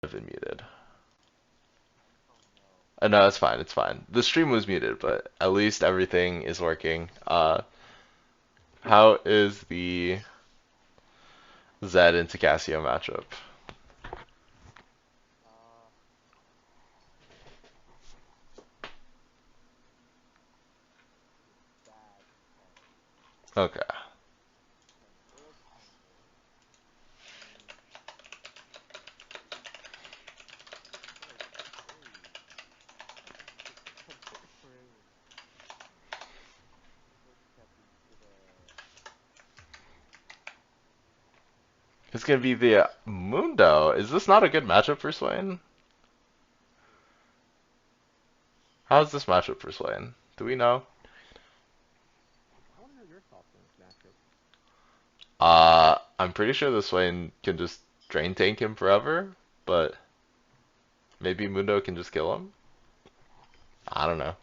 been muted. No, it's fine. It's fine. The stream was muted, but at least everything is working. How is the Zed into Cassio matchup? Okay. It's gonna be the Mundo. Is this not a good matchup for Swain? How's this matchup for Swain? Do we know? I want to know your thoughts on this matchup. I'm pretty sure the Swain can just drain tank him forever, but maybe Mundo can just kill him? I don't know.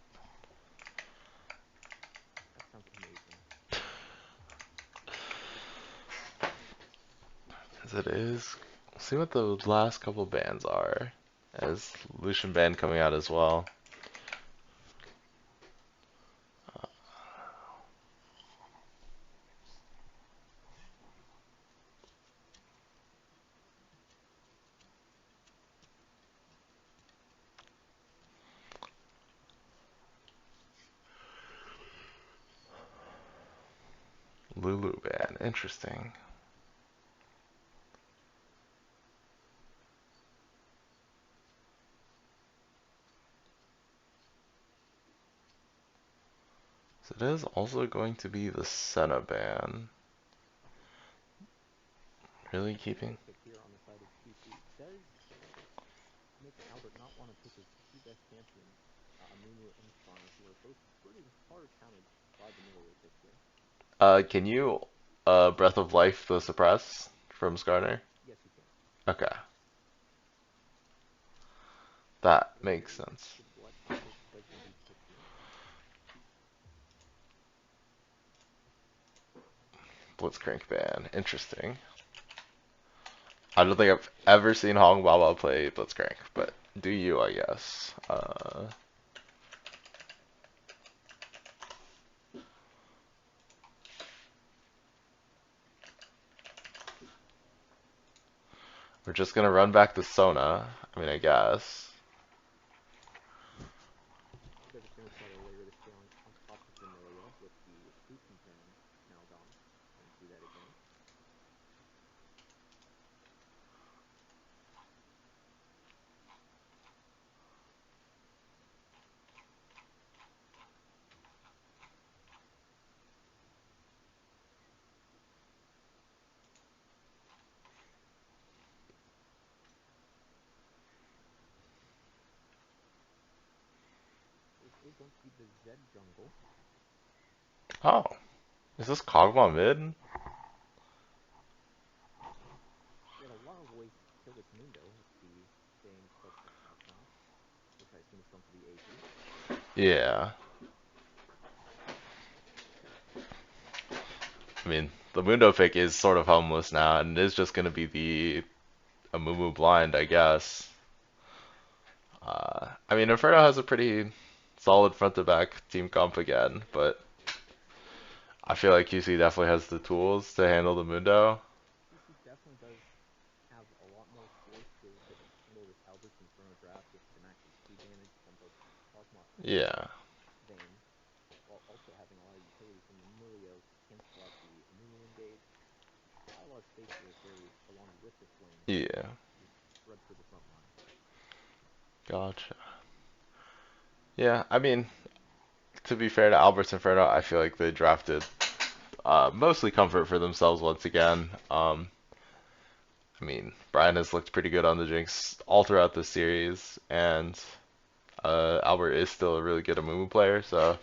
That sounds amazing. As it is, we'll see what the last couple bans are. As Lucian ban coming out as well. Lulu ban, interesting. So it is also going to be the Senna ban. Really keeping? Pick here on the side of QC does make Albert not want to pick his two best champions, Amumu and Skarner, who are both pretty hard counted by the middle pick here. Can you Breath of Life the suppress from Skarner? Yes, you can. Okay. That makes sense. What Albert does indeed pick here. Blitzcrank ban, interesting. I don't think I've ever seen Hong Baba play Blitzcrank, but do you, I guess. We're just gonna run back to Sona. I mean, I guess. They're just going to try to layer the scaling on top of Vermilio with the Hasten ban now gone. And do that again. This is going to be the Zed jungle. Oh, is this Kog'Maw mid? He had a lot of ways to kill this Mundo with the same clutch attack now, which I assume is going to be AP. Yeah. I mean, the Mundo pick is sort of homeless now, and it is just gonna be the Amumu blind, I guess. I mean, Inferno has a pretty solid front to back team comp again, but I feel like QC definitely has the tools to handle the Mundo. QC definitely does have a lot more force to handle this Albert's Inferno draft with the max HP damage from both Kog'Maw and Yeah. Vayne, while also having a lot of utility from Emilio to cancel out the Amumu engage. Quite a lot of space to carry along with this lane. Yeah. Spread for the front line. Gotcha. Yeah, I mean, to be fair to Albert's Inferno, I feel like they drafted mostly comfort for themselves once again. I mean, Brian has looked pretty good on the Jinx all throughout the series, and Albert is still a really good Amumu player, so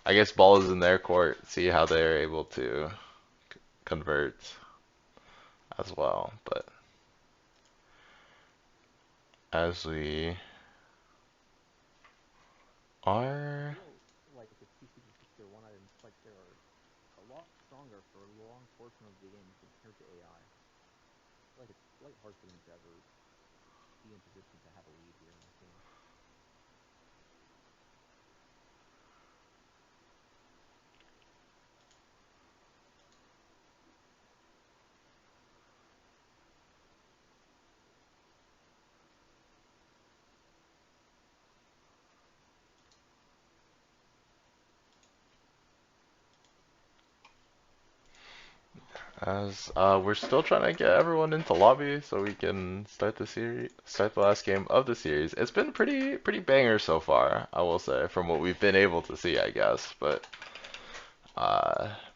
I guess ball is in their court. See how they're able to convert as well. But as we are, I feel like if QC can keep their one item spikes, they are a lot stronger for a long portion of the game compared to AI. I feel like it's quite hard for them to ever be in position to have a lead here in this game. As we're still trying to get everyone into lobby so we can start the last game of the series. It's been pretty banger so far, I will say, from what we've been able to see, I guess. But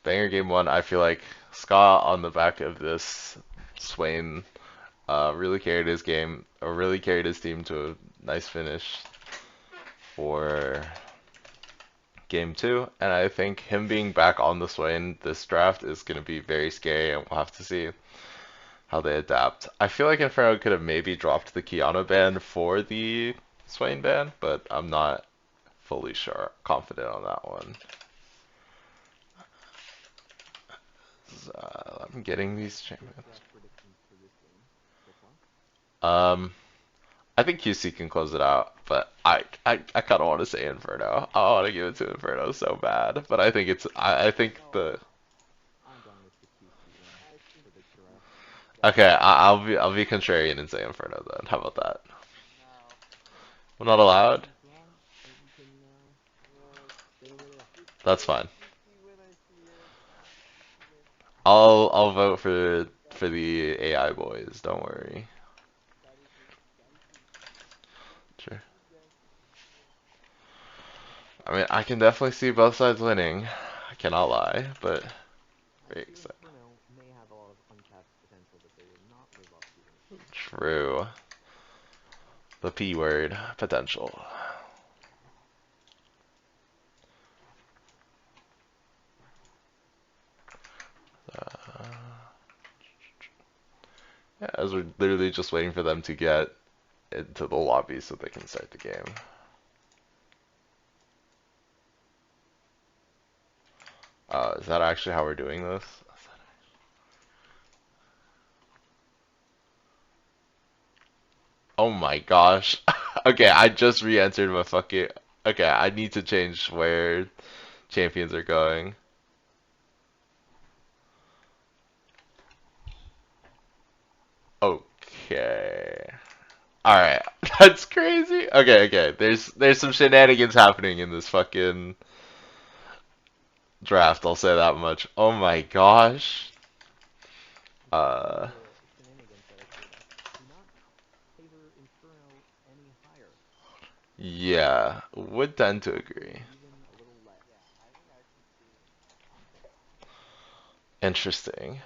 banger game one, I feel like Scott on the back of this Swain really carried his game, or really carried his team to a nice finish for game two, and I think him being back on the Swain this draft is going to be very scary, and we'll have to see how they adapt. I feel like Inferno could have maybe dropped the Kiana ban for the Swain ban, but I'm not fully confident on that one. I'm getting these champions. I think QC can close it out, but I kind of want to say Inferno. I want to give it to Inferno so bad, but I think I think the. Okay, I'll be contrarian and say Inferno then. How about that? We're not allowed. That's fine. I'll vote for the AI boys. Don't worry. Sure. I mean, I can definitely see both sides winning. I cannot lie, but very excited. True. The P word, potential. Yeah, as we're literally just waiting for them to get into the lobby so they can start the game. Is that actually how we're doing this? Oh my gosh. Okay, I just re-entered my fucking... Okay, I need to change where champions are going. Okay. Alright, that's crazy. Okay. There's some shenanigans happening in this fucking draft, I'll say that much. Oh my gosh. Yeah, would tend to agree. Interesting.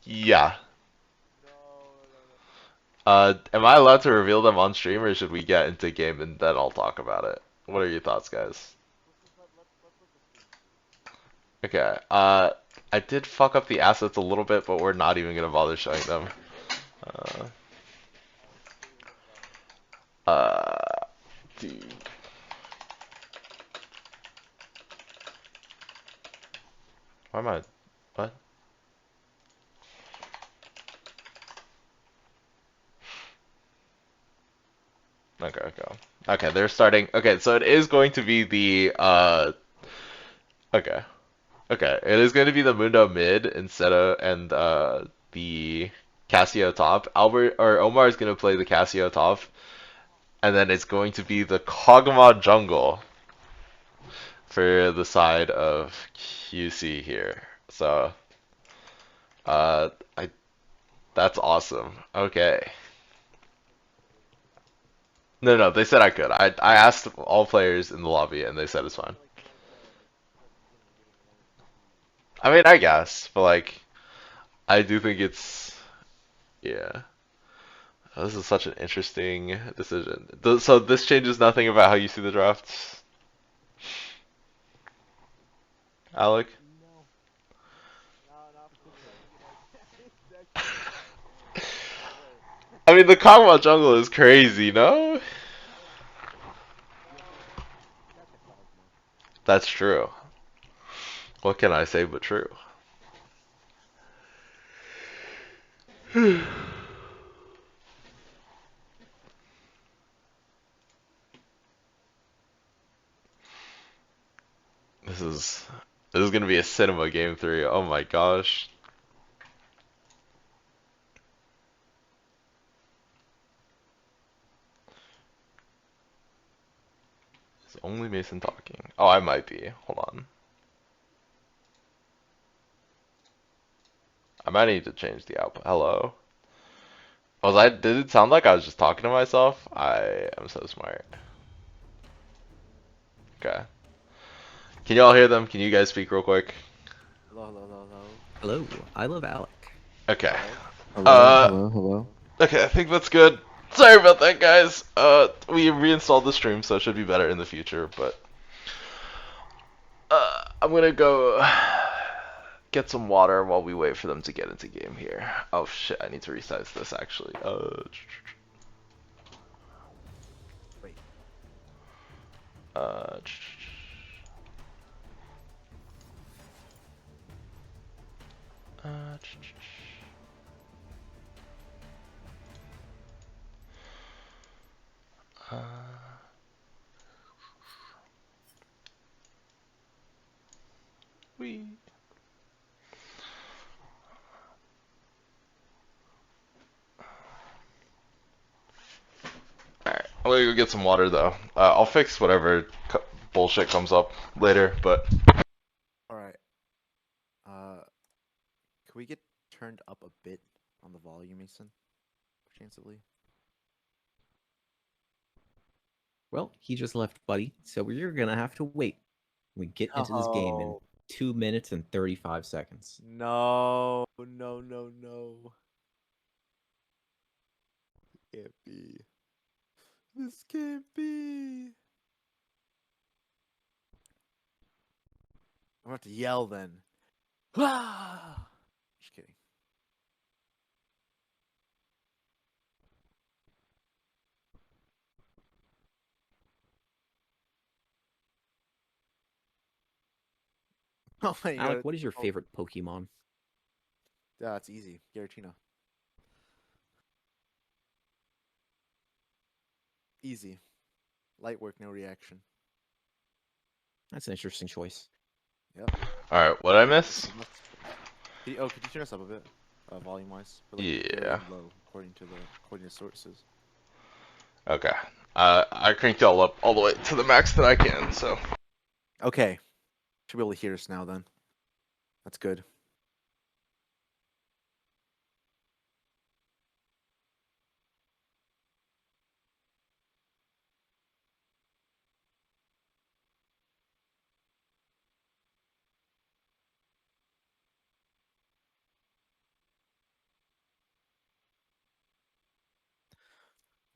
Yeah. Am I allowed to reveal them on stream, or should we get into game and then I'll talk about it? What are your thoughts, guys? Okay, I did fuck up the assets a little bit, but we're not even gonna bother showing them. Dude. Why am I... What? Okay, they're starting... Okay, so it is going to be the, Okay. Okay, it is going to be the Mundo mid instead of... And, the Casio top. Albert, or Omar is going to play the Casio top. And then it's going to be the Kog'Maw jungle for the side of QC here. So, uh, I... That's awesome. Okay. No, they said I could. I asked all players in the lobby and they said it's fine. I mean, I guess, but like, I do think it's, yeah. This is such an interesting decision. So this changes nothing about how you see the drafts, Alec? I mean, the Kog'Maw jungle is crazy, no? That's true. What can I say but true? This is this is gonna be a cinema game 3. Oh my gosh. Is only Mason talking? Oh, I might be. Hold on. I might need to change the output. Hello. Did it sound like I was just talking to myself? I am so smart. Okay. Can y'all hear them? Can you guys speak real quick? Hello, hello, hello, hello. Hello, I love Alec. Okay. Hello, Uh, hello, hello. Okay, I think that's good. Sorry about that, guys. We reinstalled the stream, so it should be better in the future, but I'm gonna go get some water while we wait for them to get into game here. Oh shit, I need to resize this actually. Wait. Uh, uh, uh, we. Alright, I'm gonna go get some water though. I'll fix whatever bullshit comes up later, but. Alright. Can we get turned up a bit on the volume, Mason? Chancellor? Well, he just left, buddy, so we're gonna have to wait. We get into this game in No. 2 minutes and 35 seconds. No, no, no, no. Can't be. This can't be. I'm gonna have to yell then. Ah! Just kidding. Oh my Alec, god. what is your Oh, favorite Pokemon? yeah, it's easy. Giratina. Easy. Light work, no reaction. That's an interesting choice. Yep. Alright, what'd I miss? Could you turn us up a bit, volume wise? Yeah. Very low, according to sources. Okay. I cranked y'all up all the way to the max that I can, so. Okay. Should be able to hear us now then. That's good.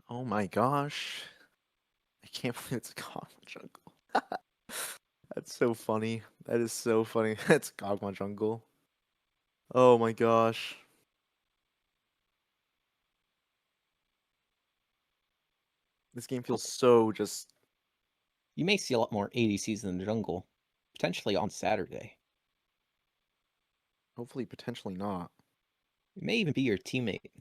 Oh my gosh. I can't believe it's a Kogma jungle. That's so funny. That is so funny. It's Kogma jungle. Oh my gosh. This game feels so just. You may see a lot more ADCs in the jungle, potentially on Saturday. Hopefully, potentially not. It may even be your teammate.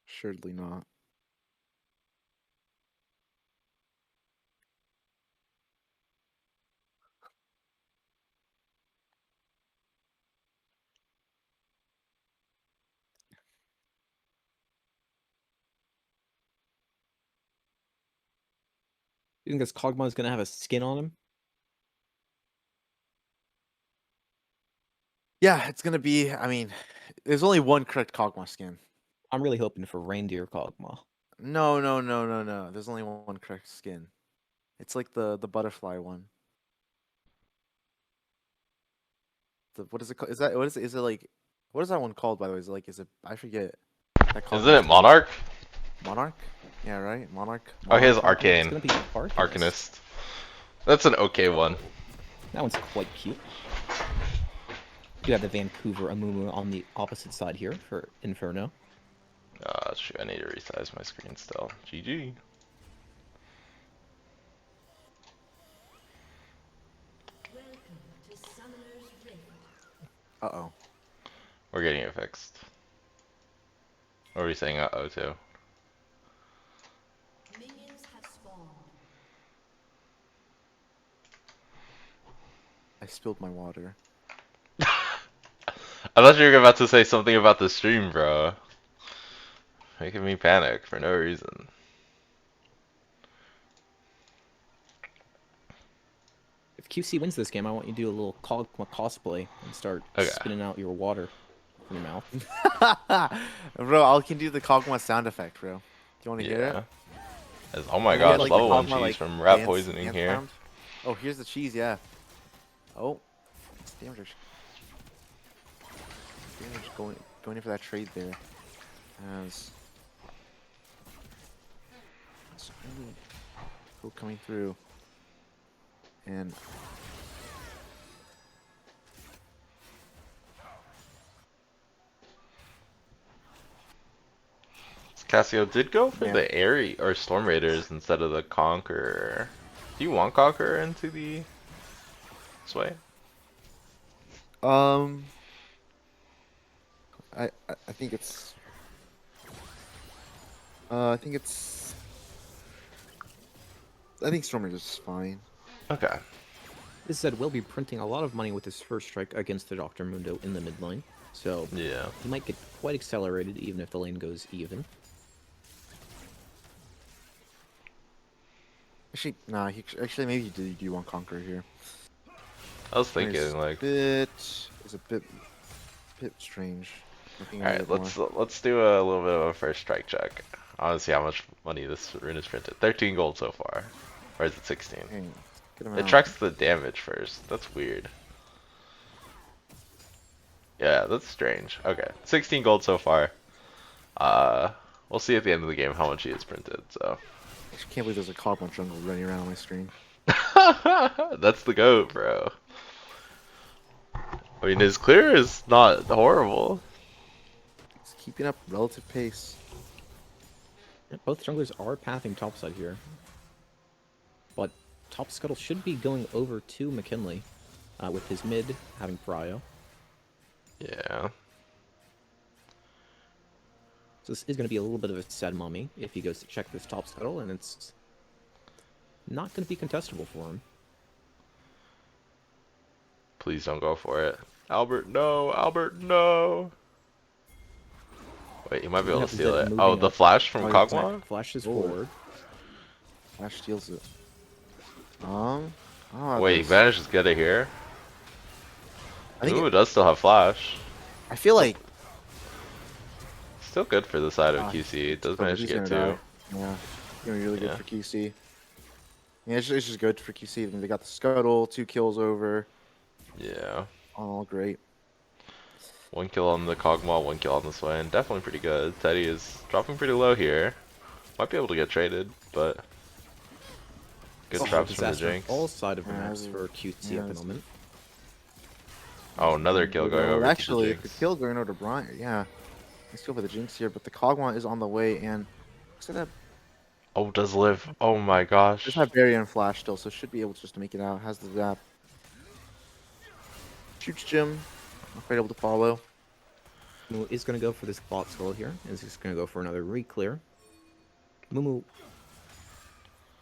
Surely not. You think this Kog'Maw is gonna have a skin on him? Yeah, it's gonna be. I mean, there's only one correct Kog'Maw skin. I'm really hoping for reindeer Kog'Maw. No, no, no, no, no. There's only one correct skin. It's like the butterfly one. What is it called? Is that what is it? Is it like what is that one called by the way? Is it like I forget. That Isn't it Kog'Maw's Monarch? Monarch? Yeah, right. Monarch. Oh, he has Monarch. It's Arcane. gonna be Arcanist. Arcanist. That's an okay one. That one's quite cute. You have the Vancouver Amumu on the opposite side here for Inferno. Shoot, I need to resize my screen still. GG. Uh-oh. We're getting it fixed. What are we saying uh-oh to? I spilled my water. I thought you were about to say something about the stream, bro. Making me panic for no reason. If QC wins this game, I want you to do a little cosplay and start Okay. spitting out your water from your mouth. Bro, I can do the Kog'Maw sound effect, bro. Do you want to hear it? Oh my You get, gosh, like, the level 1 Kog'Maw, cheese like, from rat dance- poisoning dance here. sound? Oh, here's the cheese, yeah. Oh. Damage going in for that trade there. As coming through. And Cassio did go for Yeah. the Airy or Storm Raiders instead of the Conqueror. Do you want Conqueror into the sway? I think it's I think it's I think Stormer is fine. Okay. This said, will be printing a lot of money with his first strike against the Dr. Mundo in the mid lane. So Yeah. he might get quite accelerated even if the lane goes even. Actually, nah. Actually, maybe you do want Conqueror here. I was It's thinking like, it's a bit strange. alright, let's do a little bit of a first strike check. I want to see how much money this rune is printed. 13 gold so far. Or is it 16? It tracks the damage first. That's weird. Yeah, that's strange. Okay, 16 gold so far. We'll see at the end of the game how much he has printed, so. I just can't believe there's a Kog'Maw jungle running around on my screen. That's the GOAT, bro. I mean, his clear is not horrible. It's keeping up relative pace. Yeah, both junglers are pathing topside here. But top scuttle should be going over to McKinley with his mid having Prio. Yeah. So this is going to be a little bit of a sad mummy if he goes to check this top scuttle, and it's not going to be contestable for him. Please don't go for it. Albert, no! Albert, no! Wait, you might be able to steal it. Oh, the flash from Kog'Maw? Flashes forward. Flash steals it. Wait, he managed to get it here? I think Ooh, it does still have flash. I feel like Still good for the side of Ah, QC. It does oh, manage to he's get gonna two. die. Yeah, gonna be really good Yeah. for QC. Yeah, it's just good for QC. I mean, they got the scuttle, 2 kills over. Yeah. All great. 1 kill on the Kog'Maw, 1 kill on the Swain. Definitely pretty good. Teddy is dropping pretty low here. Might be able to get traded, but good traps from the Disaster on Jinx. all side of the Yeah, maps for QC at the moment. Oh, another kill going over Actually, to the the Jinx. kill going over to Brian. Yeah, let's go for the Jinx here, but the Kog'Maw is on the way, and looks like that Oh, does live. Oh my gosh. does have barrier and flash still, so should be able just to make it out. Has the zap. Shoots Jim. Not quite able to follow. Mumu is going to go for this bot scroll here. Is just going to go for another re-clear. Mumu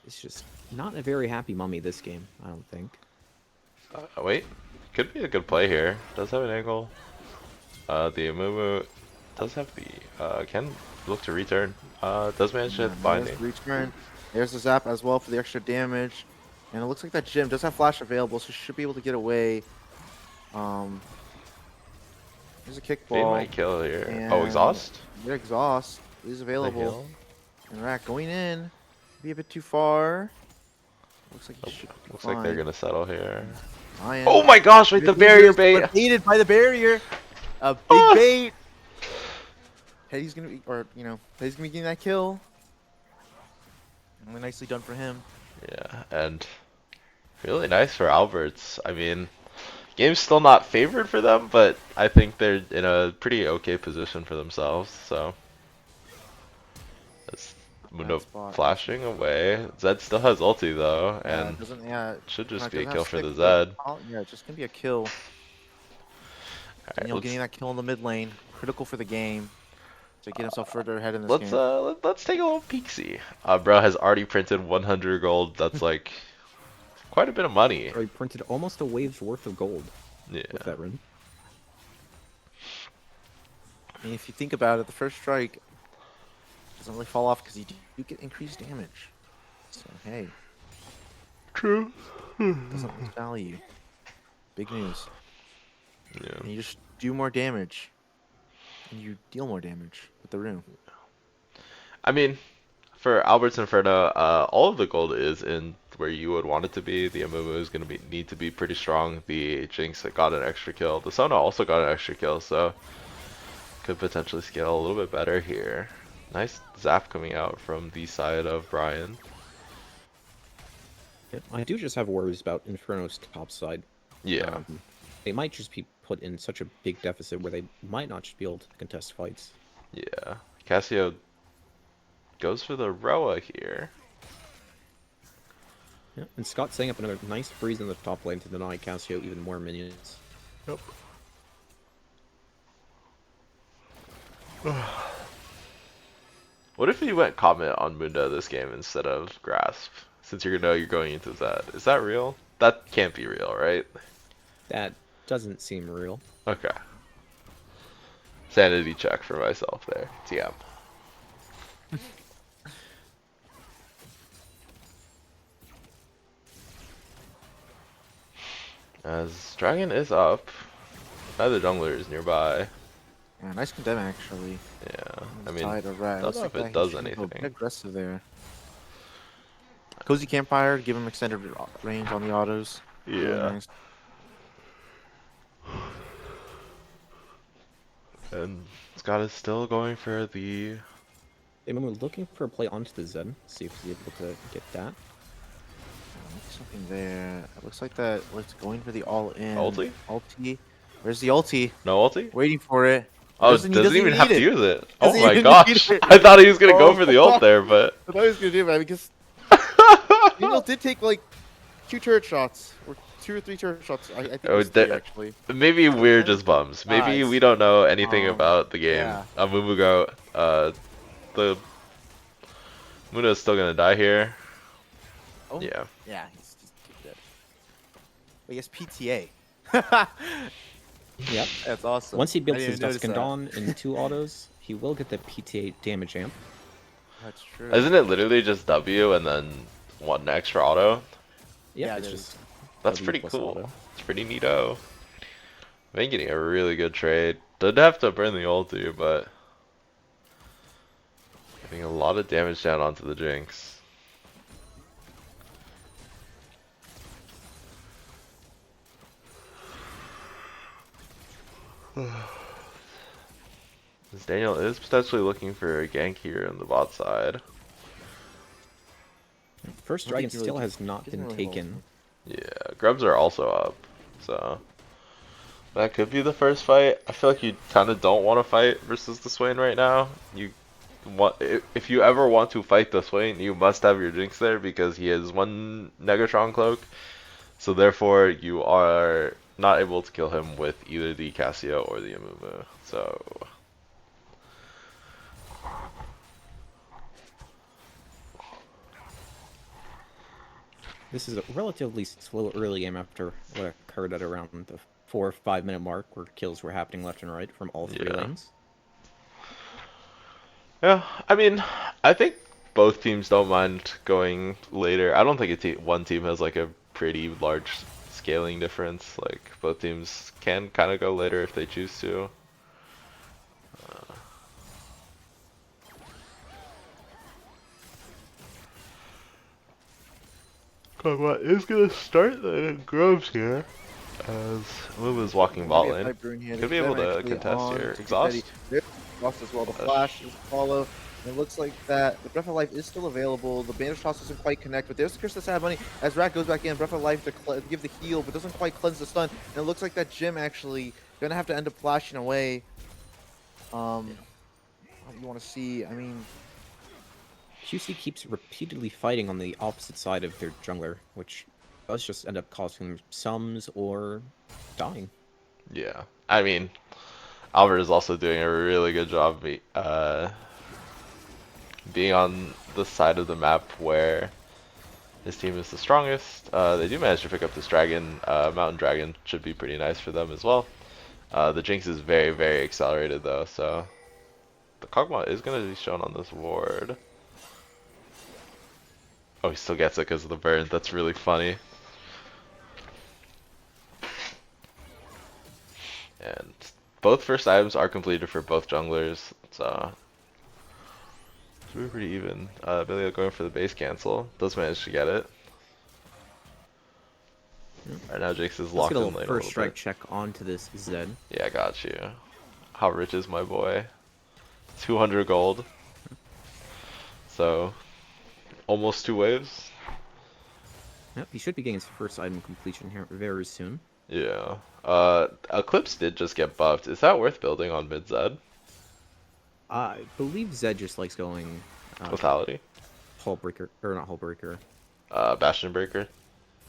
is just not a very happy mummy this game, I don't think. Wait. Could be a good play here. Does have an angle. The Amumu does have the, can look to return. Does manage to hit There's binding. the return. There's the zap as well for the extra damage. And it looks like that Jim does have flash available, so should be able to get away. There's a Fade kickball. might kill here. and Oh, exhaust? The exhaust is The available. heal? And Rack going in. Be a bit too far. Looks like he should be Looks like they're fine. gonna settle here. Ryan. Oh my gosh, wait, the barrier bait! Baited by the barrier. A big Ah! bait. Teddy's gonna be, or you know, Teddy's gonna be getting that kill. Really nicely done for him. Yeah, and really nice for Alberts. I mean, Game's still not favored for them, but I think they're in a pretty okay position for themselves. So that's Mundo spot. flashing away. Zed still has ulti though, Yeah, and it doesn't. Yeah, should just Canuck be a doesn't have kill for stick, the but Zed. yeah, it's just gonna be a kill. Daniel Alright, getting that kill in the mid lane, critical for the game to get himself further ahead in this let's game. let's take a little peek see. Bro has already printed 100 gold. That's like quite a bit of money. Or he printed almost a wave's worth of gold Yeah. with that rune. I mean, if you think about it, the first strike doesn't really fall off because you do get increased damage. So hey, True. doesn't lose value. Big news. Yeah. And you just do more damage, and you deal more damage with the rune. I mean, for Albert's Inferno, all of the gold is in where you would want it to be. The Amumu is going to need to be pretty strong. The Jinx that got an extra kill. The Sona also got an extra kill, so could potentially scale a little bit better here. Nice zap coming out from the side of Brian. Yeah, I do just have worries about Inferno's top side. Yeah. They might just be put in such a big deficit where they might not just be able to contest fights. Yeah. Cassio goes for the Roa here. Yeah, and Scott setting up another nice freeze in the top lane to deny Cassio even more minions. Yep. What if you went Comet on Mundo this game instead of Grasp? Since you're going into Zed. Is that real? That can't be real, right? That doesn't seem real. Okay. Sanity check for myself there. TM. As Dragon is up, another jungler is nearby. Yeah, nice condemn actually. Yeah, I On the mean, side of Rat. don't Looks know like if it he's does trying to go a anything. bit aggressive there. Cozy Campfire, give him extended range on the autos. Really Yeah. nice. And Scott is still going for the... Hey, we're looking for a play onto the Zen. See if he's able to get that. Something there. It looks like that. Let's going for the all-in. Ulti? Ulti. Where's the ulti? No ulti? Waiting for it. Oh, He doesn't even have need to it. use it. Oh Doesn't my even gosh. need it. I thought he was going to go Oh. for the ult there, but... I thought he was gonna do that because Daniel did take like 2 turret shots, or 2 or 3 turret shots. I think it Oh, was 3 actually. Maybe we're just bums. Maybe we don't know anything about the game. yeah. Amumugo, the Muna's still gonna die here. Oh. Yeah. Yeah, he's dead. But he has PTA. Yep. That's awesome. Once he I builds didn't his even Dusk and notice Dawn in 2 autos, he will get the PTA damage amp. That's true. Isn't it literally just W and then 1 extra auto? Yep, Yeah, it's it is. just That's W pretty plus cool. auto. It's pretty neato. Been getting a really good trade. Did have to burn the ulti, but getting a lot of damage down onto the Jinx. As Daniel is potentially looking for a gank here on the bot side. First I Dragon think he still really has not doesn't been really hold taken. Yeah, grubs are also up, so that could be the first fight. I feel like you kind of don't want to fight versus the Swain right now. You want, if you ever want to fight the Swain, you must have your Jinx there because he has 1 Negatron cloak. So therefore, you are not able to kill him with either the Cassio or the Amumu. So This is a relatively slow early game after what occurred at around the 4 or 5 minute mark where kills were happening left and right from all 3 Yeah. lanes. yeah, I mean, I think both teams don't mind going later. I don't think one team has like a pretty large scaling difference. Like both teams can kind of go later if they choose to. What is gonna start the Groves here? As Amumu is walking bot lane. Could be able to contest here. Exhaust. Lost as well. The flash is follow. It looks like that the Breath of Life is still available. The Bandage Toss doesn't quite connect, but there's the Curse of Sad Money as Rat goes back in. Breath of Life to give the heal, but doesn't quite cleanse the stun. And it looks like that Jim actually gonna have to end up flashing away. You want to see? I mean, QC keeps repeatedly fighting on the opposite side of their jungler, which does just end up costing them sums or dying. Yeah, I mean, Albert is also doing a really good job being on the side of the map where his team is the strongest. They do manage to pick up this dragon. Mountain Dragon should be pretty nice for them as well. The Jinx is very, very accelerated though, so the Kog'Maw is going to be shown on this ward. Oh, he still gets it because of the burn. That's really funny. And both first items are completed for both junglers, so we're pretty even. Billy going for the base cancel. Does manage to get it. Right now, Jax is Let's locked get a in little lane a first little strike bit. check onto this Zed. Yeah, I got you. How rich is my boy? 200 gold. So, almost 2 waves. Yep, he should be getting his first item completion here very soon. Yeah. Eclipse did just get buffed. Is that worth building on mid Zed? I believe Zed just likes going Lethality. Hull Breaker, or not Hull Breaker, Bastion Breaker.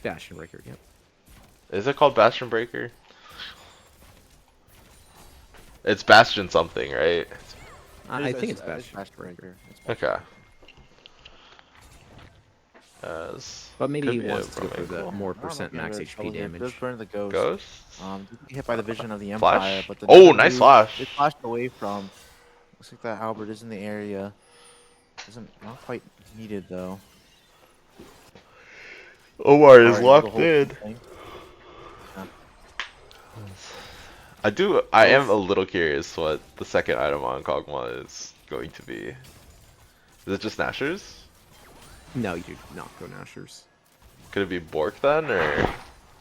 Bastion Breaker, yep. Is it called Bastion Breaker? It's Bastion something, right? I think it's Bastion Bastion Breaker. Breaker. Okay. As But maybe could he be wants a to go for the Roman more I don't know percent if max anyone's HP trouble here. Does damage. burn the ghost. Ghost. Did get hit by the Vision of the Flash? Empire, but the Oh, Nova nice Blue flash. is flashed away from. Looks like that Albert is in the area. Not quite needed though. Omar is Alright, able to locked hold in. something. I am a little curious what the second item on Kog'Maw is going to be. Is it just Nashers? No, you do not go Nashers. Could it be Bork then, or?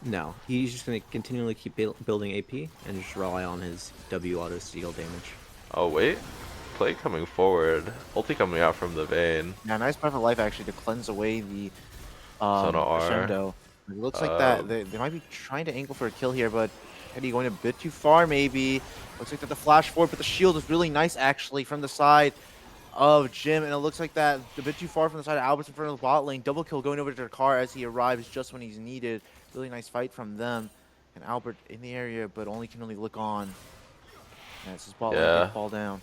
No, he's just going to continually keep building AP and just rely on his W auto steal damage. Oh wait, play coming forward. Ulti coming out from the vein. Yeah, nice Breath of Life actually to cleanse away the Sona R. Crescendo. It looks like that they might be trying to angle for a kill here, but Eddie going a bit too far maybe. Looks like that the flash forward, but the shield is really nice actually from the side of Jim, and it looks like that a bit too far from the side of Albert's in front of the bot lane. Double kill going over to the car as he arrives just when he's needed. Really nice fight from them. And Albert in the area, but can only look on. As his bot lane did fall down.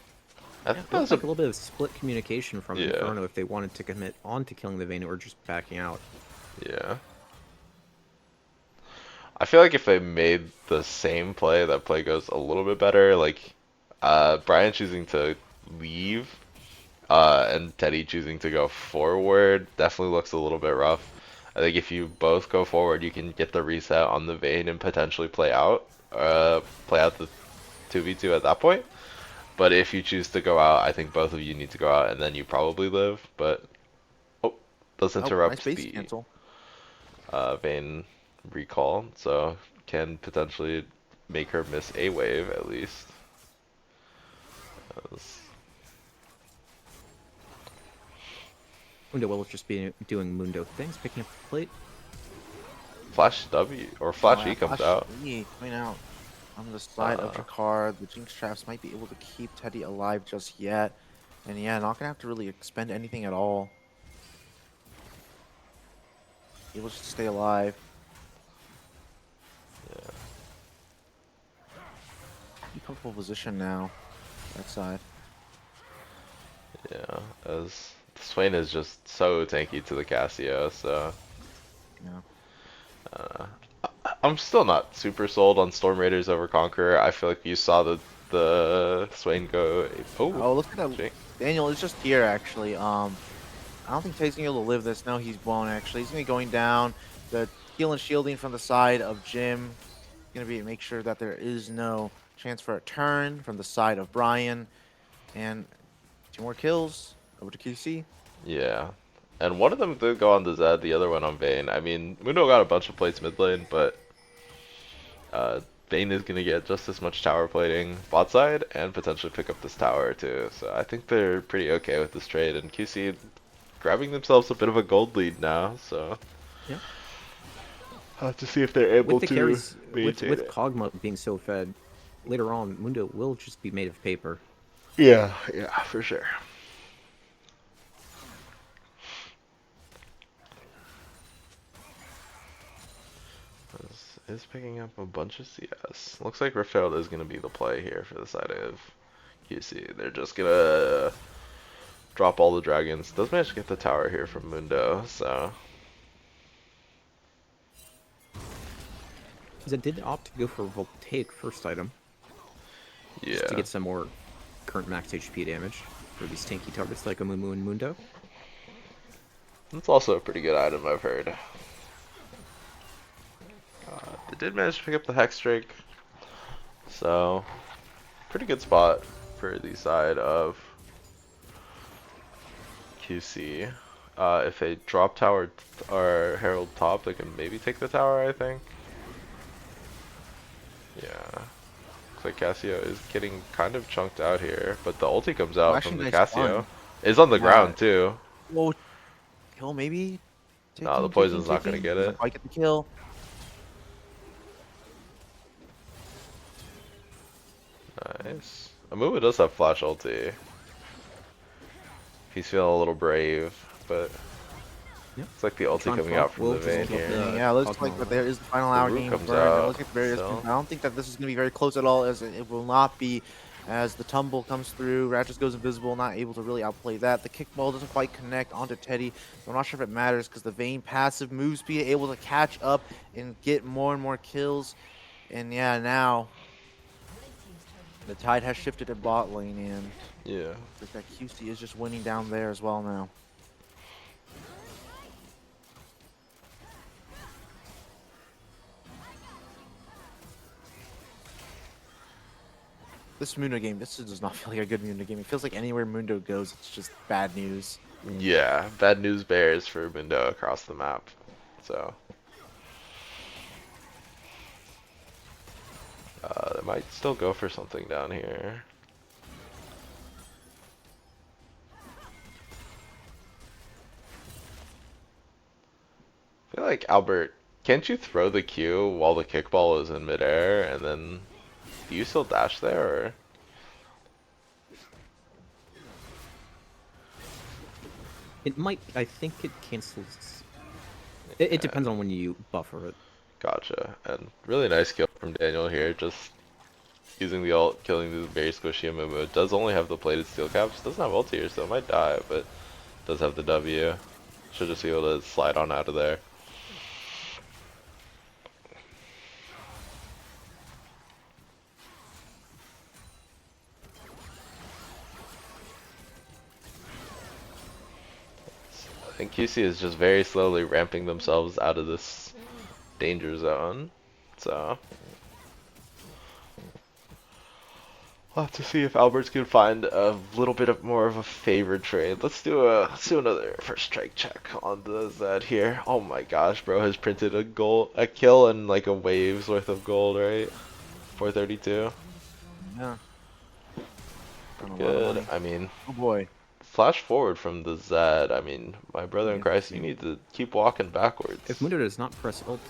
I Yeah, think it that looks was like a little bit of split communication from Yeah. Inferno if they wanted to commit on to killing the Vayne or just backing out. Yeah. I feel like if they made the same play, that play goes a little bit better. Like, Brian choosing to leave, and Teddy choosing to go forward definitely looks a little bit rough. I think if you both go forward, you can get the reset on the Vayne and potentially play out the 2v2 at that point. But if you choose to go out, I think both of you need to go out, and then you probably live. But does interrupt Nice base the cancel. Vayne recall, so can potentially make her miss a wave at least. Mundo will just be doing Mundo things, picking up the plate. Flash W or Flash E comes Flash out. E coming out on the side of Jakar. The Jinx traps might be able to keep Teddy alive just yet. And yeah, not gonna have to really expend anything at all. Able to stay alive. Yeah. Comfortable position now. That side. Yeah, as Swain is just so tanky to the Cassio, so Yeah. I'm still not super sold on Storm Raiders over Conqueror. I feel like you saw the Swain go. Oh, look at that. Jake. Daniel is just here actually. I don't think Teddy's gonna be able to live this. No, he's blown actually. He's gonna be going down. The heal and shielding from the side of Jim. Gonna be make sure that there is no chance for a turn from the side of Brian. And 2 more kills over to QC. Yeah. And one of them did go on the Zed, the other one on Vayne. I mean, Mundo got a bunch of plates mid lane, but Vayne is gonna get just as much tower plating bot side and potentially pick up this tower too. So I think they're pretty okay with this trade, and QC grabbing themselves a bit of a gold lead now. So Yeah. have to see if they're able With the to carries, maintain with it. Kog'Maw being so fed, later on Mundo will just be made of paper. Yeah, yeah, for sure. This is picking up a bunch of CS. Looks like Riftfield is going to be the play here for the side of QC. They're just going to drop all the dragons. Does manage to get the tower here from Mundo, so... Because it did opt to go for Voltaic first item, just to Yeah. get some more current max HP damage for these tanky targets like Amumu and Mundo. It's also a pretty good item, I've heard. They did manage to pick up the Hex Drake, so pretty good spot for the side of QC. If they drop tower or Herald top, they can maybe take the tower, I think. Yeah. Looks like Cassio is getting kind of chunked out here, but the ulti comes out actually, from the nice Cassio. fun. Is on the Yeah. ground too. Whoa, kill maybe? Nah, the Taking, poison's not gonna taking. get Doesn't it. quite get the kill. Nice. Amumu does have flash ulti. He's feeling a little brave, but Yeah. it's like the ulti Tron coming Funk out from will the just Vayne get here. the- Yeah, looks Kog'Maw like one. there is the final The hour root game comes burn. It out, looks like there is. so- I don't think that this is going to be very close at all, as it will not be. As the tumble comes through, Ratchet goes invisible, not able to really outplay that. The kickball doesn't quite connect onto Teddy. So I'm not sure if it matters because the Vayne passive move speed able to catch up and get more and more kills. And yeah, now the tide has shifted to bot lane, and Yeah. that QC is just winning down there as well now. This Mundo game, this does not feel like a good Mundo game. It feels like anywhere Mundo goes, it's just bad news. Yeah, bad news bears for Mundo across the map. So they might still go for something down here. I feel like Albert, can't you throw the Q while the kickball is in midair, and then do you still dash there? Or? It might. I think it cancels. It depends on when you buffer it. Gotcha. And really nice kill from Daniel here, just using the ult, killing the very squishy Amumu. It does only have the plated steel caps, doesn't have ult here, so it might die, but does have the W. Should just be able to slide on out of there. I think QC is just very slowly ramping themselves out of this danger zone, so we'll have to see if Alberts can find a little bit of more of a favored trade. Let's do another first strike check on the Zed here. Oh my gosh, bro has printed a kill and like a wave's worth of gold, right? 432. Yeah. Good. I mean, Oh boy. flash forward from the Zed. I mean, my brother in Christ, you need to keep walking backwards. If Mundo does not press ult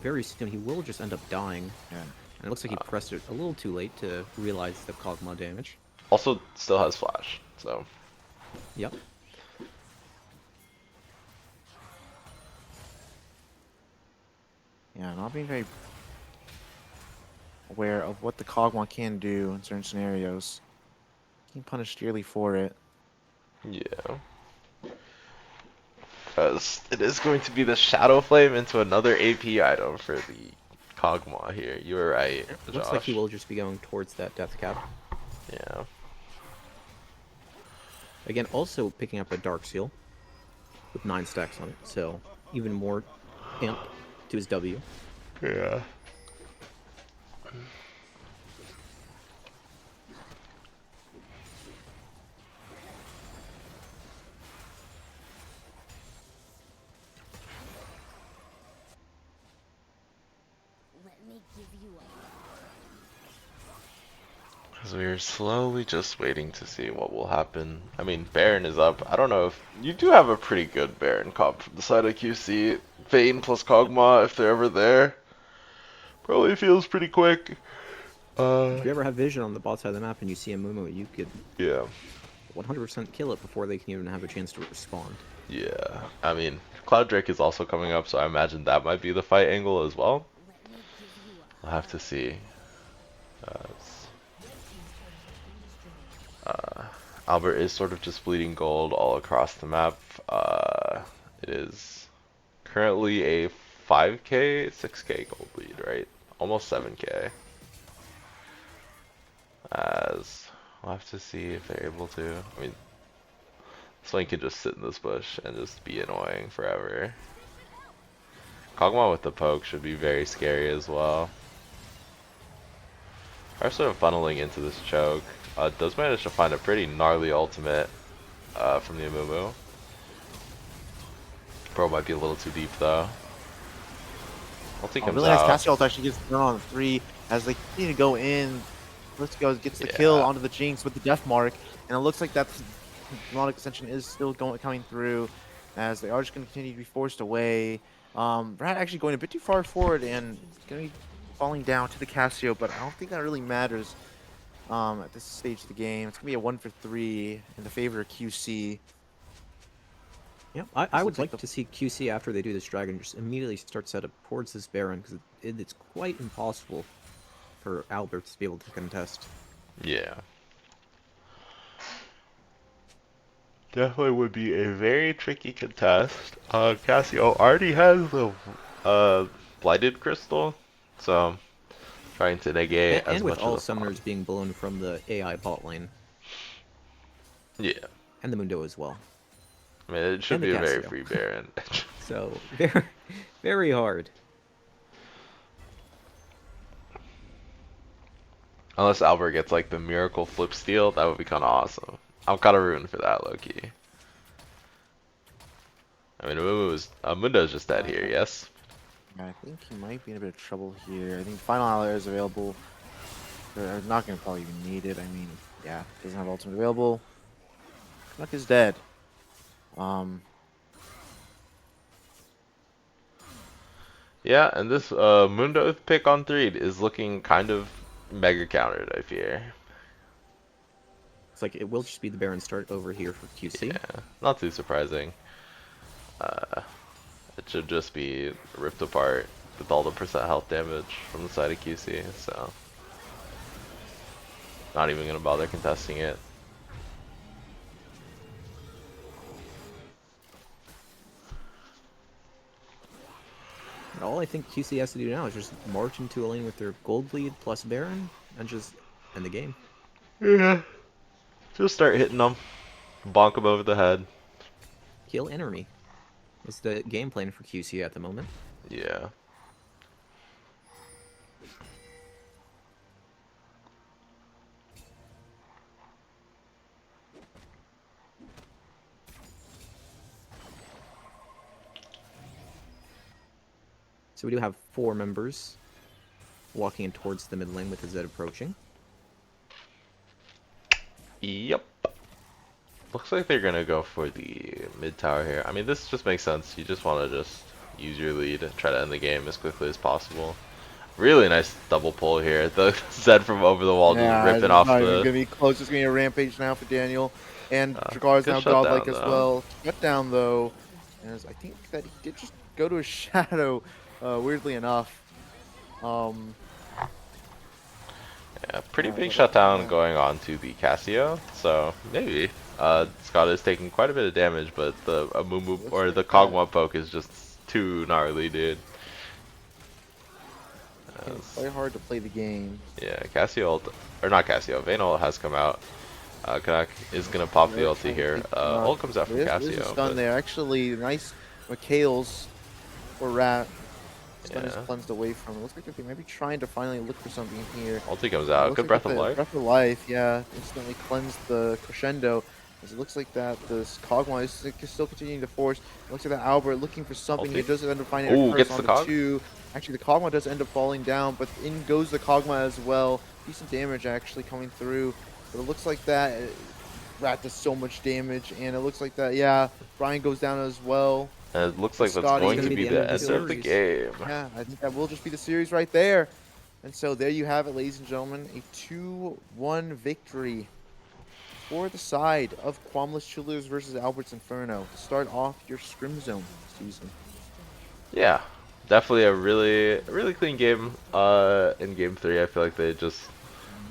very soon, he will just end up dying. Yeah. And it looks like he pressed it a little too late to realize the Kog'Maw damage. Also, still has flash, so. Yep. Yeah, not being very aware of what the Kog'Maw can do in certain scenarios. Getting punished dearly for it. Yeah. Because it is going to be the Shadow Flame into another AP item for the Kog'Maw here. You were right, Josh. Looks like he will just be going towards that death cap. Yeah. Again, also picking up a Dark Seal with 9 stacks on it, so even more amp to his W. Yeah. Let me give you a hug. Because we're slowly just waiting to see what will happen. I mean, Baron is up. I don't know if you do have a pretty good Baron comp from the side of QC. Vayne plus Kog'Maw, if they're ever there, probably feels pretty quick. If you ever have vision on the bot side of the map and you see a Mumu, you could Yeah. 100% kill it before they can even have a chance to respond. Yeah. I mean, Cloud Drake is also coming up, so I imagine that might be the fight angle as well. Let me give you a We'll have to see. Albert is sort of just bleeding gold all across the map. It is currently a 5k, 6k gold lead, right? Almost 7k. As we'll have to see if they're able to. I mean, Swain can just sit in this bush and just be annoying forever. Kog'Maw with the poke should be very scary as well. Are sort of funneling into this choke. Does manage to find a pretty gnarly ultimate from the Amumu. Pro might be a little too deep though. Ulti comes Really nice out. Cassio ult actually gets thrown on 3 as they continue to go in. Let's go, gets the kill onto the Jinx with the death mark, and it looks like that demonic extension is still coming through as they are just going to continue to be forced away. Brad actually going a bit too far forward and going to be falling down to the Cassio, but I don't think that really matters at this stage of the game. It's going to be a 1 for 3 in the favor of QC. Yep, I would like to see QC after they do this dragon just immediately start set up towards this Baron because it's quite impossible for Albert to be able to contest. Yeah. Definitely would be a very tricky contest. Cassio already has the blighted crystal, so trying to negate as And with much all as possible. summoners being blown from the AI bot lane. Yeah. And the Mundo as well. I mean, it should And the be a very Cassio. free Baron. So, very, very hard. Unless Albert gets like the miracle flip steal, that would be kind of awesome. I'm kind of rooting for that, low-key. I mean, Mundo's just dead here, yes? I think he might be in a bit of trouble here. I think final ally is available. They're not going to probably even need it. I mean, yeah, doesn't have ultimate available. Canuck is dead. Yeah, and this Mundo pick on 3 is looking kind of mega countered, I fear. It's like it will just be the Baron start over here for QC. Yeah, not too surprising. It should just be ripped apart with all the percent health damage from the side of QC, so not even gonna bother contesting it. And all I think QC has to do now is just march into a lane with their gold lead plus Baron and just end the game. Yeah. Just start hitting them. Bonk them over the head. Kill enemy. Is the game plan for QC at the moment. Yeah. So we do have 4 members walking in towards the mid lane with the Zed approaching. Yep. Looks like they're gonna go for the mid tower here. I mean, this just makes sense. You just want to just use your lead, try to end the game as quickly as possible. Really nice double pull here. The Zed from over the wall just ripping off It's the. gonna be close. It's gonna be a rampage now for Daniel, and Dragar is good now shutdown, godlike as though. well. Shut down though, as I think that he did just go to a shadow. Weirdly enough, Yeah, pretty big shutdown going on to the Cassio. So maybe Scott is taking quite a bit of damage, but the Amumu or the Kog'Maw poke is just too gnarly, dude. it's very hard to play the game. Yeah, Cassio ult, or not Cassio, Vayne ult has come out. Canuck is gonna pop the ulti here. Ult comes out from There's a Cassio. stun But, there. Actually, nice Mikhail's or Rat. Stun is Yeah. cleansed away from it. Looks like they might be trying to finally look for something here. ulti comes out. Looks Good like breath with of the life. Breath of life, yeah. Instantly cleansed the crescendo. As it looks like that this Kog'Maw is still continuing to force. It looks like that Albert looking for something. Ulti. He does end up finding Ooh, a curse gets on the the Cog. 2. Actually, the Kog'Maw does end up falling down, but in goes the Kog'Maw as well. decent damage actually coming through. But it looks like that Rat does so much damage, and it looks like that. Yeah, Brian goes down as well. And it looks And like that's Scotty, going gonna to be be the end the of the end of the series. game. yeah, I think that will just be the series right there. And so there you have it, ladies and gentlemen, a 2-1 victory for the side of Qualmless Chillers versus Albert's Inferno to start off your Scrim Zone season. Yeah, definitely a really clean game. In game 3, I feel like they just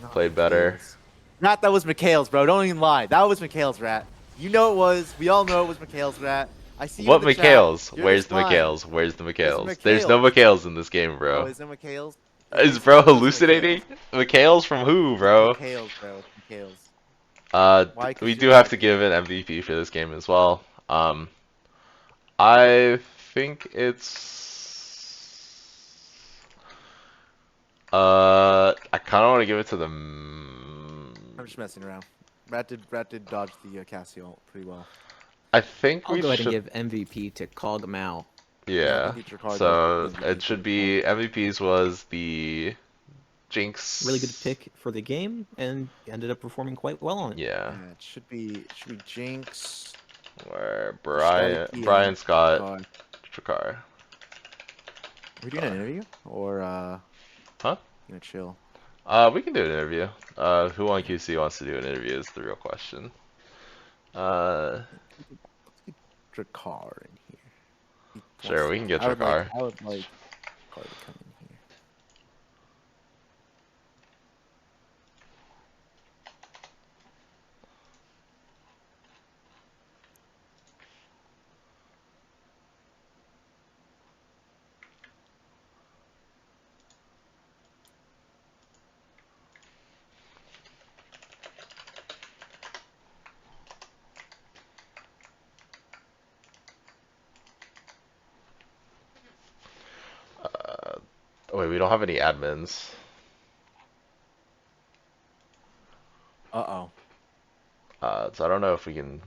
Not played better. Mikhail's. Rat, that was Mikhail's, bro. Don't even lie. That was Mikhail's, Rat. You know it was. We all know it was Mikhail's, Rat. I see you in What the chat. McHale's? You're Where's just the lying. McHale's? Where's the There's McHale's? There's no McHale's. McHale's in this game, Oh, bro. is it Mikhail's? Is bro hallucinating? McHale's from who, bro? Mikhail's, bro. It's Mikhail's. Why? 'Cause We you're do have not to give an MVP for this game as well. I think I kind of want to give it to the. I'm just messing around. Rat did dodge the Cassio pretty well. I think I'll we go ahead should. and give MVP to Cog Mao. Yeah, I Yeah. think your card So was it should be MVPs was the Jinx. Really good pick for the game, and ended up performing quite well on it. Yeah. Yeah, it should be Jinx. Where Strategy Brian and Scott, card. Chakar. Are we doing an interview or Huh? you gonna chill? We can do an interview. Who on QC wants to do an interview is the real question. Let's get Drakkar in here. He Sure, wants we to- can get I would like Drakkar. Drakkar to come in here. Oh wait, we don't have any admins. Uh-oh. So I don't know if we can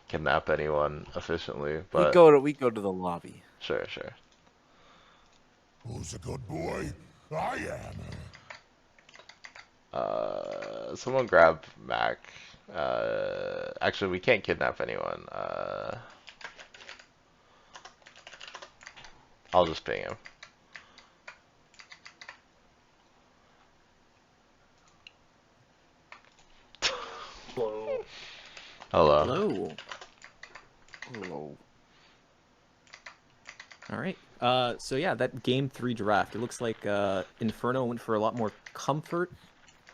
kidnap anyone efficiently, We but go to the lobby. sure, sure. Who's a good boy? I am. Someone grab Mac. Actually, we can't kidnap anyone. I'll just ping him. Hello. Hello. Hello. Hello. All right. So yeah, that game 3 draft. It looks like Inferno went for a lot more comfort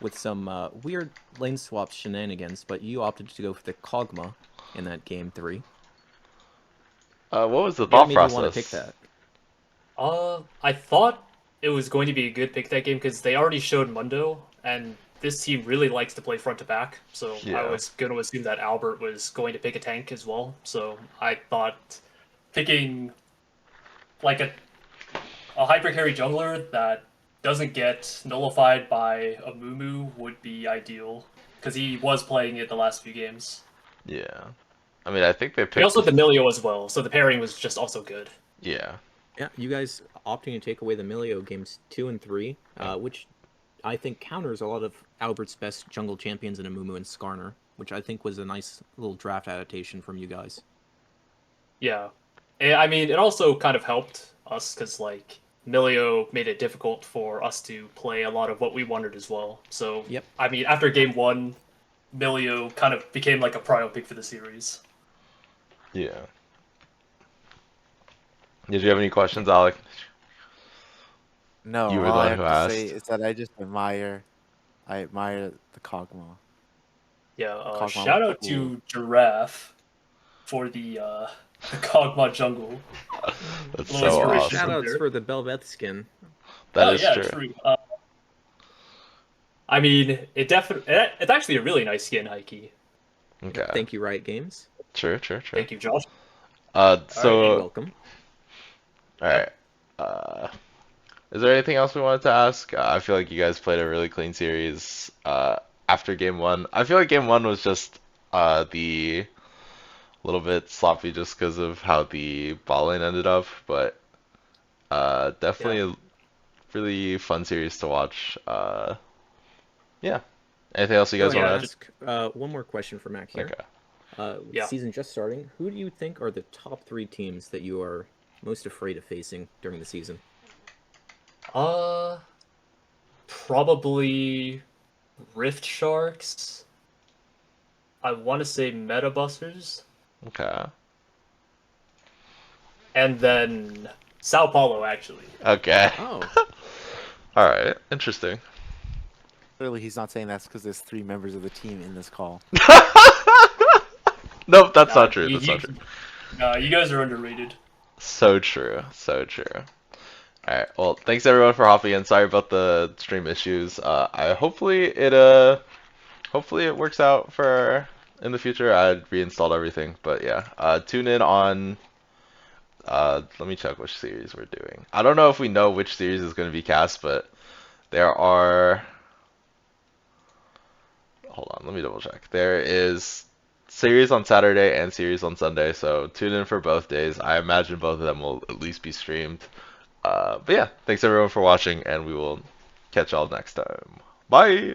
with some weird lane swap shenanigans, but you opted to go for the Kog'Maw in that game 3. What was the What thought made process? you want to pick that? I thought it was going to be a good pick that game because they already showed Mundo, and this team really likes to play front to back. So Yeah. I was going to assume that Albert was going to pick a tank as well. So I thought picking like a hyper carry jungler that doesn't get nullified by a Mumu would be ideal because he was playing it the last few games. Yeah. I mean, I think they He picked. also had the Milio as well, so the pairing was just also good. Yeah. Yeah, you guys opting to take away the Milio games 2 and 3, which I think counters a lot of Albert's best jungle champions in Amumu and Skarner, which I think was a nice little draft adaptation from you guys. Yeah. I mean, it also kind of helped us because, like, Milio made it difficult for us to play a lot of what we wanted as well. So, Yep. I mean, after game 1, Milio kind of became like a prio pick for the series. Yeah. Did you have any questions, Alec? No, You were the all one I have who to say asked. is that I admire the Kog'Maw. Yeah, Kog'Maw shout was out to Giraffe for the Kog'Maw jungle. That's Little so inspiration. awesome. Shoutouts for the Belveth skin. That is yeah, true. true. I mean, it's actually a really nice skin, Heike. Okay. Thank you, Riot Games. True. Thank you, Josh. You're So, welcome. all right. Is there anything else we wanted to ask? I feel like you guys played a really clean series. After game 1, I feel like game 1 was just the little bit sloppy just because of how the ball lane ended up, but definitely a really fun series to watch. Yeah. Anything else you guys Oh, want yeah, to ask one more question for Mac here. Okay. Yeah. Season just starting. Who do you think are the top 3 teams that you are most afraid of facing during the season? Probably Rift Sharks. I want to say Metabusters, Okay. and then Sao Paulo, actually. Okay. Oh, All right. Interesting. Clearly, he's not saying that's because there's 3 members of the team in this call. Nope, that's Nah, not true. That's not true. Nah, you guys are underrated. So true. So true. All right. Well, thanks everyone for hopping in. Sorry about the stream issues. I hopefully it works out for in the future. I reinstalled everything, but yeah. Tune in on. Let me check which series we're doing. I don't know if we know which series is going to be cast, but there are. Hold on, let me double check. There is series on Saturday and series on Sunday, so tune in for both days. I imagine both of them will at least be streamed. But yeah, thanks everyone for watching, and we will catch y'all next time. Bye!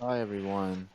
Bye, everyone.